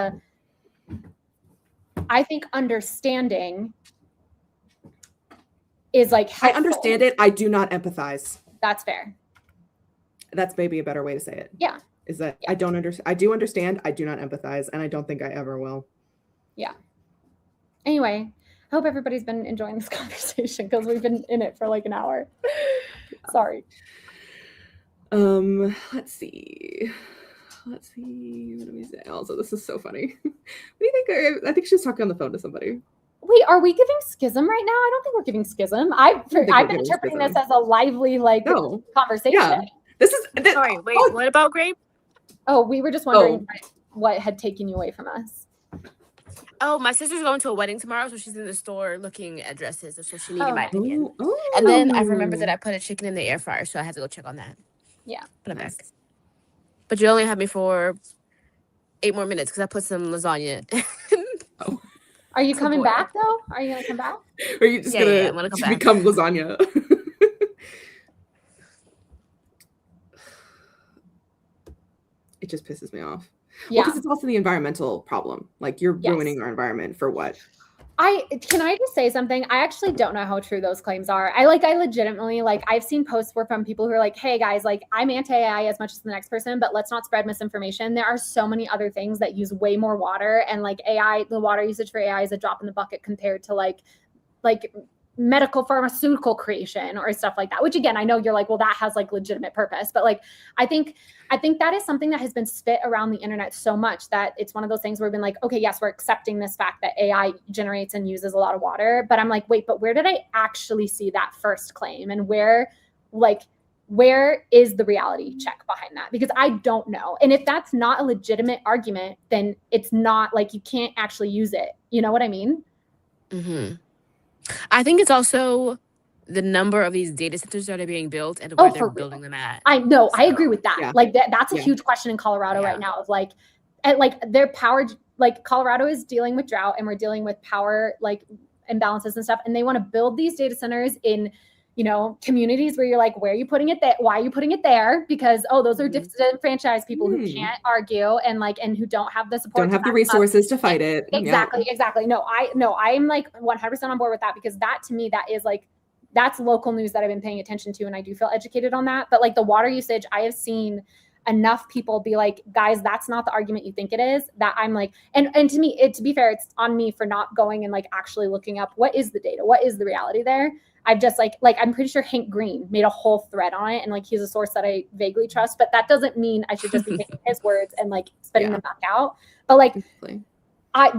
I think understanding is like helpful. I understand it. I do not empathize. That's fair. That's maybe a better way to say it. Yeah. Is that I don't understand. I do understand. I do not empathize. And I don't think I ever will. Yeah. Anyway, I hope everybody's been enjoying this conversation because we've been in it for like an hour. Sorry. Let's see. What do we say? Also, this is so funny. What do you think? I think she's talking on the phone to somebody. Wait, are we giving schism right now? I don't think we're giving schism. I've been interpreting this as a lively conversation. Yeah. Sorry, wait, what about Grape? Oh, we were just wondering what had taken you away from us. Oh, my sister's going to a wedding tomorrow, so she's in the store looking at dresses, so she needed my opinion. Oh. And then I remembered that I put a chicken in the air fryer, so I had to go check on that. Yeah. But I'm back. But you only have me for 8 more minutes because I put some lasagna. Are you coming back though? Are you gonna come back? Or are you just gonna become lasagna? It just pisses me off. Yeah, because it's also the environmental problem. Like you're ruining our environment for what? Can I just say something? I actually don't know how true those claims are. I legitimately I've seen posts from people who are like, hey guys, like I'm anti-AI as much as the next person, but let's not spread misinformation. There are so many other things that use way more water, and like AI, the water usage for AI is a drop in the bucket compared to like medical pharmaceutical creation or stuff like that, which again, I know you're like, well, that has like legitimate purpose, but like, I think that is something that has been spit around the internet so much that it's one of those things where we've been like, okay, yes, we're accepting this fact that AI generates and uses a lot of water, but I'm like, wait, but where did I actually see that first claim? And where is the reality check behind that? Because I don't know. And if that's not a legitimate argument, then it's not like you can't actually use it. You know what I mean? Mm-hmm. I think it's also the number of these data centers that are being built and where they're building them at. I know. So, I agree with that. Yeah. Like that's a huge question in Colorado right now of like their power, like Colorado is dealing with drought and we're dealing with power imbalances and stuff. And they want to build these data centers in, communities where you're like, where are you putting it there? Why are you putting it there? Because, those are disenfranchised people who can't argue and who don't have the support. Don't have the resources to fight it. Exactly. No, I'm like 100% on board with that because that to me, that is like, that's local news that I've been paying attention to. And I do feel educated on that. But like the water usage, I have seen enough people be like, guys, that's not the argument you think it is. That I'm like, and to me, to be fair, it's on me for not going and like actually looking up what is the data, what is the reality there. I've just like I'm pretty sure Hank Green made a whole thread on it, and like he's a source that I vaguely trust, but that doesn't mean I should just be taking his words and like spitting them back out. But like,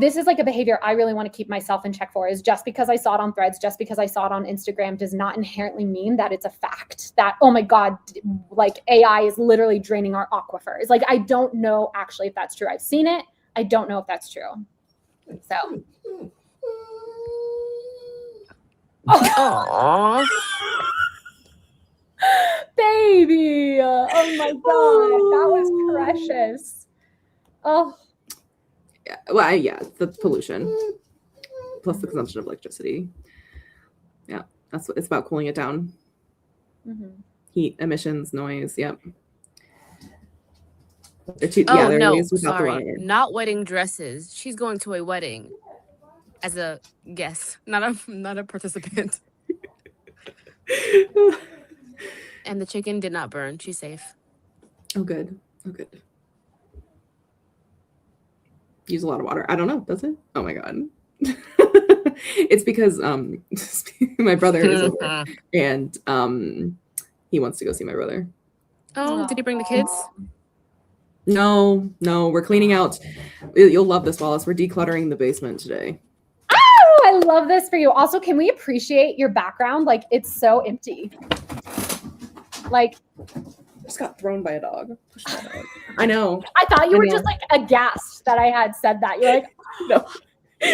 this is like a behavior I really want to keep myself in check for. Is just because I saw it on Threads, just because I saw it on Instagram, does not inherently mean that it's a fact. That oh my god, like AI is literally draining our aquifers. Like I don't know actually if that's true. I've seen it. I don't know if that's true. So. Aww. Baby. Oh my god. That was precious. Oh. Yeah. Well, the pollution plus the consumption of electricity. Yeah. That's what it's about, cooling it down. Heat, emissions, noise. Yep. They're no, used without the sorry, water. not wedding dresses. She's going to a wedding as a guest, not a participant. And the chicken did not burn. She's safe. Oh, good. Oh, good. Use a lot of water. I don't know. Does it? Oh my god. It's because my brother is over, and he wants to go see my brother. Oh, did he bring the kids? No, we're cleaning out. You'll love this, Wallace. We're decluttering the basement today. Oh, I love this for you. Also, can we appreciate your background? Like, it's so empty. Like, Just got thrown by a dog. I know. I thought you were just like aghast that I had said that. You're like,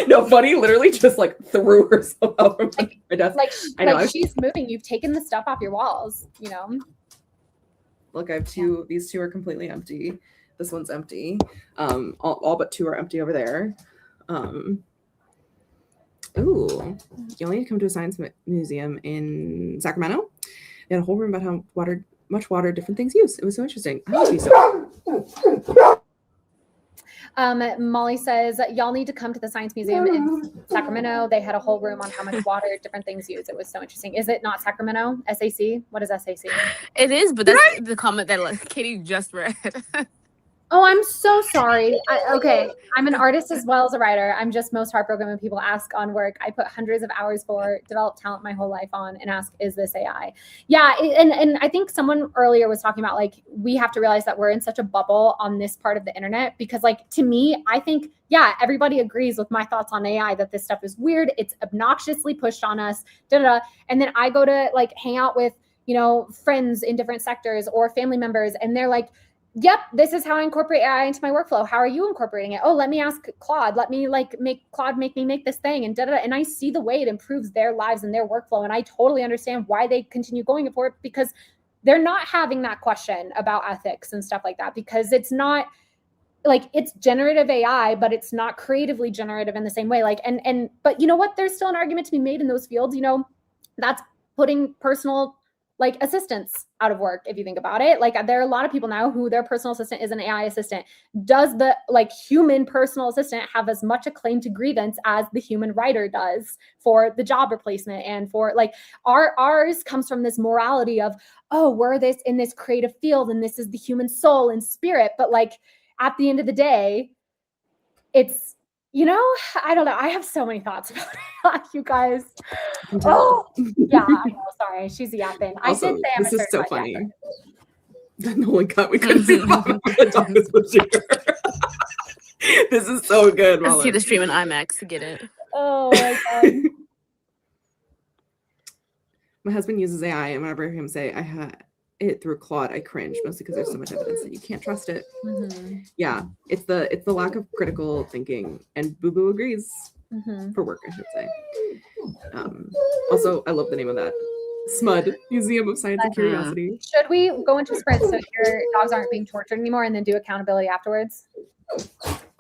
no, Bunny literally just like threw herself out from my desk. I know. She's moving. You've taken the stuff off your walls, you know. Look, I have two. These two are completely empty. This one's empty. All but two are empty over there. Ooh, you only need to come to a science museum in Sacramento. They had a whole room about how much water different things use. It was so interesting. Molly says, y'all need to come to the Science Museum in Sacramento. They had a whole room on how much water different things use. It was so interesting. Is it not Sacramento? SAC? What is SAC? It is, but that's the comment that Katie just read. Oh, I'm so sorry. Okay, I'm an artist as well as a writer. I'm just most heartbroken when people ask on work. I put hundreds of hours for, develop talent my whole life on, and ask, is this AI? Yeah, and I think someone earlier was talking about, like, we have to realize that we're in such a bubble on this part of the internet, because, like, to me, I think, yeah, everybody agrees with my thoughts on AI, that this stuff is weird, it's obnoxiously pushed on us, and then I go to, like, hang out with, you know, friends in different sectors or family members, and they're like, yep, this is how I incorporate AI into my workflow. How are you incorporating it? Oh, let me ask Claude. Let me make Claude make me make this thing, and and I see the way it improves their lives and their workflow. And I totally understand why they continue going for it, because they're not having that question about ethics and stuff like that, because it's not like, it's generative AI, but it's not creatively generative in the same way. Like, but you know what? There's still an argument to be made in those fields. You know, that's putting personal assistants out of work, if you think about it. Like, there are a lot of people now who their personal assistant is an AI assistant. Does the human personal assistant have as much a claim to grievance as the human writer does for the job replacement? And for ours comes from this morality of, oh, we're in this creative field, and this is the human soul and spirit. But at the end of the day, it's, you know, I don't know. I have so many thoughts about it, you guys. Oh, yeah, I know. Sorry, she's yapping. Also, I did say I'm this is so funny. yapper. That Nolan cut. We couldn't see the bottom of the dog was pushing her. This is so good. Let's see the stream in IMAX to get it. Oh my god. My husband uses AI, and whenever I hear him say, I had it through Claude, I cringe, mostly because there's so much evidence that you can't trust it. Yeah, it's the lack of critical thinking, and Boo Boo agrees. For work, I should say. Also, I love the name of that. SMUD, Museum of Science and Curiosity. Should we go into sprint so your dogs aren't being tortured anymore, and then do accountability afterwards?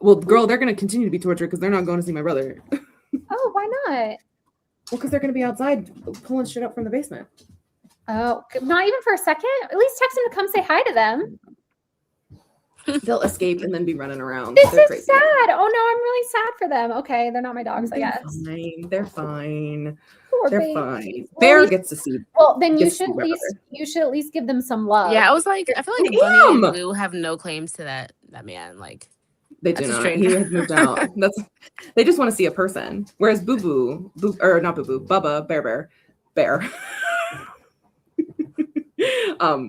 Well, girl, they're going to continue to be tortured because they're not going to see my brother. Oh, why not? Well, because they're going to be outside pulling shit up from the basement. Oh, not even for a second? At least text them to come say hi to them. They'll escape and then be running around. This is sad. Oh no, I'm really sad for them. Okay, they're not my dogs, I guess. They're fine. Poor They're baby. fine. Bear gets to see. Well, then you should at least give them some love. Yeah, I was like, I feel like Bunny and Blue have no claims to that man. Like, they do not. He has moved out. They just want to see a person. Whereas Boo, or not Boo, Bubba, Bear.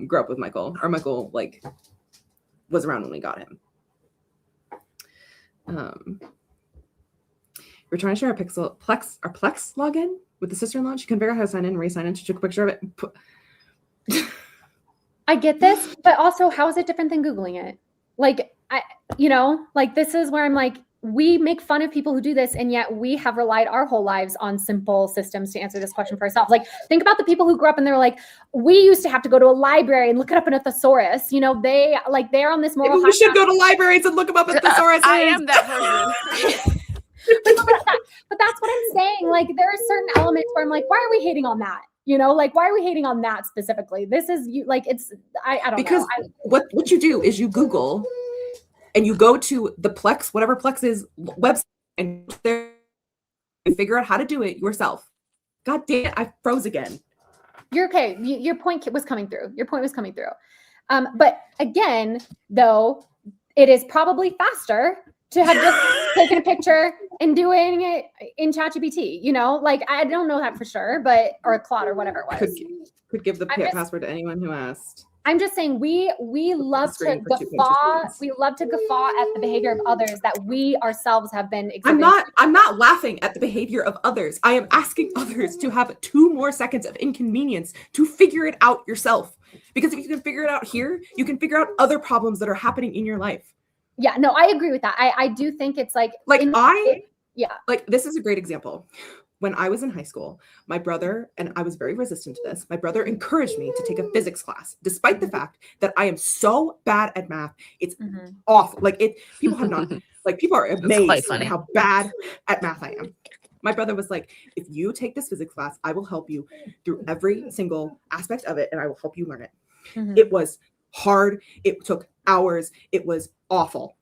Grew up with Michael, or Michael was around when we got him. We're trying to share our Plex login with the sister-in-law. She couldn't figure out how to sign in and re-sign in. She took a picture of it. I get this, but also, how is it different than Googling it? This is where I'm like, we make fun of people who do this, and yet we have relied our whole lives on simple systems to answer this question for ourselves. Think about the people who grew up and they're like, we used to have to go to a library and look it up in a thesaurus. You know, they're on this moral. Maybe we should go to libraries and look them up at thesaurus. I am that person. But that's what I'm saying. like there are certain elements where I'm like, why are we hating on that? You know, like why are we hating on that specifically? This is you like it's I don't because know. what you do is you Google and you go to the Plex, whatever Plex is website, and there and figure out how to do it yourself. God damn it, I froze again. You're okay. Your point was coming through. Your point was coming through. But again, though, it is probably faster to have just taken a picture and doing it in ChatGPT. You know, like I don't know that for sure, but or Claude or whatever it was. Could give the password to anyone who asked. I'm just saying we love to guffaw. We love to guffaw at the behavior of others that we ourselves have been exhibiting. I'm not laughing at the behavior of others. I am asking others to have 2 more seconds of inconvenience to figure it out yourself. Because if you can figure it out here, you can figure out other problems that are happening in your life. Yeah, no, I agree with that. I do think it's like this is a great example. When I was in high school, my brother, and I was very resistant to this, my brother encouraged me to take a physics class, despite the fact that I am so bad at math. It's awful. Like people have not, like people are amazed at how bad at math I am. My brother was like, if you take this physics class, I will help you through every single aspect of it, and I will help you learn it. It was hard. It took hours. It was awful.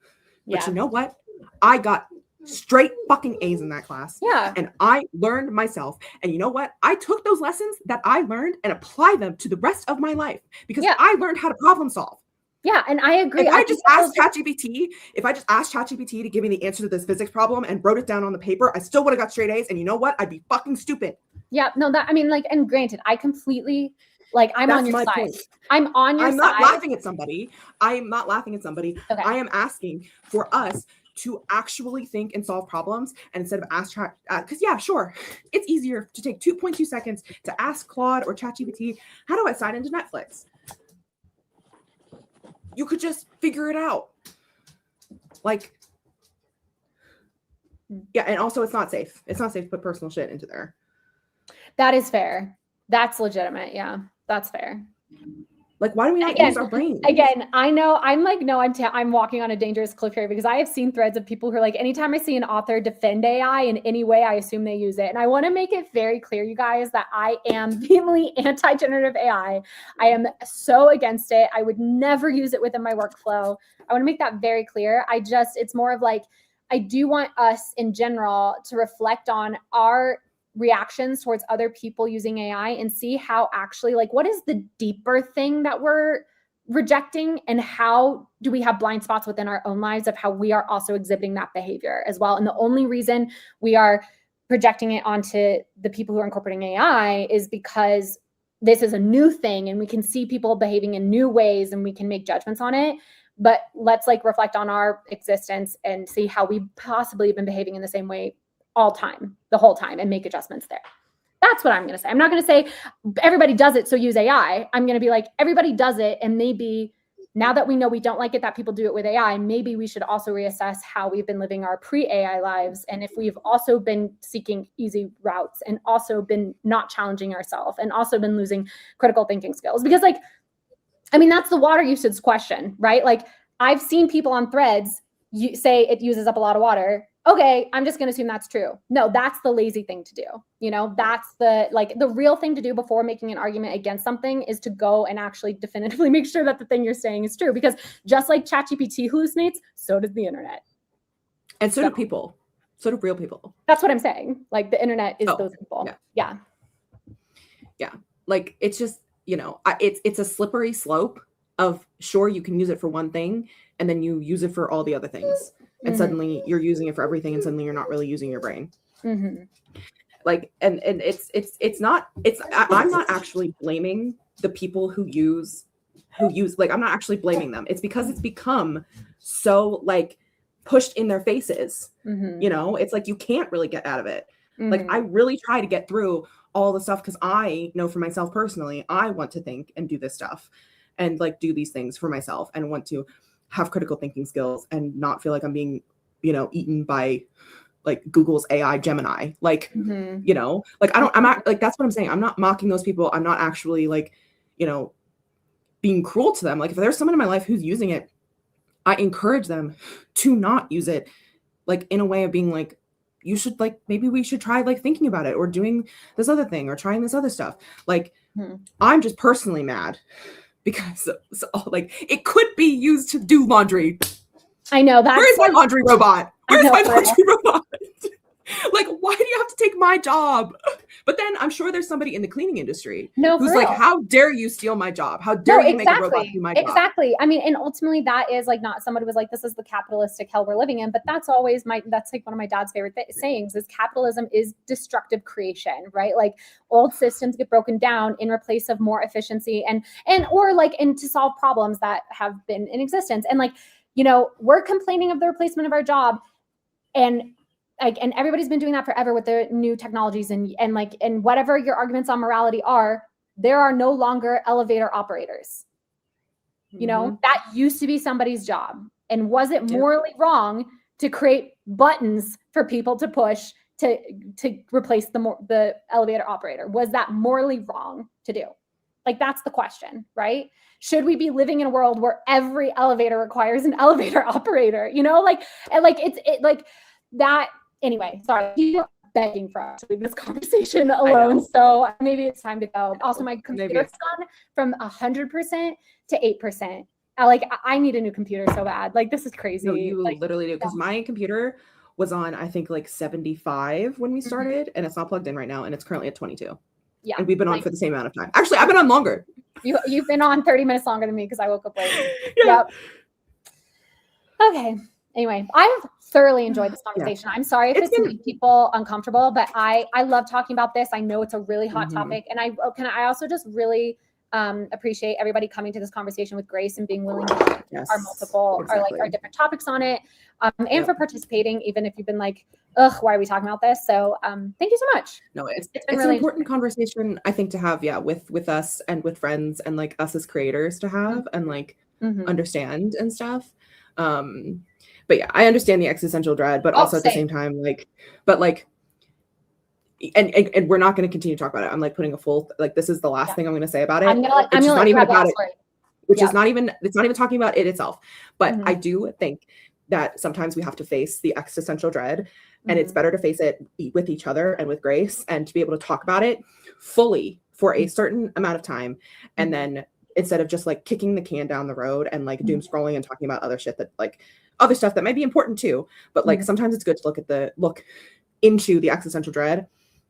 But you know what? I got straight fucking A's in that class. Yeah. And I learned myself. And you know what? I took those lessons that I learned and applied them to the rest of my life because I learned how to problem solve. Yeah, and I agree. If I just asked ChatGPT to give me the answer to this physics problem and wrote it down on the paper, I still would have got straight A's. And you know what? I'd be fucking stupid. Yeah, no, that I mean, like, and granted, I completely I'm on your side. Point. I'm on your side. I'm not laughing at somebody. I am not laughing at somebody. Okay. I am asking for us to actually think and solve problems, and instead of ask chat, because sure, it's easier to take 2.2 seconds to ask Claude or ChatGPT, how do I sign into Netflix? You could just figure it out. Like, and also it's not safe. It's not safe to put personal shit into there. That is fair. That's legitimate. Yeah, that's fair. Like, why do we not use our brains? Again, I know I'm like, no, I'm walking on a dangerous cliff here because I have seen threads of people who are like, anytime I see an author defend AI in any way, I assume they use it. And I want to make it very clear, you guys, that I am vehemently anti-generative AI. I am so against it. I would never use it within my workflow. I want to make that very clear. It's more of like, I do want us in general to reflect on our reactions towards other people using AI and see how actually, like, what is the deeper thing that we're rejecting and how do we have blind spots within our own lives of how we are also exhibiting that behavior as well. And the only reason we are projecting it onto the people who are incorporating AI is because this is a new thing and we can see people behaving in new ways and we can make judgments on it. But let's like reflect on our existence and see how we possibly have been behaving in the same way the whole time, and make adjustments there. That's what I'm going to say. I'm not going to say everybody does it, so use AI. I'm going to be like, everybody does it. And maybe now that we know we don't like it, that people do it with AI, maybe we should also reassess how we've been living our pre-AI lives. And if we've also been seeking easy routes and also been not challenging ourselves and also been losing critical thinking skills. Because that's the water usage question, right? Like I've seen people on threads say it uses up a lot of water. Okay, I'm just going to assume that's true. No, that's the lazy thing to do. That's the real thing to do before making an argument against something is to go and actually definitively make sure that the thing you're saying is true. Because just like ChatGPT hallucinates, so does the internet. And so do people. So do real people. That's what I'm saying. Like the internet is those people. Yeah. Like it's just, it's a slippery slope of sure you can use it for one thing and then you use it for all the other things. And suddenly you're using it for everything, and suddenly you're not really using your brain. Like, and I'm not actually blaming the people who use, like, I'm not actually blaming them. It's because it's become so like pushed in their faces. It's like, you can't really get out of it. Like, I really try to get through all the stuff because I know for myself personally, I want to think and do this stuff and like do these things for myself and want to have critical thinking skills and not feel like I'm being, eaten by like Google's AI Gemini. Like, like I'm not like, that's what I'm saying. I'm not mocking those people. I'm not actually like, being cruel to them. Like if there's someone in my life who's using it, I encourage them to not use it like in a way of being like, you should like, maybe we should try like thinking about it or doing this other thing or trying this other stuff. Like, I'm just personally mad because like it could be used to do laundry. I know that. Where's my laundry robot? Where's my laundry real. robot? Like, why do you have to take my job? But then I'm sure there's somebody in the cleaning industry who's like, how dare you steal my job? How dare you make a robot do my job? Exactly. I mean, and ultimately that is like not somebody was like, this is the capitalistic hell we're living in. But that's always that's like one of my dad's favorite sayings is capitalism is destructive creation, right? Like old systems get broken down in replace of more efficiency and to solve problems that have been in existence. And like, you know, we're complaining of the replacement of our job and everybody's been doing that forever with the new technologies and whatever your arguments on morality are, there are no longer elevator operators. You know, that used to be somebody's job. And was it morally wrong to create buttons for people to push to replace the elevator operator? Was that morally wrong to do? Like, that's the question, right? Should we be living in a world where every elevator requires an elevator operator? You know, that. Anyway, sorry, you're begging for us to leave this conversation alone. So maybe it's time to go. Also, my computer's gone from 100% to 8%. I need a new computer so bad. Like, this is crazy. No, you literally do. Because my computer was on, I think, like 75 when we started, and it's not plugged in right now, and it's currently at 22. Yeah. And we've been on for the same amount of time. Actually, I've been on longer. You've been on 30 minutes longer than me because I woke up late. Yep. Okay. Anyway, I've thoroughly enjoyed this conversation. I'm sorry if it's making people uncomfortable, but I love talking about this. I know it's a really hot topic. And I also just really appreciate everybody coming to this conversation with grace and being willing to our multiple our different topics on it. And for participating, even if you've been like, ugh, why are we talking about this? So thank you so much. No, it's really an important conversation, I think, to have, with us and with friends and like us as creators to have and like understand and stuff. But yeah, I understand the existential dread, but also at the same time, and we're not going to continue to talk about it. I'm like putting a full, like, this is the last thing I'm going to say about it. It's not even about it, which is not even, it's not even talking about it itself. But I do think that sometimes we have to face the existential dread, and it's better to face it with each other and with grace and to be able to talk about it fully for a certain amount of time. And then instead of just like kicking the can down the road and like doom scrolling and talking about other shit that like other stuff that might be important too, but like sometimes it's good to look into the existential dread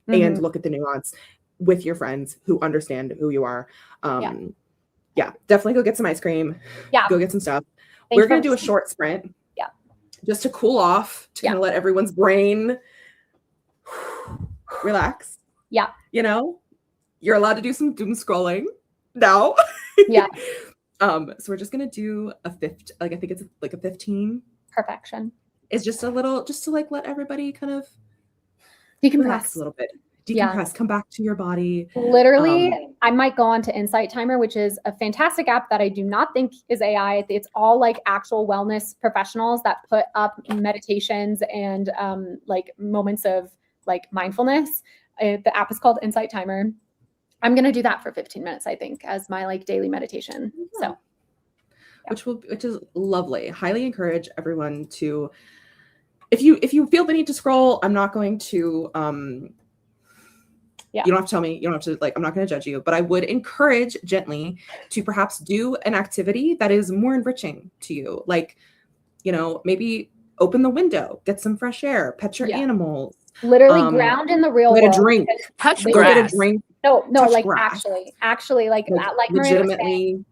and look at the nuance with your friends who understand who you are. Definitely go get some ice cream. Go get some stuff. We're gonna do a short sprint. Just to cool off, to kind of let everyone's brain relax. You know, you're allowed to do some doom scrolling now. So we're just gonna do I think it's like a 15. Perfection. It's just a little, just to like let everybody kind of decompress a little bit. Decompress, come back to your body. Literally, I might go on to Insight Timer, which is a fantastic app that I do not think is AI. It's all like actual wellness professionals that put up meditations and like moments of like mindfulness. The app is called Insight Timer. I'm going to do that for 15 minutes, I think, as my like daily meditation. So, which is lovely. Highly encourage everyone to, if you feel the need to scroll, I'm not going to, you don't have to tell me, you don't have to, like, I'm not going to judge you, but I would encourage gently to perhaps do an activity that is more enriching to you. Like, you know, maybe open the window, get some fresh air, pet your animals. Literally ground in the real world. Get a drink. Touch Go grass. get a drink. No, like grass. actually, like legitimately.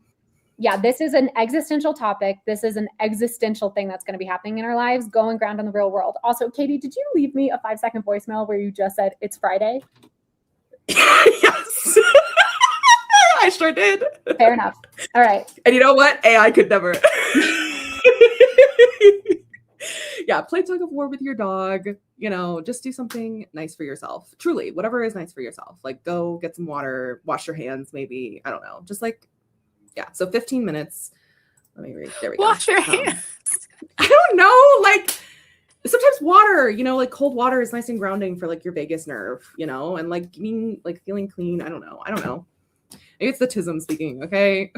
This is an existential topic. This is an existential thing that's going to be happening in our lives. Go and ground in the real world. Also, Katie, did you leave me a 5-second voicemail where you just said it's Friday? Yes. I sure did. Fair enough. All right. And you know what? AI could never. Play tug of war with your dog. You know, just do something nice for yourself. Truly, whatever is nice for yourself. Like, go get some water, wash your hands, maybe. I don't know. Just like, so 15 minutes. Let me read. There we go. Wash your hands. I don't know. Like, sometimes water, you know, like cold water is nice and grounding for like your vagus nerve, you know, and like feeling clean. I don't know. Maybe it's the tism speaking. Okay.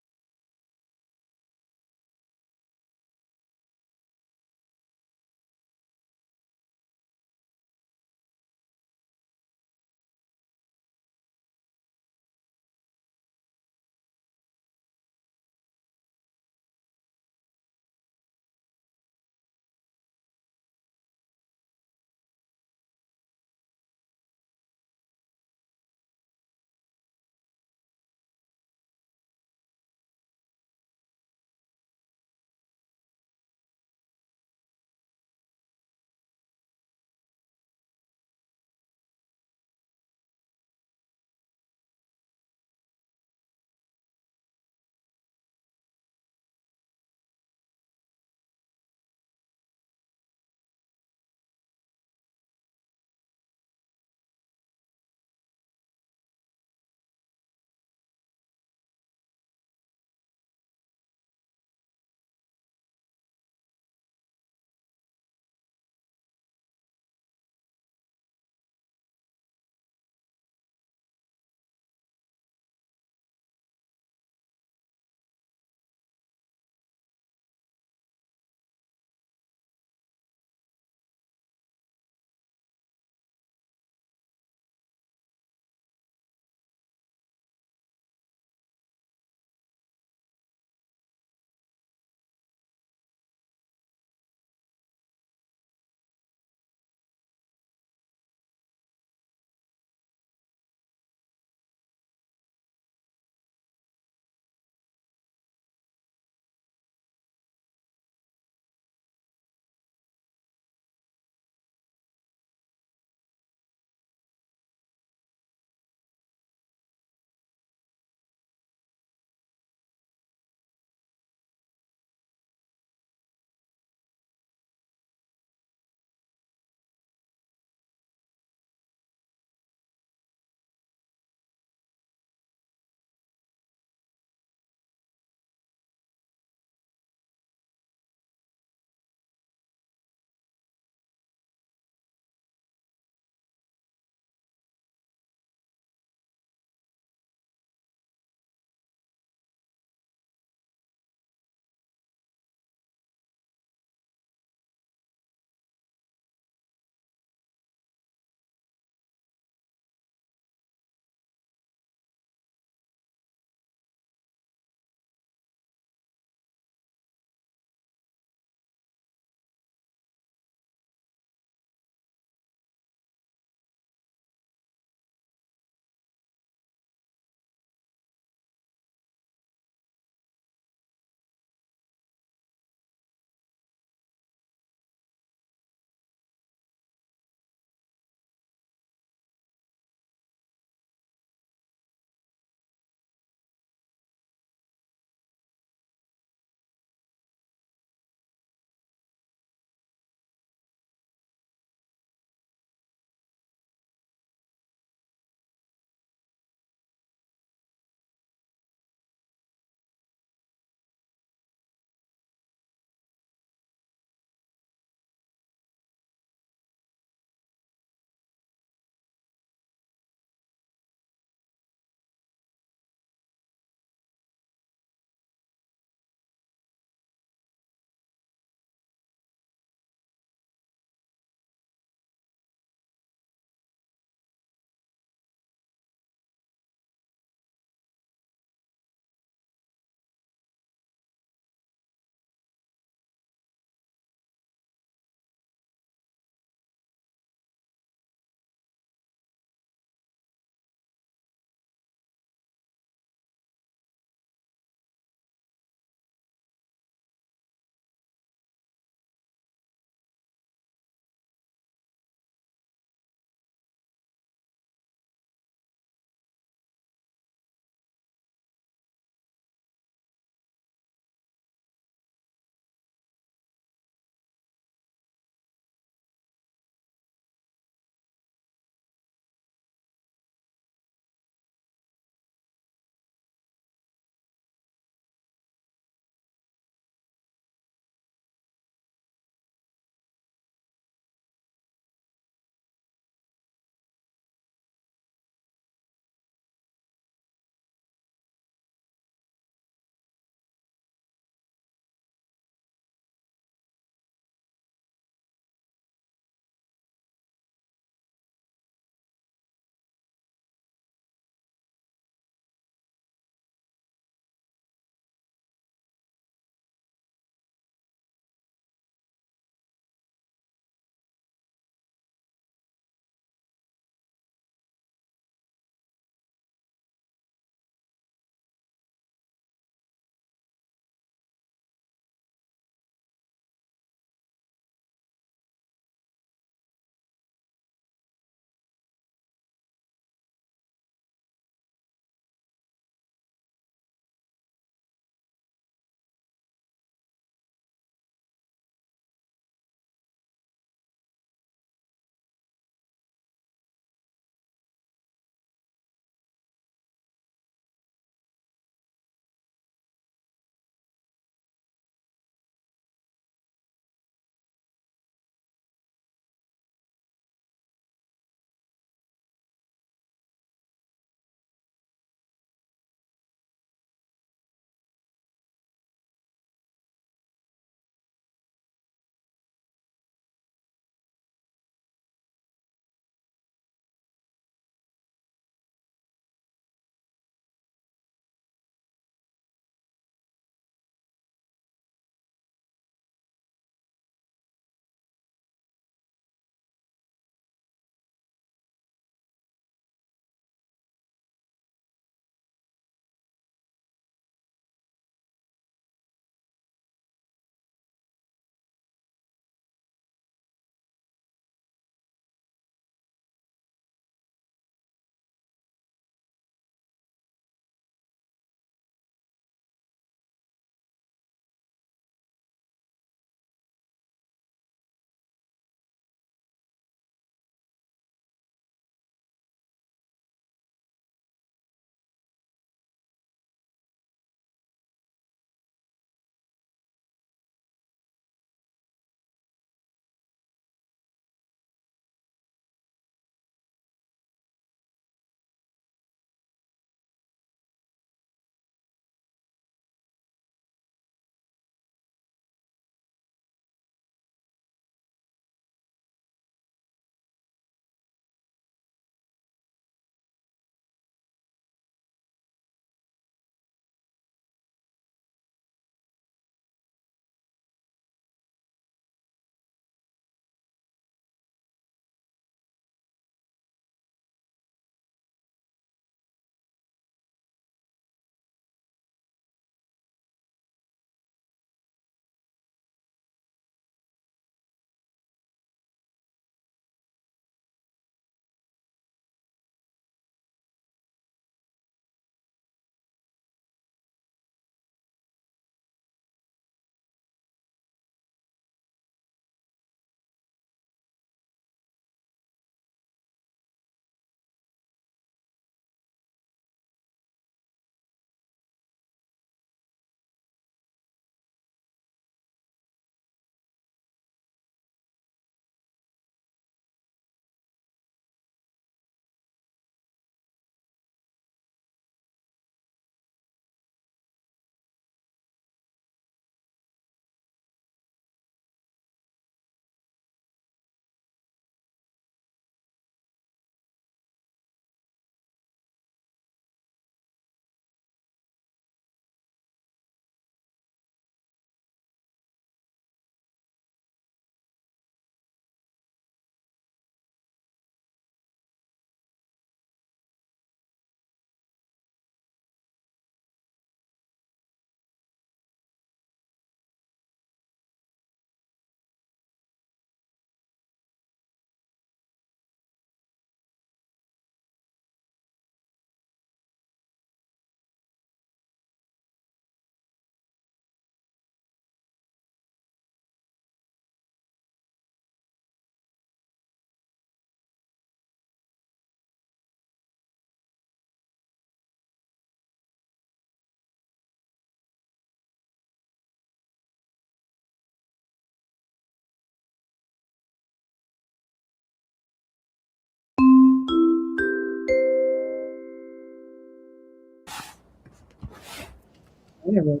Hey, everyone.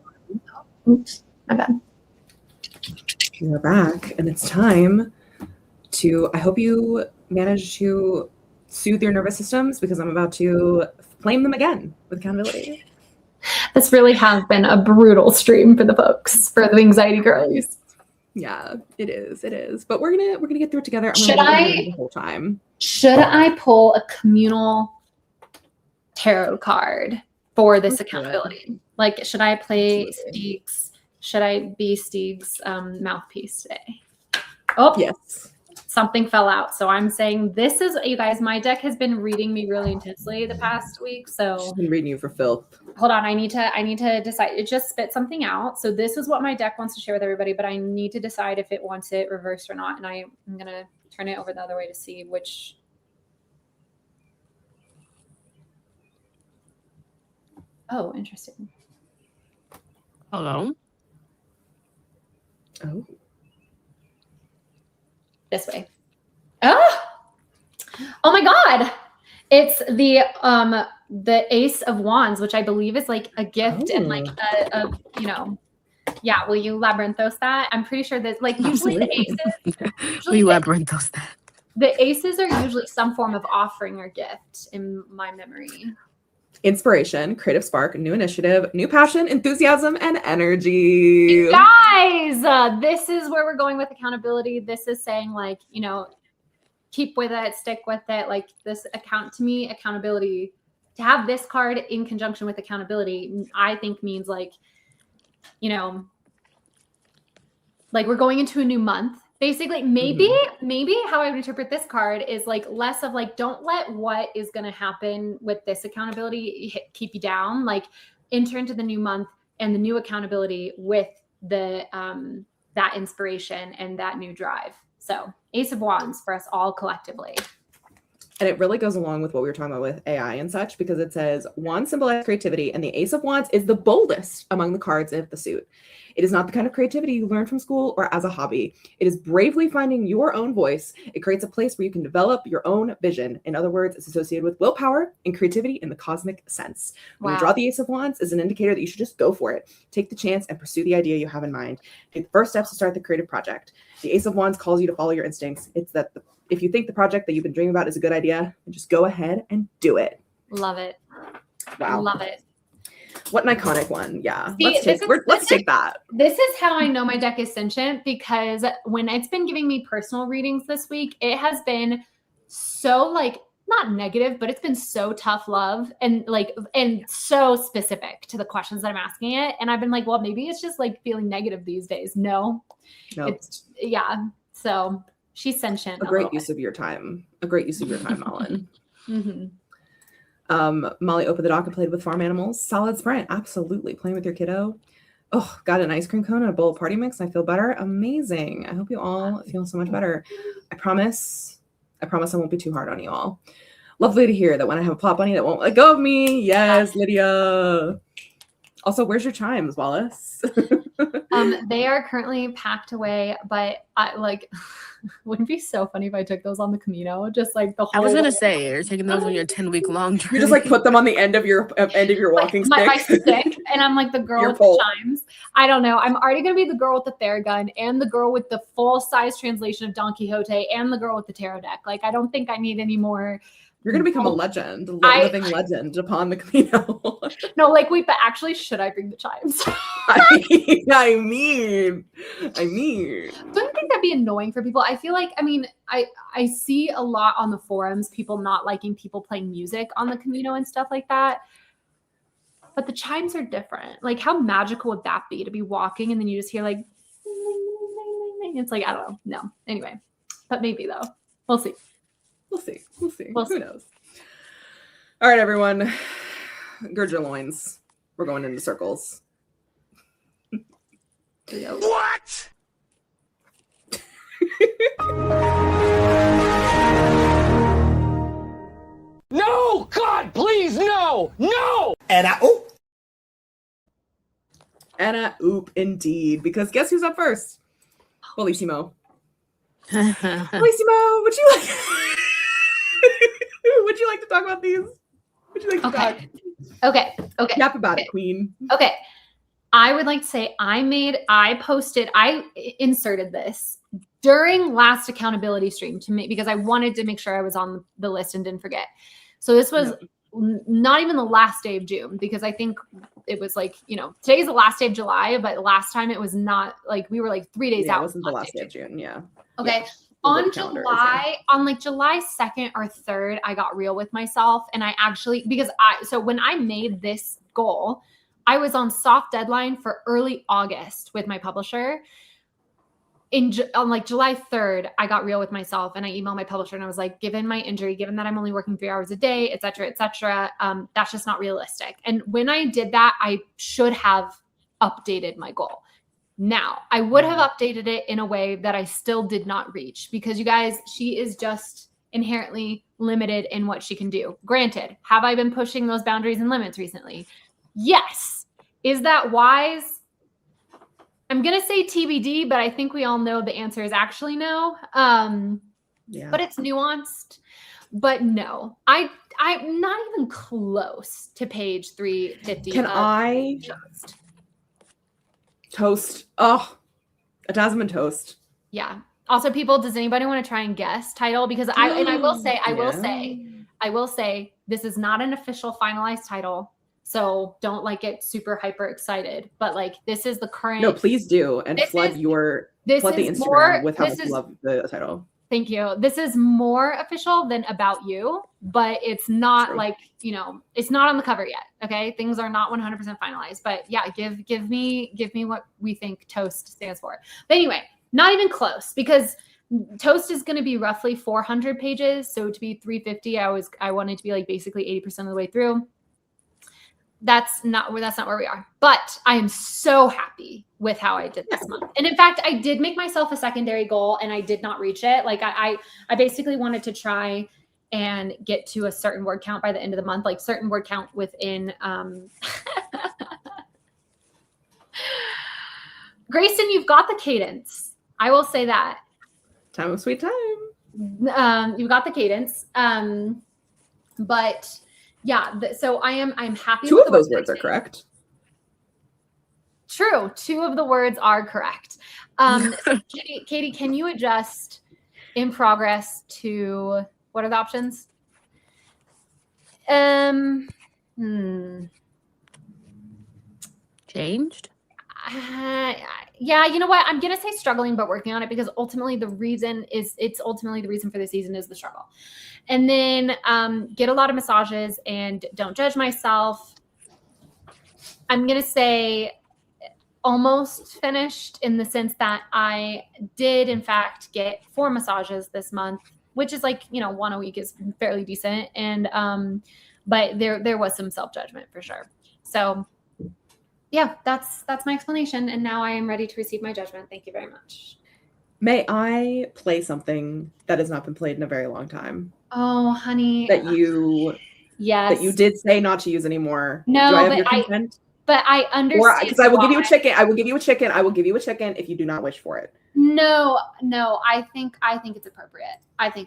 Oops, my bad. We're back, and it's time to. I hope you manage to soothe your nervous systems because I'm about to flame them again with accountability. This really has been a brutal stream for the folks, for the anxiety girlies. Yeah, it is. It is. But we're gonna get through it together. I'm Should gonna I- be the whole time? Should I pull a communal tarot card for this accountability? Like, should I play Absolutely. Steeg's? Should I be Steeg's mouthpiece today? Oh, Yes. something fell out. So I'm saying this is, you guys, my deck has been reading me really intensely the past week. So She's been reading you for filth. hold on, I need to decide. It just spit something out. So this is what my deck wants to share with everybody, but I need to decide if it wants it reversed or not. And I'm gonna turn it over the other way to see which. Oh, interesting. Hello. Oh. This way. Oh my God. It's the Ace of Wands, which I believe is like a gift and like a yeah, will you labyrinthos that? I'm pretty sure that like usually the aces We labyrinthos that. the aces are usually some form of offering or gift in my memory. Inspiration, creative spark, new initiative, new passion, enthusiasm, and energy. You guys, this is where we're going with accountability. This is saying like, keep with it, stick with it. Like this accountability, to have this card in conjunction with accountability, I think means like, like we're going into a new month. Basically, maybe how I would interpret this card is like less of like, don't let what is going to happen with this accountability keep you down. Like enter into the new month and the new accountability with the that inspiration and that new drive. So Ace of Wands for us all collectively. And it really goes along with what we were talking about with AI and such, because it says Wands symbolize creativity, and the Ace of Wands is the boldest among the cards of the suit. It is not the kind of creativity you learn from school or as a hobby. It is bravely finding your own voice. It creates a place where you can develop your own vision. In other words, it's associated with willpower and creativity in the cosmic sense. When you draw the Ace of Wands, is an indicator that you should just go for it. Take the chance and pursue the idea you have in mind. Take the first steps to start the creative project. The Ace of Wands calls you to follow your instincts. It's that if you think the project that you've been dreaming about is a good idea, just go ahead and do it. Love it. Wow. Love it. What an iconic one. Yeah. See, let's take that. This is how I know my deck is sentient, because when it's been giving me personal readings this week, it has been so like not negative, but it's been so tough love and so specific to the questions that I'm asking it. And I've been like, well, maybe it's just like feeling negative these days. No. So she's sentient. A great use of your time. Malin. Mm-hmm. Molly opened the dock and played with farm animals. Solid sprint. Absolutely. Playing with your kiddo. Oh, got an ice cream cone and a bowl of party mix. I feel better. Amazing. I hope you all feel so much better. I promise I won't be too hard on you all. Lovely to hear that when I have a plot bunny that won't let go of me. Yes, Lydia. Also, where's your chimes, Wallace? They are currently packed away, but wouldn't it be so funny if I took those on the Camino? Just like the whole. I was gonna say you're taking those on your 10-week long journey. You just like put them on the end of your walking stick. My stick, and I'm like the girl with the chimes. I don't know. I'm already gonna be the girl with the Theragun and the girl with the full size translation of Don Quixote and the girl with the tarot deck. Like I don't think I need any more. You're going to become a legend, living legend upon the Camino. No, but actually, should I bring the chimes? I mean. Don't you think that'd be annoying for people? I feel like, I see a lot on the forums, people not liking people playing music on the Camino and stuff like that. But the chimes are different. Like, how magical would that be to be walking and then you just hear like, it's like, I don't know. No. Anyway, but maybe though. We'll see. We'll see. Who knows? All right, everyone. Gird your loins. We're going into circles. What? No! God, please, no! No! Anna oop, indeed. Because guess who's up first? Bellissimo. Bellissimo, would you like... Would you like to talk about these? Would you like to talk? Okay. Yap about it, queen. Okay. I would like to say I inserted this during last accountability stream because I wanted to make sure I was on the list and didn't forget. So this was not even the last day of June, because I think it was like, today's the last day of July, but last time it was not like, we were like 3 days out. It wasn't the last day of June. Yeah. Okay. Yeah. On July 2nd or 3rd, I got real with myself. And I actually, so when I made this goal, I was on soft deadline for early August with my publisher. On like July 3rd, I got real with myself and I emailed my publisher and I was like, given my injury, given that I'm only working 3 hours a day, et cetera, that's just not realistic. And when I did that, I should have updated my goal. Now, I would have updated it in a way that I still did not reach, because you guys, she is just inherently limited in what she can do. Granted, have I been pushing those boundaries and limits recently? Yes. Is that wise? I'm going to say TBD, but I think we all know the answer is actually no. But it's nuanced. But no, I'm not even close to page 350. Can I toast? Oh, a Tasman toast. Yeah. Also, people, does anybody want to try and guess title? Because I will say this is not an official finalized title. So don't like get super hyper excited, but like this is the current. No, please do, and flood the Instagram with how much you love the title. Thank you. This is more official than About You, but it's not like, it's not on the cover yet. Okay, things are not 100% finalized, but yeah, give me what we think Toast stands for. But anyway, not even close, because Toast is going to be roughly 400 pages. So to be 350, I wanted to be like basically 80% of the way through. That's not where we are, but I am so happy with how I did this month. And in fact, I did make myself a secondary goal and I did not reach it. Like I basically wanted to try and get to a certain word count by the end of the month, like certain word count within, Grayson, you've got the cadence. I will say that. Time of sweet time. You've got the cadence. But yeah, so I'm happy. Two of those words are correct. True. 2 of the words are correct. So Katie, can you adjust in progress to, what are the options? Changed? Yeah, you know what? I'm going to say struggling, but working on it, because ultimately the reason for the season is the struggle. And then get a lot of massages and don't judge myself. I'm going to say almost finished, in the sense that I did in fact get 4 massages this month, which is like, 1 a week is fairly decent. And, but there was some self-judgment for sure. So yeah, that's my explanation. And now I am ready to receive my judgment. Thank you very much. May I play something that has not been played in a very long time? Oh, honey. That you did say not to use anymore. No, do I have your consent? But I understand. Because I will give you a chicken. I will give you a chicken. I will give you a chicken if you do not wish for it. No. I think it's appropriate. Okay. You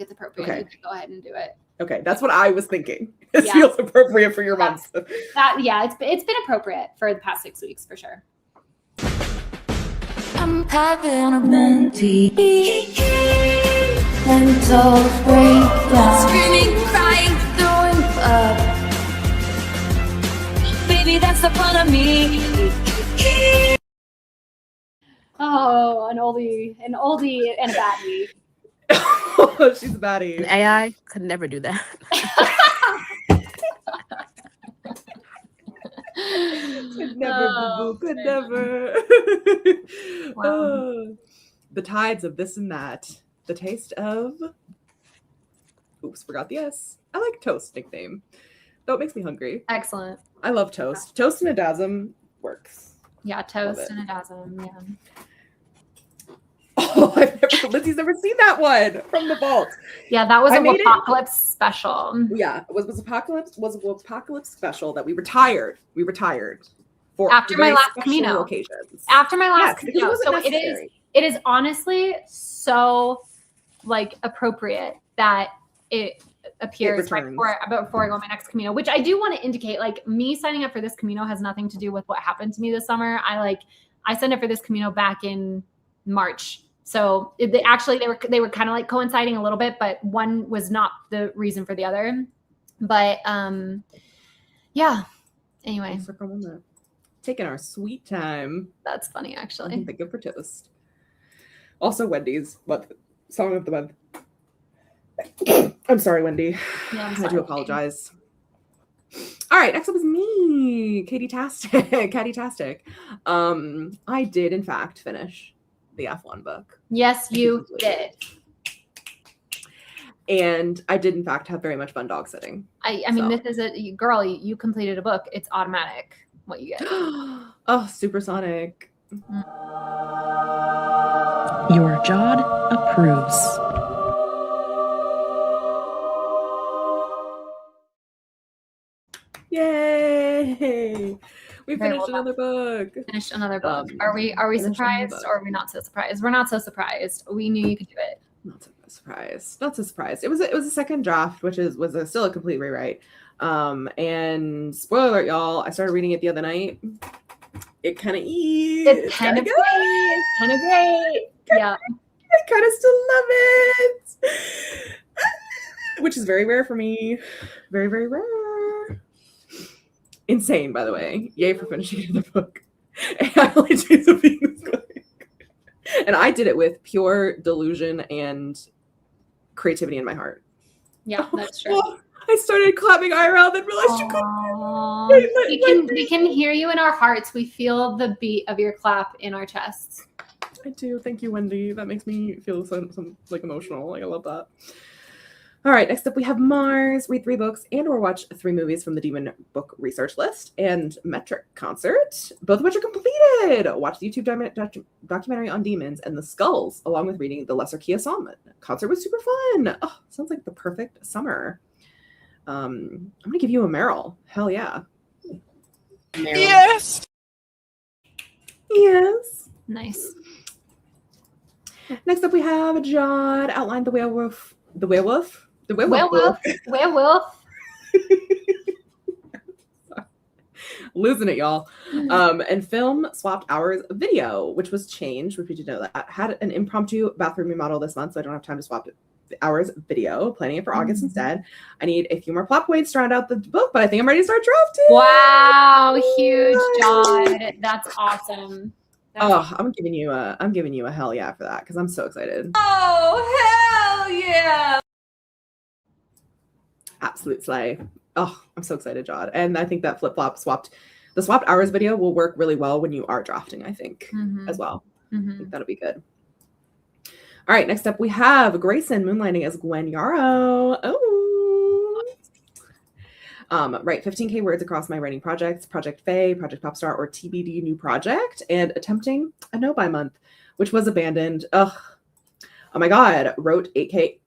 can go ahead and do it. Okay, that's what I was thinking. It feels appropriate for your month. It's been appropriate for the past 6 weeks for sure. I'm having a mental breakdown. Screaming, crying, throwing up. Baby, that's the fun of me. Oh, an oldie and a baddie. She's a baddie. An AI could never do that. Could never, could never. Wow. The tides of this and that. The taste of. Oops, forgot the S. I like toast nickname. Though it makes me hungry. Excellent. I love toast. Toast and a dasm works. Yeah, toast and a dasm. Yeah. Oh, Lindsay's never seen that one from the vault. Yeah, that was an Apocalypse special. Yeah, it was Apocalypse special that we retired. We retired for after my last Camino occasions. After my last Camino. So necessary. it is honestly so like appropriate that appears right returns. before I go on my next Camino, which I do want to indicate, like me signing up for this Camino has nothing to do with what happened to me this summer. I signed up for this Camino back in March. So they were kind of like coinciding a little bit, but one was not the reason for the other. But yeah. Anyway, taking our sweet time. That's funny, actually. Think of for toast. Also, Wendy's song of the month. I'm sorry, Wendy. Yeah, I'm I sorry. do apologize. All right, next up is me, Katie-tastic. I did in fact finish the F1 book. Yes, you did. And I did in fact have very much fun dog sitting. I mean, this is a girl. You completed a book. It's automatic what you get. Oh, supersonic. Your Jod approves. Yay! We Very finished well another book. Finished another book. Are we finished surprised another or are we not so surprised? We're not so surprised. We knew you could do it. Not so surprised. Not so surprised. It was a second draft, which was still a complete rewrite. And spoiler alert, y'all! I started reading it the other night. It kind of It's kind of great. It's kind of great. Yeah. I kind of still love it, which is very rare for me. Very, very rare. Insane, by the way. Yay for finishing the book. And I only do something this quick. And I did it with pure delusion and creativity in my heart. Yeah, that's true. Oh, I started clapping IRL, then realized you couldn't. We can hear you in our hearts. We feel the beat of your clap in our chests. I do. Thank you, Wendy. That makes me feel some like emotional. Like I love that. All right. Next up, we have Mars. Read 3 books and/or watch 3 movies from the Demon Book Research List and Metric Concert, both of which are completed. Watch the YouTube documentary on demons and the skulls, along with reading The Lesser Key of Solomon. Concert was super fun. Oh, sounds like the perfect summer. I'm gonna give you a Meryl. Hell yeah. Meryl. Yes. Yes. Nice. Next up, we have Jod outlined the werewolf. Werewolf. Losing it, y'all. And film swapped hours video, which was changed, which we did know that. Had an impromptu bathroom remodel this month, so I don't have time to swap hours video. Planning it for August instead. I need a few more plot points to round out the book, but I think I'm ready to start drafting. Wow, huge Jod. That's awesome. I'm giving you a hell yeah for that because I'm so excited. Oh, hell yeah! Absolute slay. Oh, I'm so excited, Jod. And I think that the swapped hours video will work really well when you are drafting, I think, as well. I think that'll be good. All right, next up we have Grayson moonlighting as Gwen Yarrow. Oh. Write 15K words across my writing projects, Project Faye, Project Popstar, or TBD new project, and attempting a no by month, which was abandoned. Ugh. Oh my God. Wrote 8K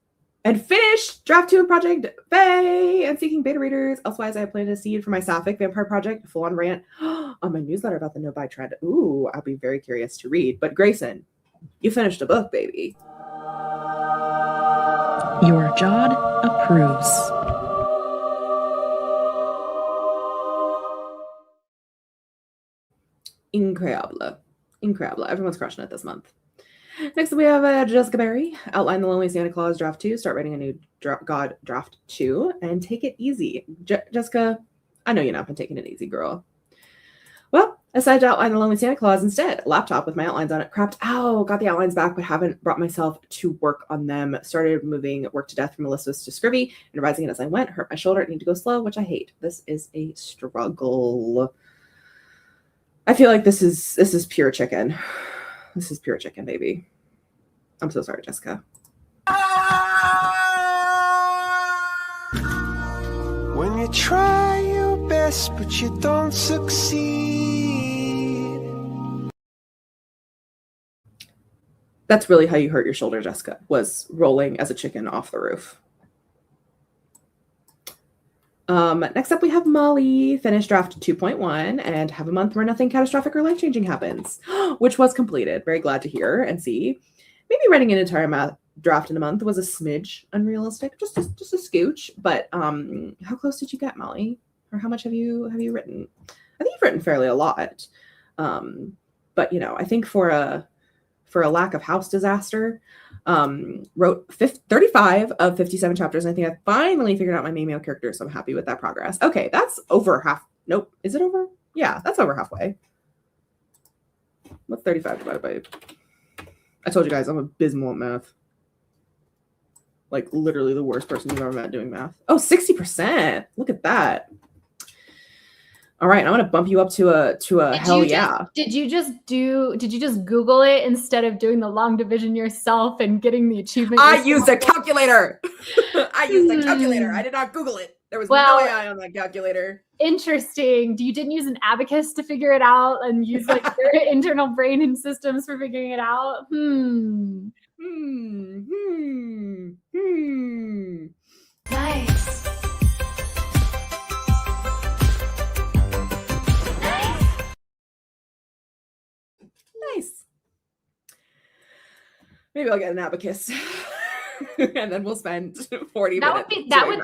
and finished draft 2 of Project Faye and seeking beta readers. Elsewise, I have planted a seed for my sapphic vampire project, full on rant on my newsletter about the no buy trend. Ooh, I'll be very curious to read. But Grayson, you finished a book, baby. Your Jod approves. Incredible. Everyone's crushing it this month. Next, we have Jessica Berry. Outline the Lonely Santa Claus draft 2. Start writing a new God draft 2. And take it easy. Jessica, I know you're not been taking it easy, girl. Well, I decided to outline the Lonely Santa Claus instead. A laptop with my outlines on it. Crapped out. Got the outlines back, but haven't brought myself to work on them. Started moving work to death from Melissa's to Scrivy and revising it as I went. Hurt my shoulder. Need to go slow, which I hate. This is a struggle. I feel like this is pure chicken. This is pure chicken, baby. I'm so sorry, Jessica. When you try your best, but you don't succeed. That's really how you hurt your shoulder, Jessica, was rolling as a chicken off the roof. Next up, we have Molly, finish draft 2.1 and have a month where nothing catastrophic or life-changing happens, which was completed. Very glad to hear and see. Maybe writing an entire draft in a month was a smidge unrealistic, just a scooch. But how close did you get, Molly? Or how much have you written? I think you've written fairly a lot. But I think for a lack of house disaster, wrote 35 of 57 chapters. And I think I finally figured out my main male character, so I'm happy with that progress. Okay, that's over half. Nope, is it over? Yeah, that's over halfway. What's 35 divided by? I told you guys I'm abysmal at math. Like literally the worst person you've ever met doing math. Oh, 60%. Look at that. All right, I'm gonna bump you up to a hell yeah. Did you just Google it instead of doing the long division yourself and getting the achievement? I used a calculator. I did not Google it. There was no AI on that calculator. Interesting. You didn't use an abacus to figure it out and use like your internal brain and systems for figuring it out? Nice. Nice. Maybe I'll get an abacus. And then we'll spend 40 minutes. That would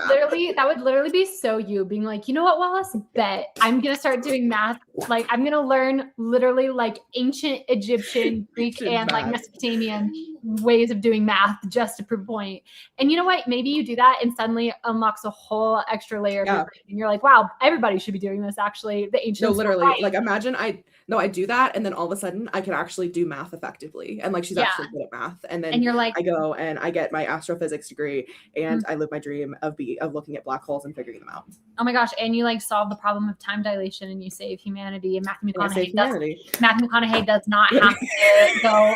literally be so you being like, you know what, Wallace? Bet I'm gonna start doing math. Like I'm gonna learn literally like ancient Egyptian, Greek, and like Mesopotamian ways of doing math just to prove a point. And you know what? Maybe you do that and suddenly unlocks a whole extra layer of your brain. And you're like, wow, everybody should be doing this. Actually, the ancients. No, literally. Like imagine I do that, and then all of a sudden I can actually do math effectively. And like she's actually good at math. And then you're like, I go and I get my astrophysics degree, and I live my dream of looking at black holes and figuring them out. Oh my gosh! And you like solve the problem of time dilation, and you save humanity. And Matthew McConaughey does not have to go.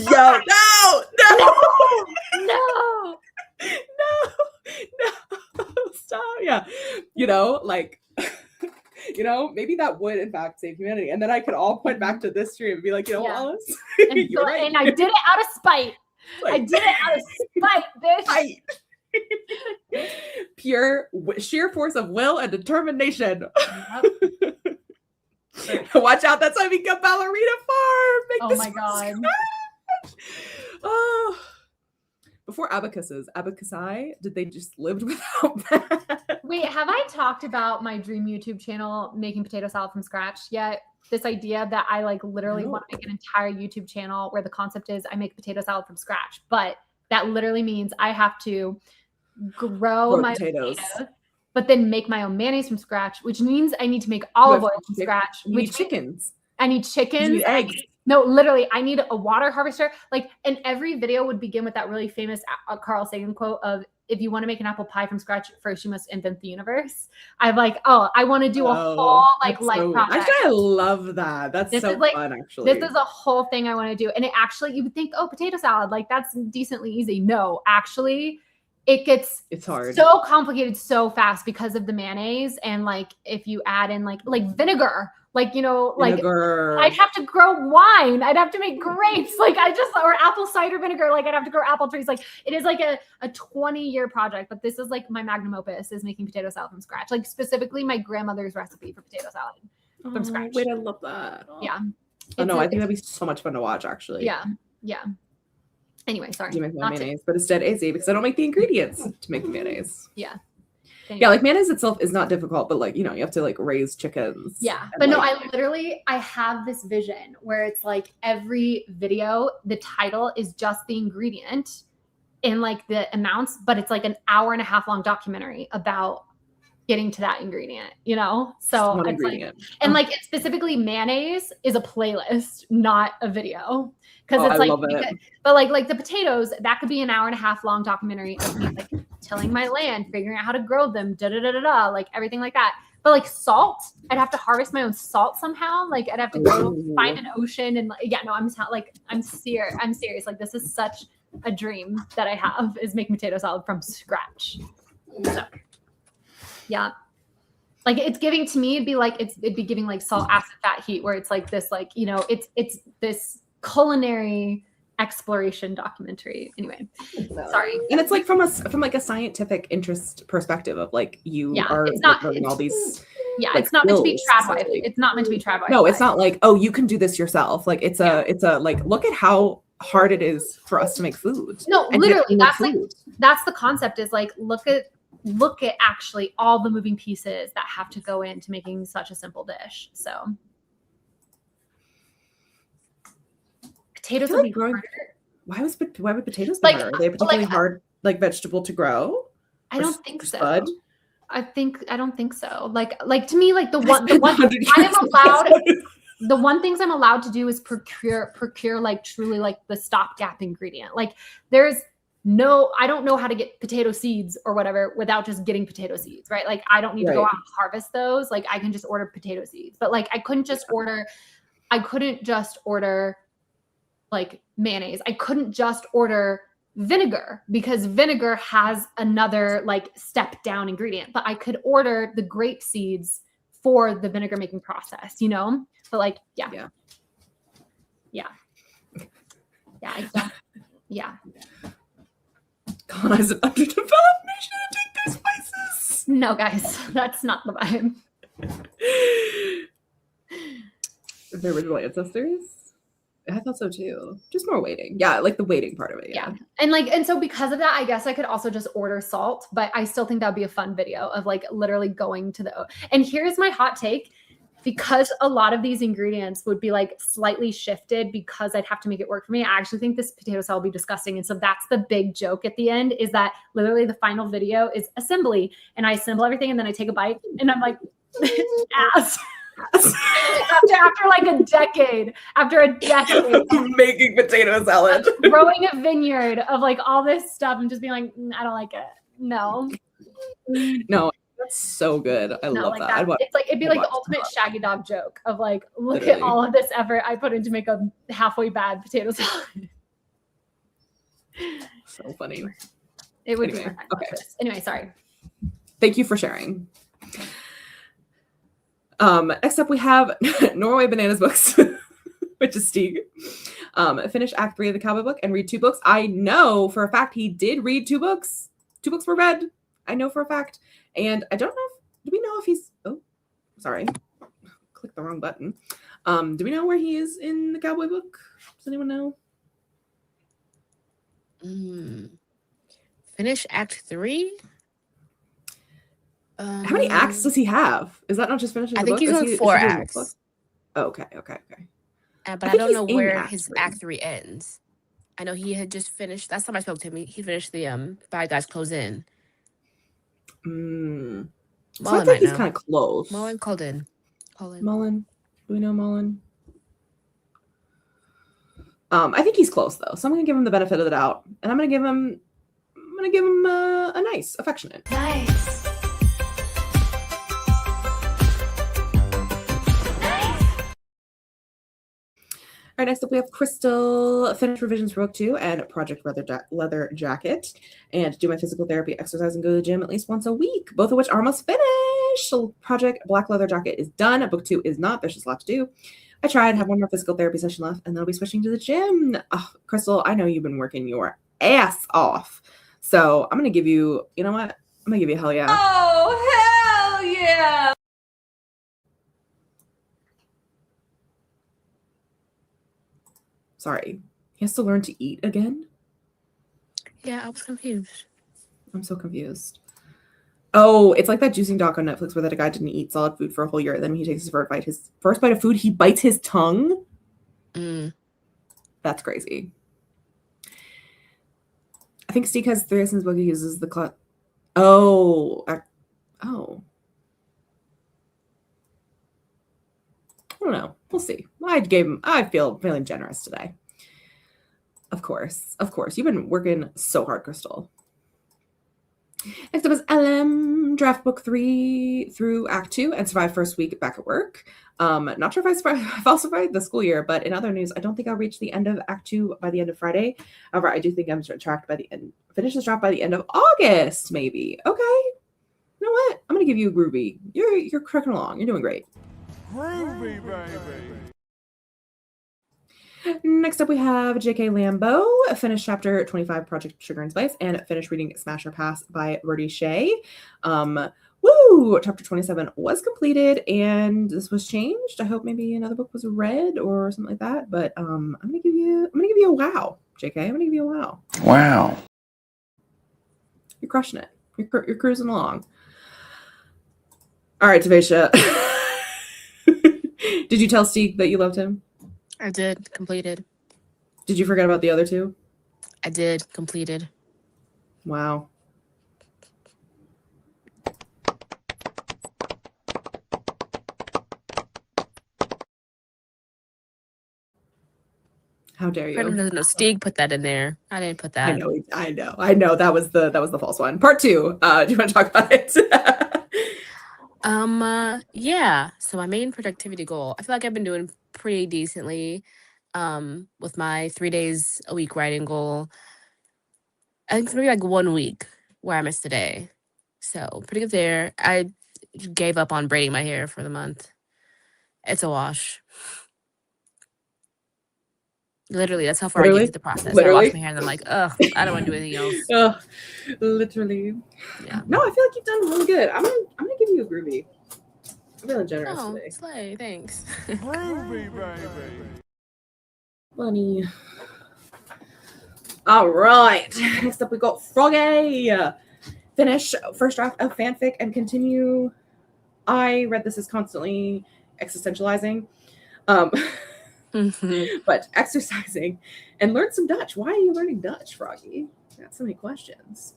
No, stop. Yeah, like. Maybe that would in fact save humanity, and then I could all point back to this stream and be like, Wallace, you're right. And I did it out of spite. Like, I did it out of spite, bitch. Pure sheer force of will and determination. Yep. Watch out! That's how I become ballerina farm. Oh my god. Oh. Before abacusi, did they just lived without that? Wait, have I talked about my dream YouTube channel, making potato salad from scratch yet? This idea that I like literally want to make an entire YouTube channel where the concept is I make potato salad from scratch, but that literally means I have to grow my potatoes, but then make my own mayonnaise from scratch, which means I need to make olive oil from scratch. You need chickens. I need chickens. You need eggs. No, literally, I need a water harvester. Like, and every video would begin with that really famous Carl Sagan quote of, if you want to make an apple pie from scratch, first you must invent the universe. I'm like, I want to do a whole like life project. Actually, I love that. That's so fun, actually. This is a whole thing I want to do. And it actually, you would think, potato salad, like that's decently easy. No, actually, it's hard. So complicated so fast because of the mayonnaise. And like, if you add in like vinegar, vinegar. I'd have to grow wine. I'd have to make grapes. Or apple cider vinegar. Like I'd have to grow apple trees. Like it is like a 20-year project, but this is like my magnum opus is making potato salad from scratch. Like specifically my grandmother's recipe for potato salad from scratch. Wait, I love that. Yeah. I think that'd be so much fun to watch actually. Yeah. Yeah. Anyway, sorry. You make my mayonnaise, but instead AZ because I don't make the ingredients to make the mayonnaise. Yeah. Yeah, like mayonnaise itself is not difficult, but like, you have to like raise chickens. Yeah. But no, I have this vision where it's like every video, the title is just the ingredient in like the amounts, but it's like an hour-and-a-half long documentary about getting to that ingredient, So one it's ingredient. Like, and like specifically mayonnaise is a playlist, not a video. Because it's like, but like the potatoes, that could be an hour-and-a-half long documentary of me like tilling my land, figuring out how to grow them, like everything like that. But like salt, I'd have to harvest my own salt somehow. Like I'd have to go find an ocean and I'm serious. Like this is such a dream that I have is making potato salad from scratch. So yeah. Like it's giving to me, it'd be giving like salt, acid, fat, heat, where it's like this, like, it's this culinary exploration documentary. Anyway, sorry. And it's like from like a scientific interest perspective of like you are learning all these. Yeah, like, it's not meant to be trad wife. It's not meant to be trad wife. No, it's not like, you can do this yourself. Like it's a like, look at how hard it is for us to make food. No, and literally, get more that's like food. that's the concept. Is like look at actually all the moving pieces that have to go into making such a simple dish. So potatoes feel would like be growing- harder. Why would potatoes be Like, harder? Are they a particularly hard like vegetable to grow? I Or don't think so. spud? I don't think so. Like to me, like the one I am 100 years allowed. ago. The one things I'm allowed to do is procure like truly like the stopgap ingredient. Like there's no, I don't know how to get potato seeds or whatever without just getting potato seeds, right? Like I don't need to go Right. out and harvest those. Like I can just order potato seeds, but like I couldn't just order like mayonnaise. I couldn't just order vinegar because vinegar has another like step down ingredient, but I could order the grape seeds for the vinegar making process, you know? But like, yeah. I don't, yeah. Colonize an underdeveloped nation and take their spices. No, guys, that's not the vibe. Their original ancestors? I thought so too. Just more waiting. Yeah, like the waiting part of it. Yeah. And so because of that, I guess I could also just order salt, but I still think that would be a fun video of like literally going to and here's my hot take. Because a lot of these ingredients would be like slightly shifted because I'd have to make it work for me. I actually think this potato salad will be disgusting. And so that's the big joke at the end is that literally the final video is assembly and I assemble everything and then I take a bite and I'm like, ass. after like a decade, making potato salad, growing a vineyard of like all this stuff and just being like, I don't like it. No, that's so good. I love like that. It's like it'd be like the ultimate Shaggy Dog joke of like, look at all of this effort I put in to make a halfway bad potato salad. So funny. It would Anyway, be okay. Anyway, sorry. Thank you for sharing. Next up we have Norway Bananas books, which is Stig. Finish Act 3 of the Cowboy book and read 2 books. I know for a fact he did read 2 books. 2 books were read. I know for a fact. And I don't know do we know if he's sorry. Click the wrong button. Do we know where he is in the Cowboy book? Does anyone know? Finish Act 3? How many acts does he have? Is that not just finishing the book? I think he's on 4 acts. Oh, okay. But I don't know where his Act 3 ends. I know he had just finished. Last time I spoke to him, he finished the Bad Guys Close In. So I think he's kind of close. Mullen called in. Mullen. Do we know Mullen? I think he's close though. So I'm gonna give him the benefit of the doubt. And I'm gonna give him a nice, affectionate. Nice. All right, next up we have Crystal, finish revisions for book 2 and Project Leather Jacket, and do my physical therapy, exercise, and go to the gym at least once a week, both of which are almost finished. So Project Black Leather Jacket is done. Book 2 is not. There's just a lot to do. I tried and have one more physical therapy session left, and then I'll be switching to the gym. Oh, Crystal, I know you've been working your ass off. So I'm going to give you, you know what? I'm going to give you a hell yeah. Oh, hell yeah. Sorry. He has to learn to eat again? Yeah, I was confused. I'm so confused. Oh, it's like that juicing doc on Netflix where that guy didn't eat solid food for a whole year. Then when he takes his first bite of food, he bites his tongue. That's crazy. I think Steve has 3 in his book. He uses the I don't know. We'll see. I feel feeling generous today. Of course. You've been working so hard, Crystal. Next up is LM, draft book 3 through Act 2 and survive first week back at work. Not sure if I'll survive the school year, but in other news, I don't think I'll reach the end of Act 2 by the end of Friday. However, I do think I'm tracked by the end, finish this draft by the end of August, maybe. Okay. You know what? I'm going to give you a groovy. You're cracking along. You're doing great. Groovy, baby. Next up, we have J.K. Lambeau, finish chapter 25, Project Sugar and Spice, and finish reading Smash or Pass by Bertie Shea. Woo! Chapter 27 was completed, and this was changed. I hope maybe another book was read or something like that. But I'm gonna give you a wow, JK. I'm gonna give you a wow. Wow. You're crushing it. You're cruising along. All right, Tavesha. Did you tell Steve that you loved him? I did. Completed. Did you forget about the other two? I did. Completed. Wow. How dare you? No, Stig put that in there. I didn't put that. I know. That was the false one. Part 2. Do you want to talk about it? Yeah. So my main productivity goal, I feel like I've been doing pretty decently with my 3 days a week writing goal. I think it's maybe like 1 week where I missed a day. So pretty good there. I gave up on braiding my hair for the month. It's a wash. Literally, that's how far I get into the process. I wash my hair and I'm like, ugh, I don't want to do anything else. Oh, literally. Yeah. No, I feel like you've done really good. I'm gonna give you a groovy. I'm feeling generous today. Slay, thanks. Groovy, baby. Funny. All right. Next up, we got Froggy. Finish first draft of fanfic and continue. I read this as constantly existentializing, but exercising and learn some Dutch. Why are you learning Dutch, Froggy? I got so many questions.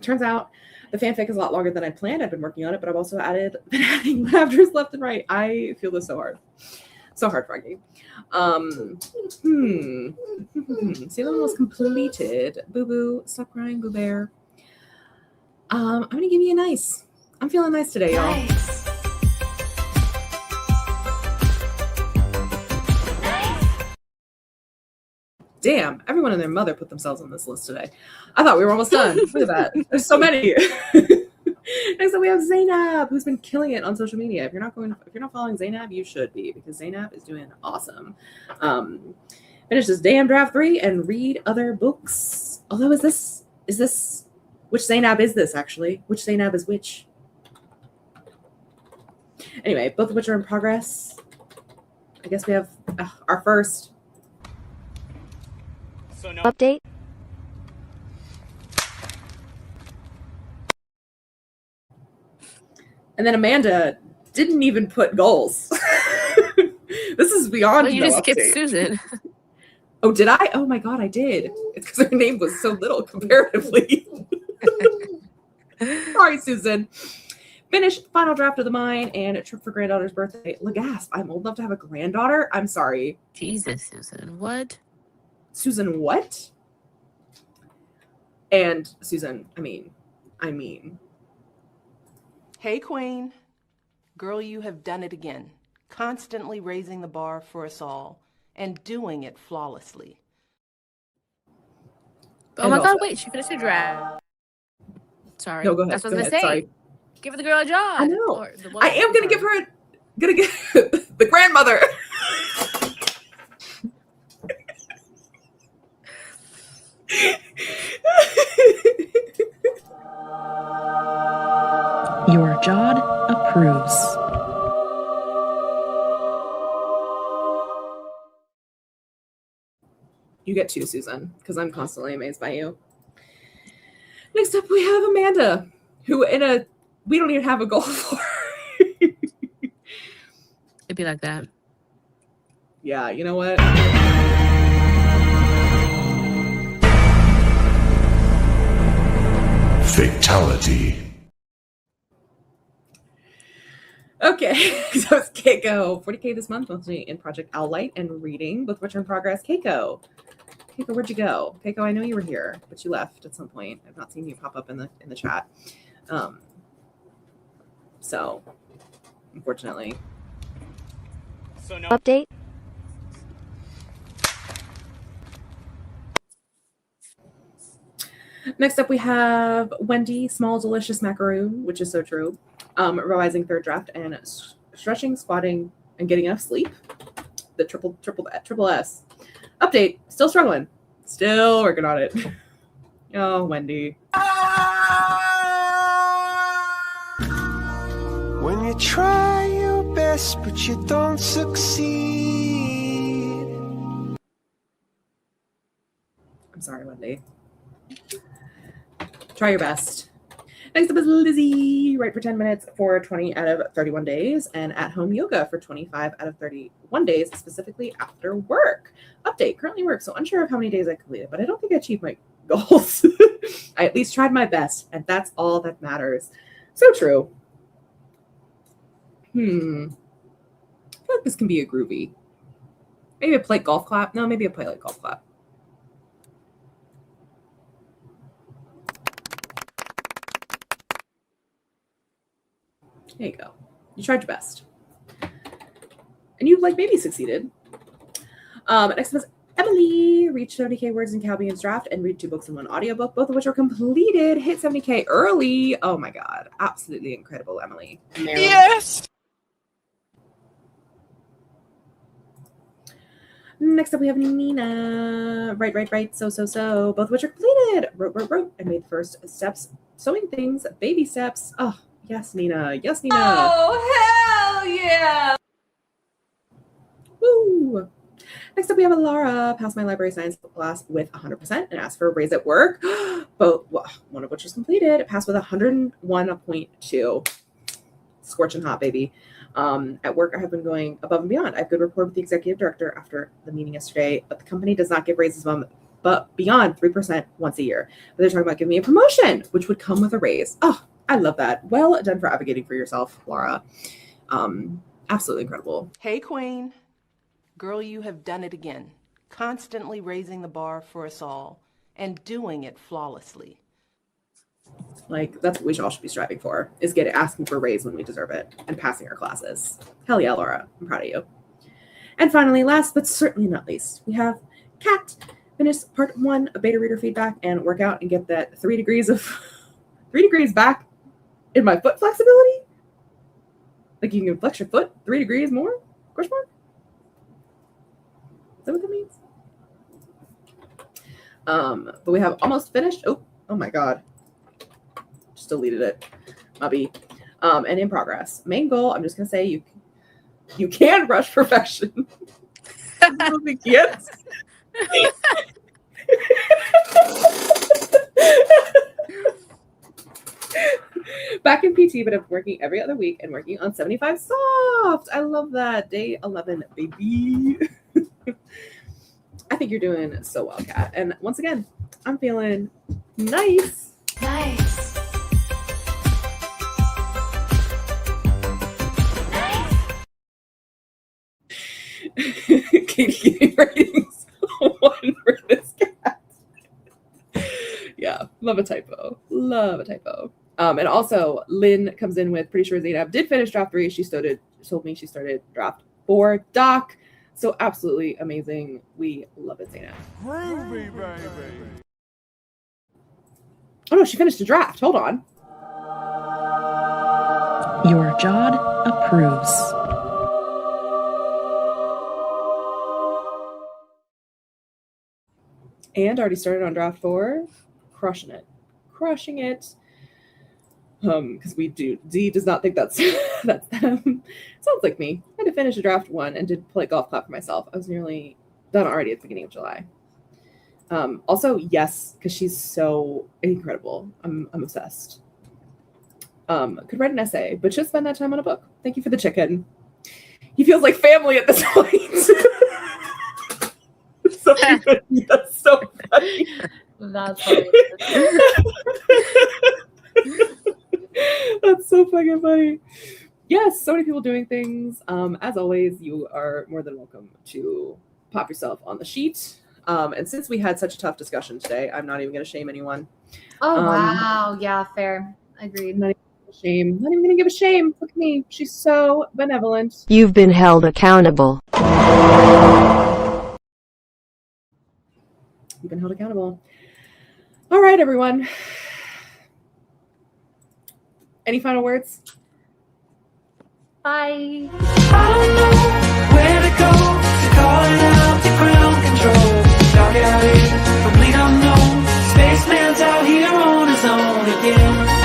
Turns out the fanfic is a lot longer than I planned. I've been working on it, but I've also been adding chapters left and right. I feel this so hard. So hard, Froggy. See, that one was completed. Boo boo, stop crying, Boo Bear. I'm gonna give you a nice. I'm feeling nice today, y'all. Nice. Damn, everyone and their mother put themselves on this list today. I thought we were almost done. Look at that. There's so many. Next up, we have Zainab, who's been killing it on social media. If you're not following Zainab, you should be, because Zainab is doing awesome. Finish this damn draft 3 and read other books. Although, is this which Zainab is this actually? Which Zainab is which? Anyway, both of which are in progress. I guess we have our first. So no Update. And then Amanda didn't even put goals. This is beyond. Well, you just skipped Susan. Oh, did I? Oh my God, I did. It's because her name was so little comparatively. Sorry, Susan. Finish final draft of the mine and a trip for granddaughter's birthday. Lagasp, I'm old enough to have a granddaughter. I'm sorry. Jesus, Susan. What? Susan, what? And Susan, I mean. Hey, Queen. Girl, you have done it again. Constantly raising the bar for us all and doing it flawlessly. Oh my God, wait, she finished her draft. Sorry. No, go ahead. That's what I was going to say. Sorry. Give the girl a job. I know. I am going to give her the grandmother. Your Jod approves. You get 2, Susan, because I'm constantly amazed by you. Next up, we have Amanda, who we don't even have a goal for. It'd be like that. Yeah, you know what? Fatality. Okay, so it's Keiko. 40K this month, mostly in Project Owlite and reading, both which are in progress. Keiko, where'd you go? Keiko, I know you were here, but you left at some point. I've not seen you pop up in the chat. So, unfortunately. So no Update. Next up, we have Wendy, Small Delicious Macaroon, which is so true. Revising third draft and stretching, squatting, and getting enough sleep. The triple S. Update, still struggling. Still working on it. Oh, Wendy. you try your best but you don't succeed. I'm sorry, Wendy. Try your best. Next up is Lizzie. Write for 10 minutes for 20 out of 31 days, and at-home yoga for 25 out of 31 days, specifically after work. Update, currently work, so unsure of how many days I completed, but I don't think I achieved my goals. I at least tried my best, and that's all that matters. So true. I feel like this can be a groovy. Maybe a plate golf clap. No, maybe a play like golf clap. There you go. You tried your best. And you, like, maybe succeeded. Next was Emily. Reached 70K words in Calbian's draft and read 2 books and 1 audiobook, both of which are completed. Hit 70K early. Oh my God. Absolutely incredible, Emily. Yes. Next up, we have Nina. Right. So. Both of which are completed. Wrote, and made the first steps. Sewing things, baby steps. Oh, yes, Nina. Yes, Nina. Oh, hell yeah. Woo! Next up, we have Alara. Passed my library science class with 100% and asked for a raise at work. Both, one of which was completed. Passed with 101.2. Scorching hot, baby. At work, I have been going above and beyond. I have good rapport with the executive director after the meeting yesterday, but the company does not give raises but beyond 3% once a year. But they're talking about giving me a promotion, which would come with a raise. Oh, I love that. Well done for advocating for yourself, Laura. Absolutely incredible. Hey, Queen. Girl, you have done it again. Constantly raising the bar for us all and doing it flawlessly. Like, that's what we all should be striving for, is asking for a raise when we deserve it and passing our classes. Hell yeah, Laura. I'm proud of you. And finally, last but certainly not least, we have Kat. Finish part 1 of beta reader feedback and work out and get that 3 degrees back in my foot flexibility. Like, you can flex your foot 3 degrees more? Question mark? Is that what that means? But we have almost finished. Oh my God. Just deleted it. Mubby. And in progress. Main goal, I'm just going to say you can rush perfection. Yes. Back in PT, but I'm working every other week and working on 75 soft. I love that. Day 11, baby. I think you're doing so well, Kat. And once again, I'm feeling nice. Nice. Katie giving ratings 1 for this cat. Yeah, love a typo. And also, Lynn comes in with, pretty sure Zainab did finish draft 3. She told me she started draft 4. Doc, so absolutely amazing. We love it, Zainab. Groovy, baby. Oh no, she finished the draft. Hold on. Your Jod approves. And already started on draft 4. Crushing it. Because Z does not think that's them. Sounds like me. I had to finish a draft 1 and did play golf clap for myself. I was nearly done already at the beginning of July. Also, yes, because she's so incredible. I'm obsessed. Could write an essay, but just spend that time on a book. Thank you for the chicken. He feels like family at this point. That's so funny. That's funny. That's so fucking funny. Yes, so many people doing things. As always, you are more than welcome to pop yourself on the sheet. And since we had such a tough discussion today, I'm not even going to shame anyone. Oh, wow. Yeah, fair. Agreed. Not even going to give a shame. Look at me. She's so benevolent. You've been held accountable. You've been held accountable. All right, everyone. Any final words? Bye. I don't know where to go, calling out the ground control. Dark alley, complete unknown. Spaceman's out here on his own again.